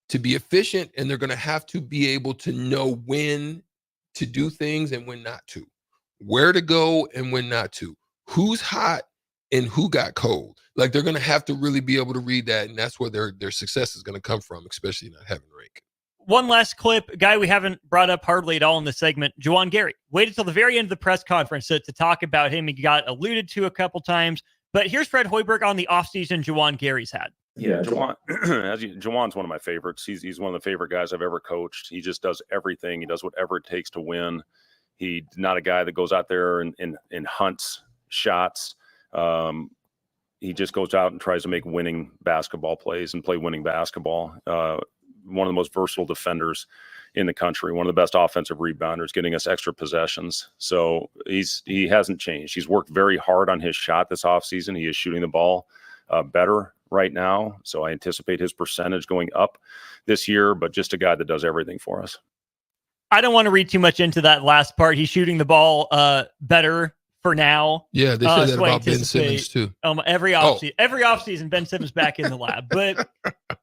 to be efficient, and they're going to have to be able to know when to do things and when not to, where to go and when not to, who's hot and who got cold. Like, they're going to have to really be able to read that, and that's where their success is going to come from, especially not having rank. One last clip, a guy we haven't brought up hardly at all in this segment, Juwan Gary. Waited till the very end of the press conference to talk about him. He got alluded to a couple times. But here's Fred Hoiberg on the offseason Juwan Gary's had. Yeah, Juwan's one of my favorites. He's one of the favorite guys I've ever coached. He just does everything. He does whatever it takes to win. He's not a guy that goes out there and hunts shots. He just goes out and tries to make winning basketball plays and play winning basketball. One of the most versatile defenders in the country, one of the best offensive rebounders, getting us extra possessions. So he hasn't changed. He's worked very hard on his shot this offseason. He is shooting the ball better right now. So I anticipate his percentage going up this year, but just a guy that does everything for us. I don't want to read too much into that last part. He's shooting the ball better for now. Yeah, they said that about Ben Simmons too. Every offseason, Ben Simmons back in the lab. But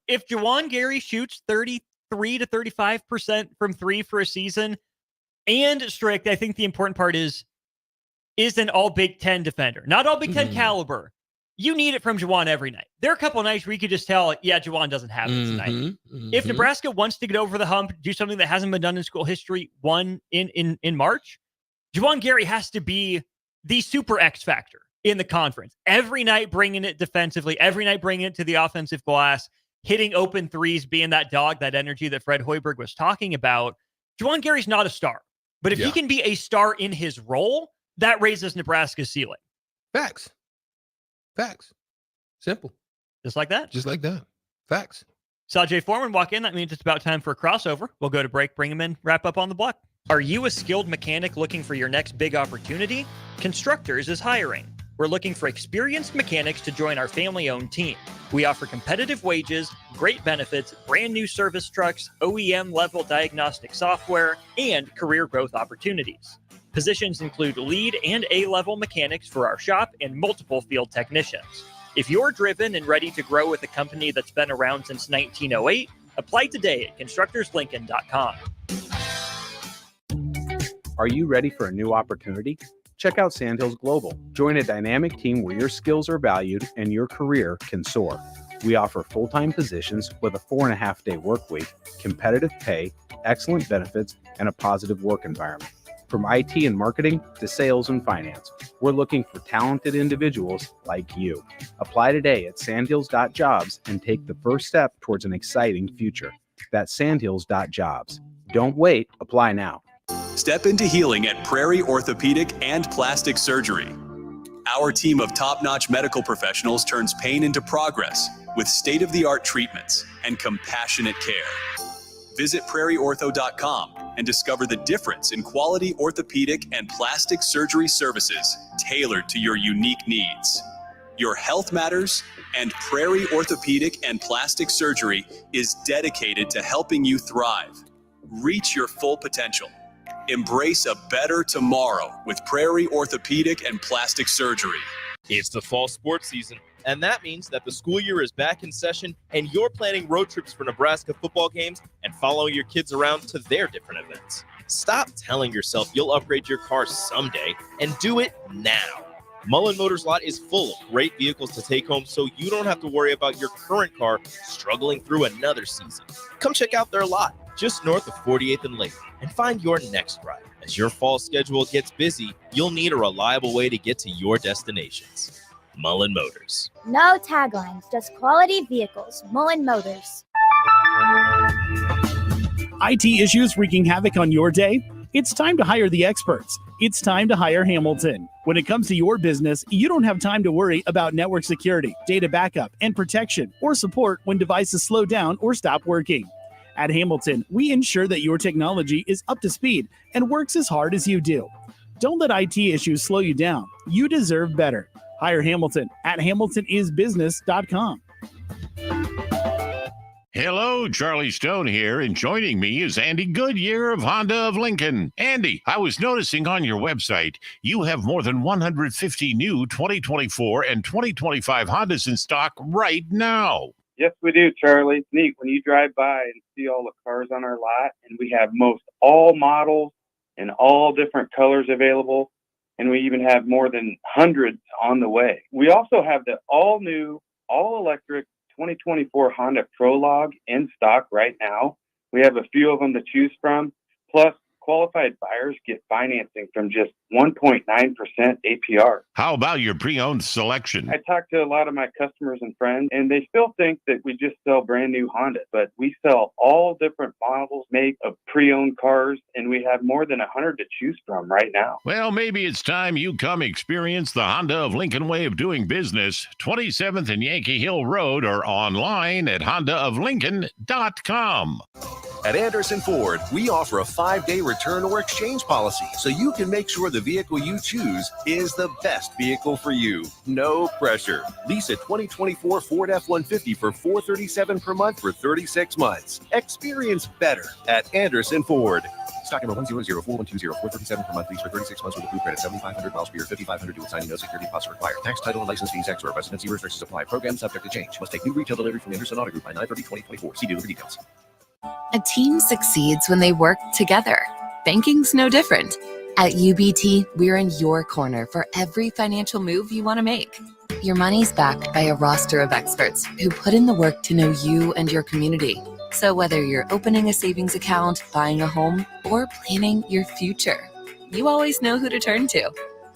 if Juwan Gary shoots 33 to 35% from three for a season, and Strick, I think the important part is an all Big Ten defender, not all Big Ten caliber. You need it from Juwan every night. There are a couple of nights where you could just tell, yeah, Juwan doesn't have it tonight. If Nebraska wants to get over the hump, do something that hasn't been done in school history, in March, Juwan Gary has to be the super X factor in the conference. Every night bringing it defensively, every night bringing it to the offensive glass, hitting open threes, being that dog, that energy that Fred Hoiberg was talking about. Juwan Gary's not a star, but if he can be a star in his role, that raises Nebraska's ceiling. Facts. Simple. Just like that? Just like that. Facts. Saw Jay Foreman walk in. That means it's about time for a crossover. We'll go to break, bring him in, wrap up on the block. Are you a skilled mechanic looking for your next big opportunity? Constructors is hiring. We're looking for experienced mechanics to join our family-owned team. We offer competitive wages, great benefits, brand new service trucks, OEM-level diagnostic software, and career growth opportunities. Positions include lead and A-level mechanics for our shop and multiple field technicians. If you're driven and ready to grow with a company that's been around since 1908, apply today at constructorslincoln.com. Are you ready for a new opportunity? Check out Sandhills Global. Join a dynamic team where your skills are valued and your career can soar. We offer full-time positions with a 4.5-day work week, competitive pay, excellent benefits, and a positive work environment. From IT and marketing to sales and finance, we're looking for talented individuals like you. Apply today at sandhills.jobs and take the first step towards an exciting future. That's sandhills.jobs. Don't wait. Apply now. Step into healing at Prairie Orthopedic and Plastic Surgery. Our team of top-notch medical professionals turns pain into progress with state-of-the-art treatments and compassionate care. Visit prairieortho.com and discover the difference in quality orthopedic and plastic surgery services tailored to your unique needs. Your health matters, and Prairie Orthopedic and Plastic Surgery is dedicated to helping you thrive. Reach your full potential. Embrace a better tomorrow with Prairie Orthopedic and Plastic Surgery. It's the fall sports season, and that means that the school year is back in session and you're planning road trips for Nebraska football games and following your kids around to their different events. Stop telling yourself you'll upgrade your car someday and do it now. Mullen Motors Lot is full of great vehicles to take home so you don't have to worry about your current car struggling through another season. Come check out their lot just north of 48th and Lake and find your next ride. As your fall schedule gets busy, you'll need a reliable way to get to your destinations. Mullen Motors. No taglines, just quality vehicles. Mullen Motors. IT issues wreaking havoc on your day? It's time to hire the experts. It's time to hire Hamilton. When it comes to your business, you don't have time to worry about network security, data backup, and protection, or support when devices slow down or stop working. At Hamilton, we ensure that your technology is up to speed and works as hard as you do. Don't let IT issues slow you down. You deserve better. Hire Hamilton at hamiltonisbusiness.com. Hello, Charlie Stone here, and joining me is Andy Goodyear of Honda of Lincoln. Andy, I was noticing on your website you have more than 150 new 2024 and 2025 Hondas in stock right now. Yes, we do, Charlie. It's neat when you drive by and see all the cars on our lot, and we have most all models and all different colors available, and we even have more than hundreds on the way. We also have the all-new, all-electric 2024 Honda Prologue in stock right now. We have a few of them to choose from. Plus, qualified buyers get financing from just 1.9% APR. How about your pre-owned selection? I talk to a lot of my customers and friends, and they still think that we just sell brand new Hondas, but we sell all different models, make of pre-owned cars, and we have more than 100 to choose from right now. Well, maybe it's time you come experience the Honda of Lincoln way of doing business. 27th and Yankee Hill Road, or online at hondaoflincoln.com. At Anderson Ford, we offer a 5-day return or exchange policy so you can make sure the vehicle you choose is the best vehicle for you. No pressure. Lease a 2024 Ford F-150 for $437 per month for 36 months. Experience better at Anderson Ford. Stock number 1004120, 437 per month, lease for 36 months with approved credit, 7,500 miles per year, 5,500 due with signing, no security deposit required. Tax, title, and license fees extra. Residency restrictions apply. Program subject to change. Must take new retail delivery from Anderson Auto Group by 9/30/2024. See dealer for details. A team succeeds when they work together. Banking's no different. At UBT, we're in your corner for every financial move you want to make. Your money's backed by a roster of experts who put in the work to know you and your community. So whether you're opening a savings account, buying a home, or planning your future, you always know who to turn to.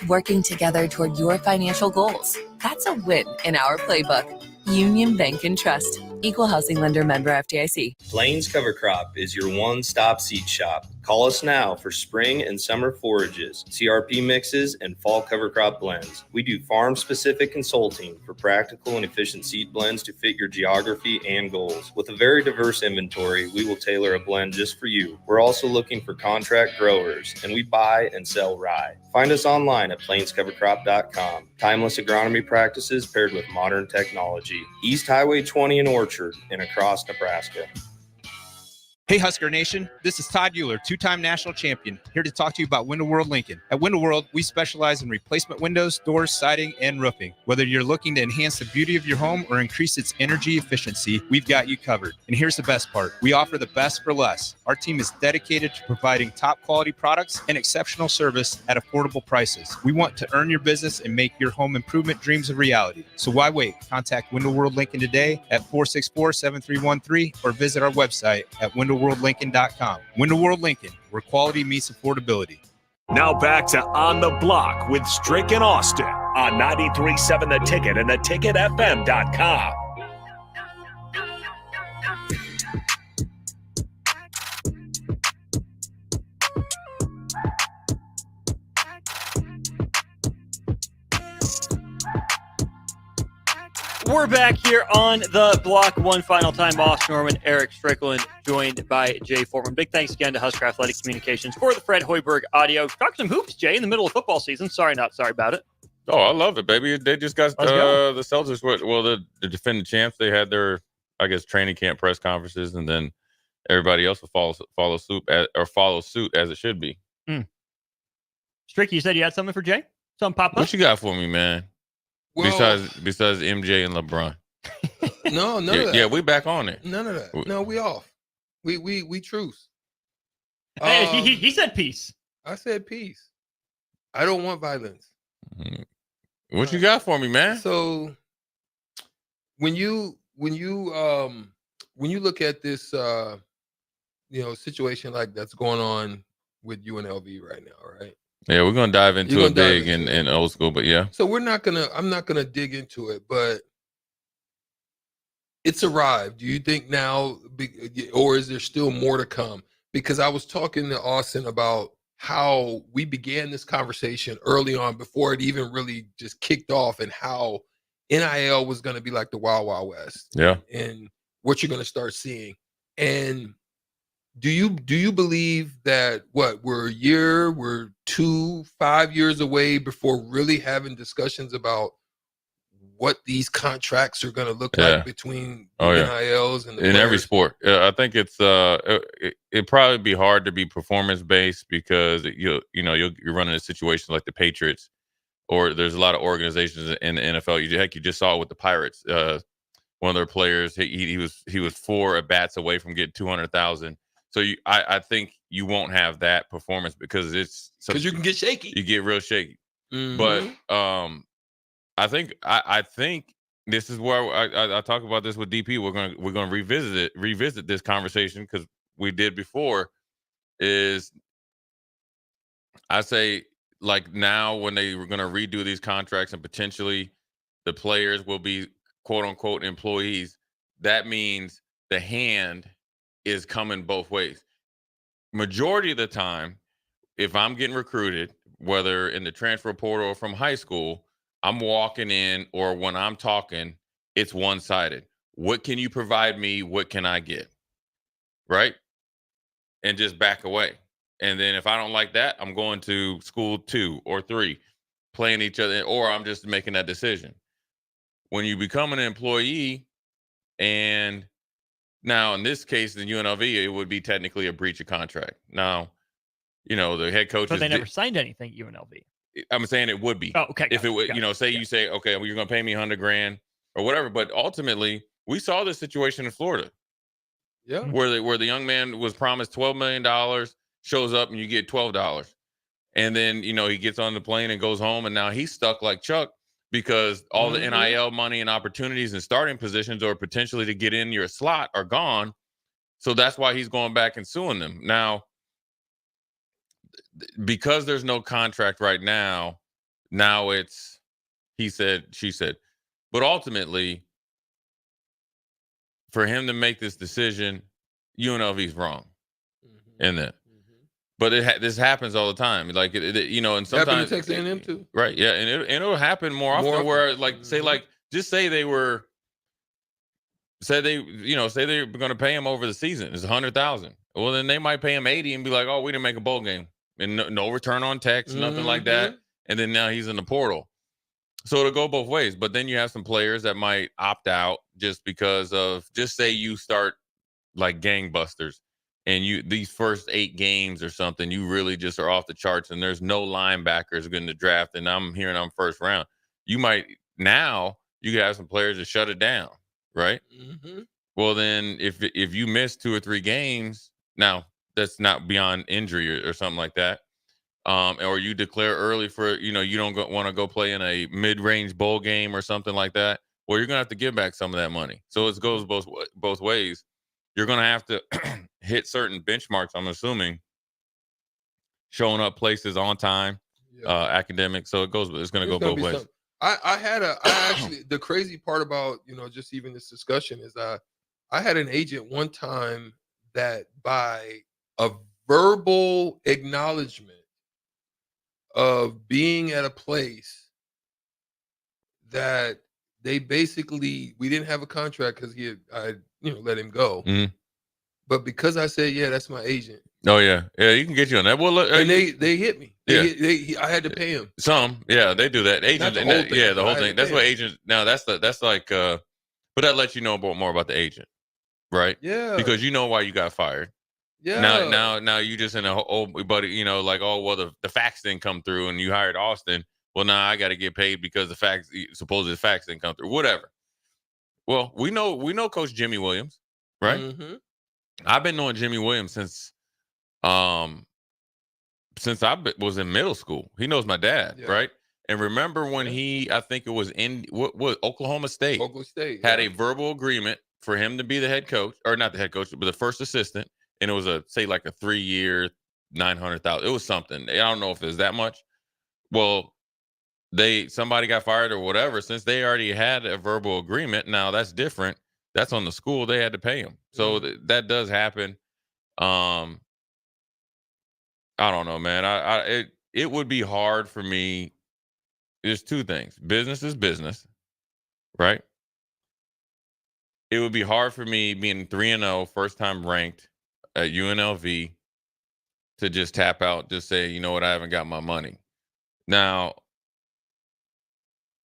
Working together toward your financial goals. That's a win in our playbook. Union Bank and Trust. Equal housing lender, member FDIC. Plains Cover Crop is your one-stop seed shop. Call us now for spring and summer forages, CRP mixes, and fall cover crop blends. We do farm-specific consulting for practical and efficient seed blends to fit your geography and goals. With a very diverse inventory, we will tailor a blend just for you. We're also looking for contract growers, and we buy and sell rye. Find us online at plainscovercrop.com. Timeless agronomy practices paired with modern technology. East Highway 20 in Orchard and across Nebraska. Hey Husker Nation, this is Todd Euler, two-time national champion, here to talk to you about Window World Lincoln. At Window World, we specialize in replacement windows, doors, siding, and roofing. Whether you're looking to enhance the beauty of your home or increase its energy efficiency, we've got you covered. And here's the best part. We offer the best for less. Our team is dedicated to providing top quality products and exceptional service at affordable prices. We want to earn your business and make your home improvement dreams a reality. So why wait? Contact Window World Lincoln today at 464-7313 or visit our website at windowworldlincoln.com. Window World Lincoln, where quality meets affordability. Now back to On the Block with Strick and Austin on 93.7 The Ticket and theticketfm.com. We're back here on the block one final time. Boss Norman, Eric Strickland, joined by Jay Foreman. Big thanks again to Husker Athletic Communications for the Fred Hoiberg audio. Talk some hoops, Jay, in the middle of football season. Sorry, not sorry about it. Oh, I love it, baby. They just got the Celtics. Well, the defending champs. They had their, I guess, training camp press conferences, and then everybody else will follow suit as it should be. Strick, you said you had something for Jay? Something pop up? What you got for me, man? Well, besides MJ and LeBron. No, none of that. Yeah, we back on it. None of that. No, we off. We truce. Hey, he said peace. I said peace. I don't want violence. What you got for me, man? So when you look at this situation like that's going on with UNLV right now, right? Yeah, we're gonna dive into it big and old school, but yeah. So I'm not gonna dig into it, but it's arrived. Do you think now, or is there still more to come? Because I was talking to Austin about how we began this conversation early on before it even really just kicked off, and how NIL was going to be like the Wild Wild West. Yeah. And what you're going to start seeing. And do you believe that we're 5 years away before really having discussions about what these contracts are going to look Yeah. like between the NILs and the in every players? sport. I think it'd probably be hard to be performance based because you're running a situation like the Patriots, or there's a lot of organizations in the NFL. You just saw it with the Pirates. One of their players, he was 4 at bats away from getting 200,000. So I think you won't have that performance because you can get shaky. You get real shaky. Mhm. But I think this is where I talk about this with DP. We're going to revisit this conversation because we did before. Is I say like now when they were going to redo these contracts and potentially the players will be quote unquote employees. That means the hand is coming both ways. Majority of the time, if I'm getting recruited, whether in the transfer portal or from high school, I'm walking in, or when I'm talking, it's one-sided. What can you provide me? What can I get? Right? And just back away. And then if I don't like that, I'm going to school 2 or 3, playing each other, or I'm just making that decision. When you become an employee, and now in this case, in UNLV, it would be technically a breach of contract. Now, the head coach. But they never signed anything, UNLV. I'm saying it would be. Oh, okay. If it would, you say, okay, well, you're going to pay me $100,000 or whatever. But ultimately, we saw this situation in Florida. Yeah. Where the young man was promised $12 million, shows up and you get $12. And then, he gets on the plane and goes home, and now he's stuck like Chuck because all the NIL money and opportunities and starting positions or potentially to get in your slot are gone. So that's why he's going back and suing them. Now, because there's no contract right now it's he said, she said. But ultimately, for him to make this decision, UNLV's wrong in that. But this happens all the time. Like, and sometimes happened to Texas A&M too. Right, yeah, and it'll happen more often where, like, say they were say they were going to pay him over the season. It's 100,000. Well, then they might pay him 80 and be like, oh, we didn't make a bowl game. And no return on text, nothing like that. And then now he's in the portal. So it'll go both ways. But then you have some players that might opt out just because of, just say you start like gangbusters and these first 8 games or something, you really just are off the charts and there's no linebackers going to draft. And I'm hearing I'm first round. You could have some players that shut it down. Right. Well, then if you miss 2 or 3 games, now that's not beyond injury or something like that. Or you declare early for, you don't want to go play in a mid-range bowl game or something like that. Well, you're going to have to give back some of that money. So it goes both ways. You're going to have to hit certain benchmarks, I'm assuming, showing up places on time, academic. So it's going to go both ways. The crazy part about, just even this discussion is I had an agent one time that by a verbal acknowledgement of being at a place that we didn't have a contract because I let him go. But because I said, yeah, that's my agent. Oh yeah. Yeah. You can get you on that. Well, look, and they hit me. I had to pay him. They do that. Agents. The whole thing. That's what agents. Now that's like, but that lets you know more about the agent. Right. Yeah. Because you know why you got fired. Yeah. Now you just in buddy, like, oh, well, the fax didn't come through and you hired Austin. Well, now I got to get paid because supposedly the fax didn't come through. Whatever. Well, we know Coach Jimmy Williams, right? I've been knowing Jimmy Williams since I was in middle school. He knows my dad, right? And remember when I think it was in Oklahoma State. Had a verbal agreement for him to be the head coach, or not the head coach, but the first assistant. And it was a 3-year, $900,000. It was something. I don't know if it was that much. Well, somebody got fired or whatever. Since they already had a verbal agreement, now that's different. That's on the school. They had to pay him. So that does happen. I don't know, man. It would be hard for me. There's 2 things. Business is business, right? It would be hard for me being 3-0, first time ranked at UNLV, to just tap out, just say, you know what, I haven't got my money. Now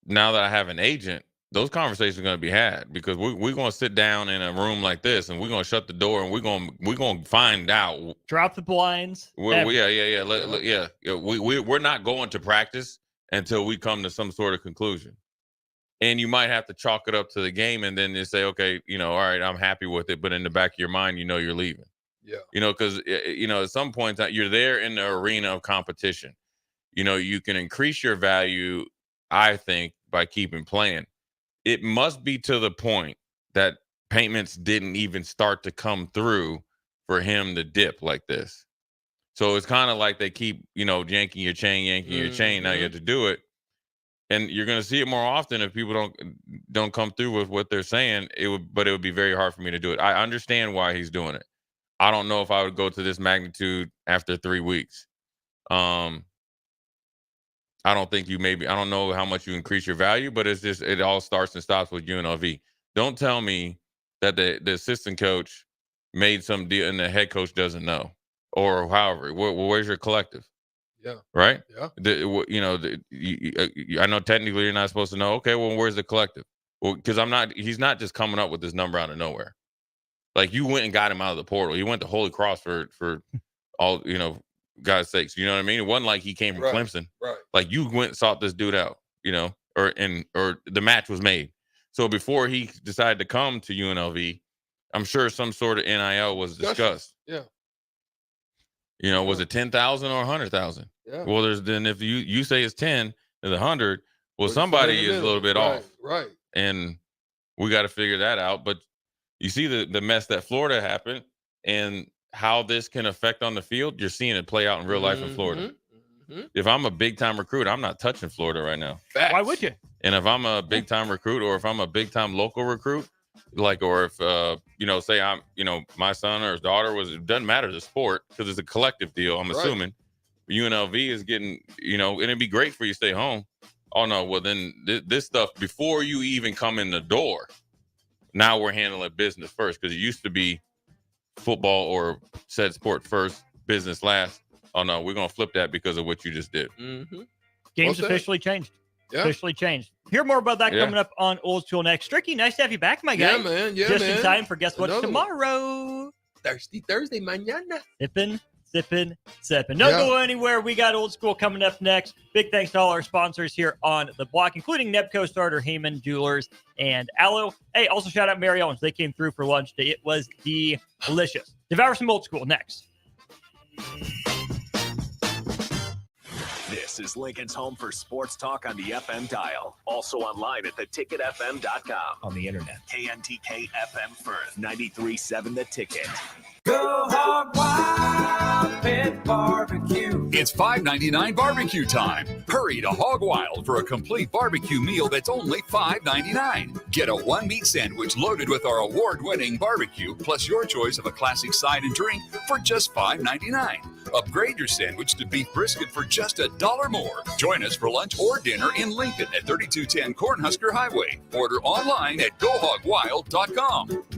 that I have an agent, those conversations are going to be had, because we're going to sit down in a room like this, and we're going to shut the door, and we're going to find out. Drop the blinds. We're not going to practice until we come to some sort of conclusion. And you might have to chalk it up to the game, and then you say, okay, all right, I'm happy with it. But in the back of your mind, you're leaving. Yeah. Because, at some point you're there in the arena of competition. You can increase your value, I think, by keeping playing. It must be to the point that payments didn't even start to come through for him to dip like this. So it's kind of like they keep, yanking your chain. Now you have to do it. And you're going to see it more often if people don't come through with what they're saying. It would be very hard for me to do it. I understand why he's doing it. I don't know if I would go to this magnitude after 3 weeks. I don't think I don't know how much you increase your value, but it's just, it all starts and stops with UNLV. Don't tell me that the assistant coach made some deal and the head coach doesn't know, or however. Where's your collective? Yeah. Right. Yeah. I know technically you're not supposed to know. Okay, well, where's the collective? Well, because he's not just coming up with this number out of nowhere. Like, you went and got him out of the portal. You went to Holy Cross for all, God's sakes. You know what I mean? It wasn't like he came from Clemson. Right. Like, you went and sought this dude out, or the match was made. So before he decided to come to UNLV, I'm sure some sort of NIL was discussed. Yeah. Was it 10,000 or 100,000? Yeah. Well, if you say it's 10 and 100, well, somebody is a little bit off. Right. And we got to figure that out. But you see the mess that Florida happened and how this can affect on the field. You're seeing it play out in real life in Florida. Mm-hmm. If I'm a big time recruit, I'm not touching Florida right now. Facts. Why would you? And if I'm a big time recruit, or if I'm a big time local recruit, or if say I'm, my son or his daughter it doesn't matter the sport, because it's a collective deal. I'm assuming UNLV is getting, and it'd be great for you to stay home. Oh no, well then this stuff before you even come in the door. Now we're handling business first, because it used to be football or said sport first, business last. Oh no, we're gonna flip that because of what you just did. Mm-hmm. Game's officially changed. Yeah. Officially changed. Hear more about that coming up on Old School next. Stricky, nice to have you back, my guy. Yeah, man. Yeah, Just man. in time for guess what's Another tomorrow? Thursday, mañana. Sipping. Don't go anywhere. We got Old School coming up next. Big thanks to all our sponsors here on the block, including Nebco Starter, Heyman Jewelers, and Aloe. Hey, also shout out Mary Owens. They came through for lunch today. It was delicious. Devour some Old School next. This is Lincoln's home for sports talk on the FM dial. Also online at theticketfm.com. On the internet. KNTK FM Firth, 93.7 The Ticket. Go Hog Wild Pit Barbecue. It's $5.99 barbecue time. Hurry to Hog Wild for a complete barbecue meal that's only $5.99. Get a one-meat sandwich loaded with our award-winning barbecue, plus your choice of a classic side and drink for just $5.99. Upgrade your sandwich to beef brisket for just $1 more. Join us for lunch or dinner in Lincoln at 3210 Cornhusker Highway. Order online at GoHogWild.com.